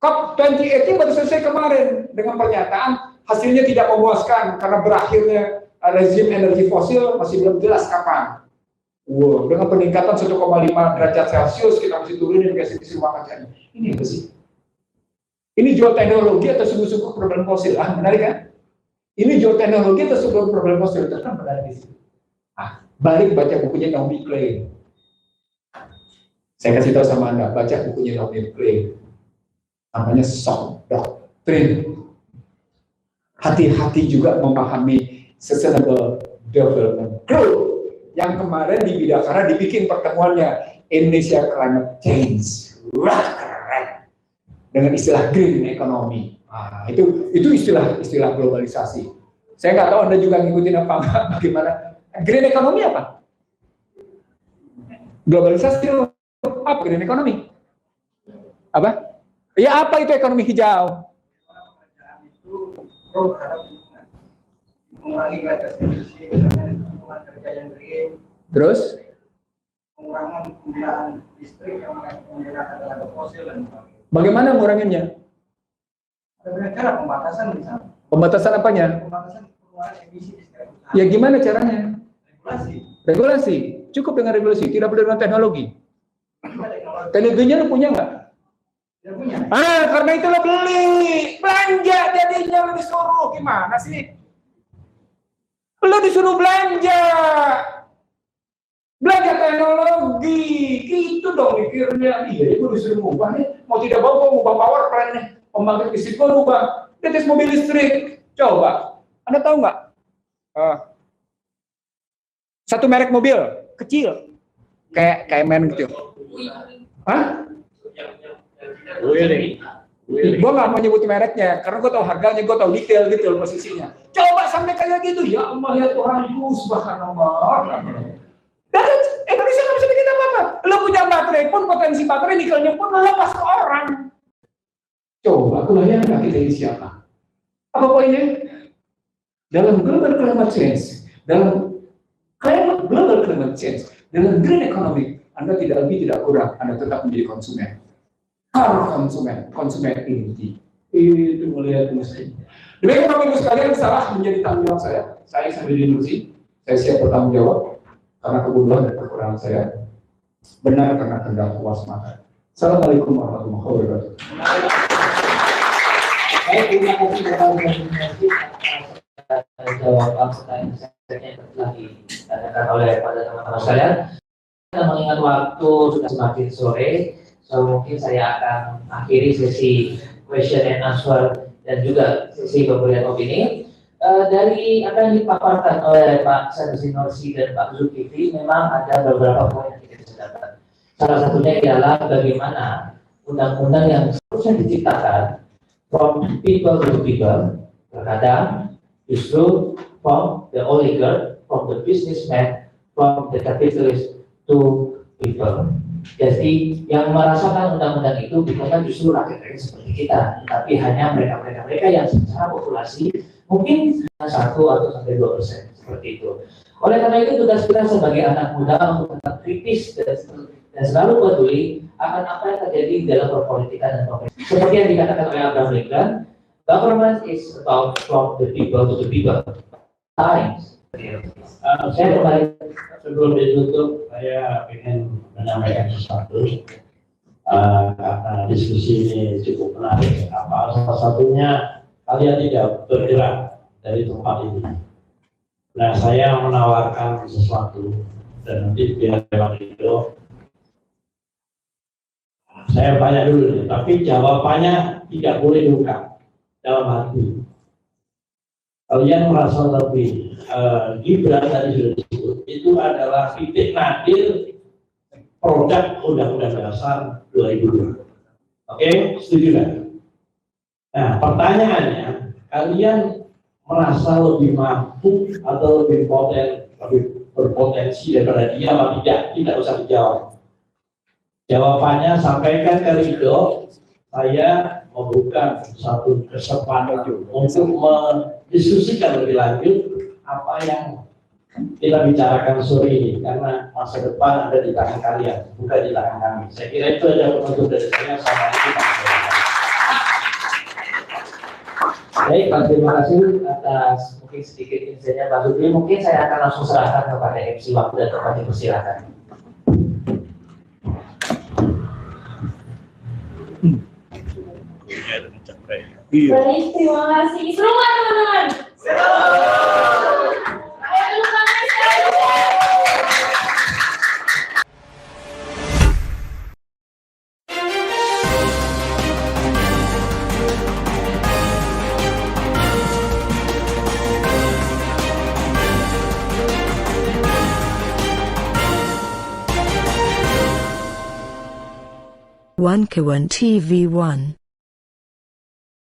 COP28 ini baru selesai kemarin dengan pernyataan hasilnya tidak memuaskan karena berakhirnya rezim energi fosil masih belum jelas kapan. Wow, dengan peningkatan 1,5 derajat Celcius kita mesti turunin gas emisi rumah kaca. Ini apa sih? Ini jual teknologi atau sungguh-sungguh problem fosil? Menarik kan? Ini jual teknologi atau sungguh problem fosil? Itu kan menarik di situ. Balik baca bukunya Naomi Klein. Saya kasih tahu sama Anda, baca bukunya Naomi Klein. Namanya Shock Doctrine. Hati-hati juga memahami Sustainable Development Goal yang kemarin di Bidakara dibikin pertemuannya Indonesia Climate Change. Wah, keren. Dengan istilah green economy. Itu istilah globalisasi. Saya nggak tahu Anda juga ngikutin apa enggak, bagaimana green economy apa? Globalisasi apa green economy? Apa? Ya apa itu ekonomi hijau? Mengurangi batas emisi, pengurangan kerja yang green, terus pengurangan penggunaan listrik yang menggunakan tenaga fosil dan sebagainya. Bagaimana menguranginya? Ada banyak cara, pembatasan misalnya. Pembatasan apanya? Pembatasan pengeluaran emisi di setiap usaha. Ya gimana caranya? Regulasi. Cukup dengan regulasi, tidak perlu dengan teknologi. Teknologinya lu punya nggak? Tidak punya. Karena itu lo beli, belanja jadinya lo disuruh, gimana sih? Lo disuruh belanja teknologi, gitu dong mikirnya. Iya, gue disuruh ngubah nih, mau tidak mau gue ngubah power plant nih, pembangkit listrik gue ngubah, tetes mobil listrik. Coba, Anda tahu nggak? Satu merek mobil kecil, kayak main gitu. Gue nggak mau nyebut mereknya, karena gue tahu harganya, gue tahu detail posisinya. Coba sampai kayak gitu, ya Allah ya Tuhanku, subhanallah. Dan Indonesia nggak bisa bikin apa-apa. Lo punya baterai pun, potensi baterai nikelnya pun lepas ke orang. Coba aku bayangkan kita ini siapa? Apa poinnya? Dalam global climate change, dalam global climate change, dalam green economy, Anda tidak lebih tidak kurang, Anda tetap menjadi konsumen. Harus konsumen inti. Itu melihat mesti. Demikian Bapak Ibu sekalian, salah menjadi tanggung jawab saya. Saya sambil dilusi, saya siap bertanggung jawab karena kebodohan dan kekurangan saya. Benar karena kehendak Allah SWT. Assalamualaikum warahmatullahi wabarakatuh. Baik, terima kasih atas jawaban pertanyaan yang telah ditanyakan oleh pada teman-teman sekalian. Kita mengingat waktu sudah semakin sore, mungkin saya akan akhiri sesi question and answer dan juga sesi pemberian opini. Dari apa yang dipaparkan oleh Pak Sanusi Nursi dan Pak Zulkifli, memang ada beberapa poin yang kita bisa dapat. Salah satunya adalah bagaimana undang-undang yang seharusnya diciptakan from people to people, terkadang justru from the oligarch, from the businessman, from the capitalist to people. Jadi yang merasakan undang-undang itu bukan justru rakyat-rakyat seperti kita, tapi hanya mereka yang secara populasi mungkin 1 atau sampai 2% seperti itu. Oleh karena itu tugas kita sebagai anak muda untuk tetap kritis dan selalu peduli akan apa yang terjadi di dalam perpolitikan dan profesi. Seperti yang dikatakan oleh Abraham Lincoln, government is about from the people to the people. Times. Saya kembali sebelum ditutup, saya ingin menyampaikan sesuatu karena diskusi ini cukup menarik. Salah satunya kalian tidak bergerak dari tempat ini. Nah, saya menawarkan sesuatu dan nanti biar lewat video. Saya tanya dulu nih, tapi jawabannya tidak boleh buka dalam hati. Kalian merasa lebih Gibran tadi sudah disebut, itu adalah titik nadir produk Undang-Undang Dasar 2002. Oke, setuju kan? Nah, pertanyaannya, kalian merasa lebih mampu atau lebih berpotensi daripada dia atau tidak? Tidak usah dijawab. Jawabannya sampaikan ke Ridho. Saya membuka satu kesempatan untuk mendiskusikan lebih lanjut apa yang kita bicarakan sore ini, karena masa depan ada di tangan kalian, bukan di tangan kami. Saya kira itu ada penutup dari saya. Assalamualaikum. Baik, terima kasih atas mungkin sedikit insight-nya Pak Zubri. Mungkin saya akan langsung serahkan kepada MC waktu dan tempat dipersilakan. Baik, terima kasih. Semua teman-teman. One Kawan TV 1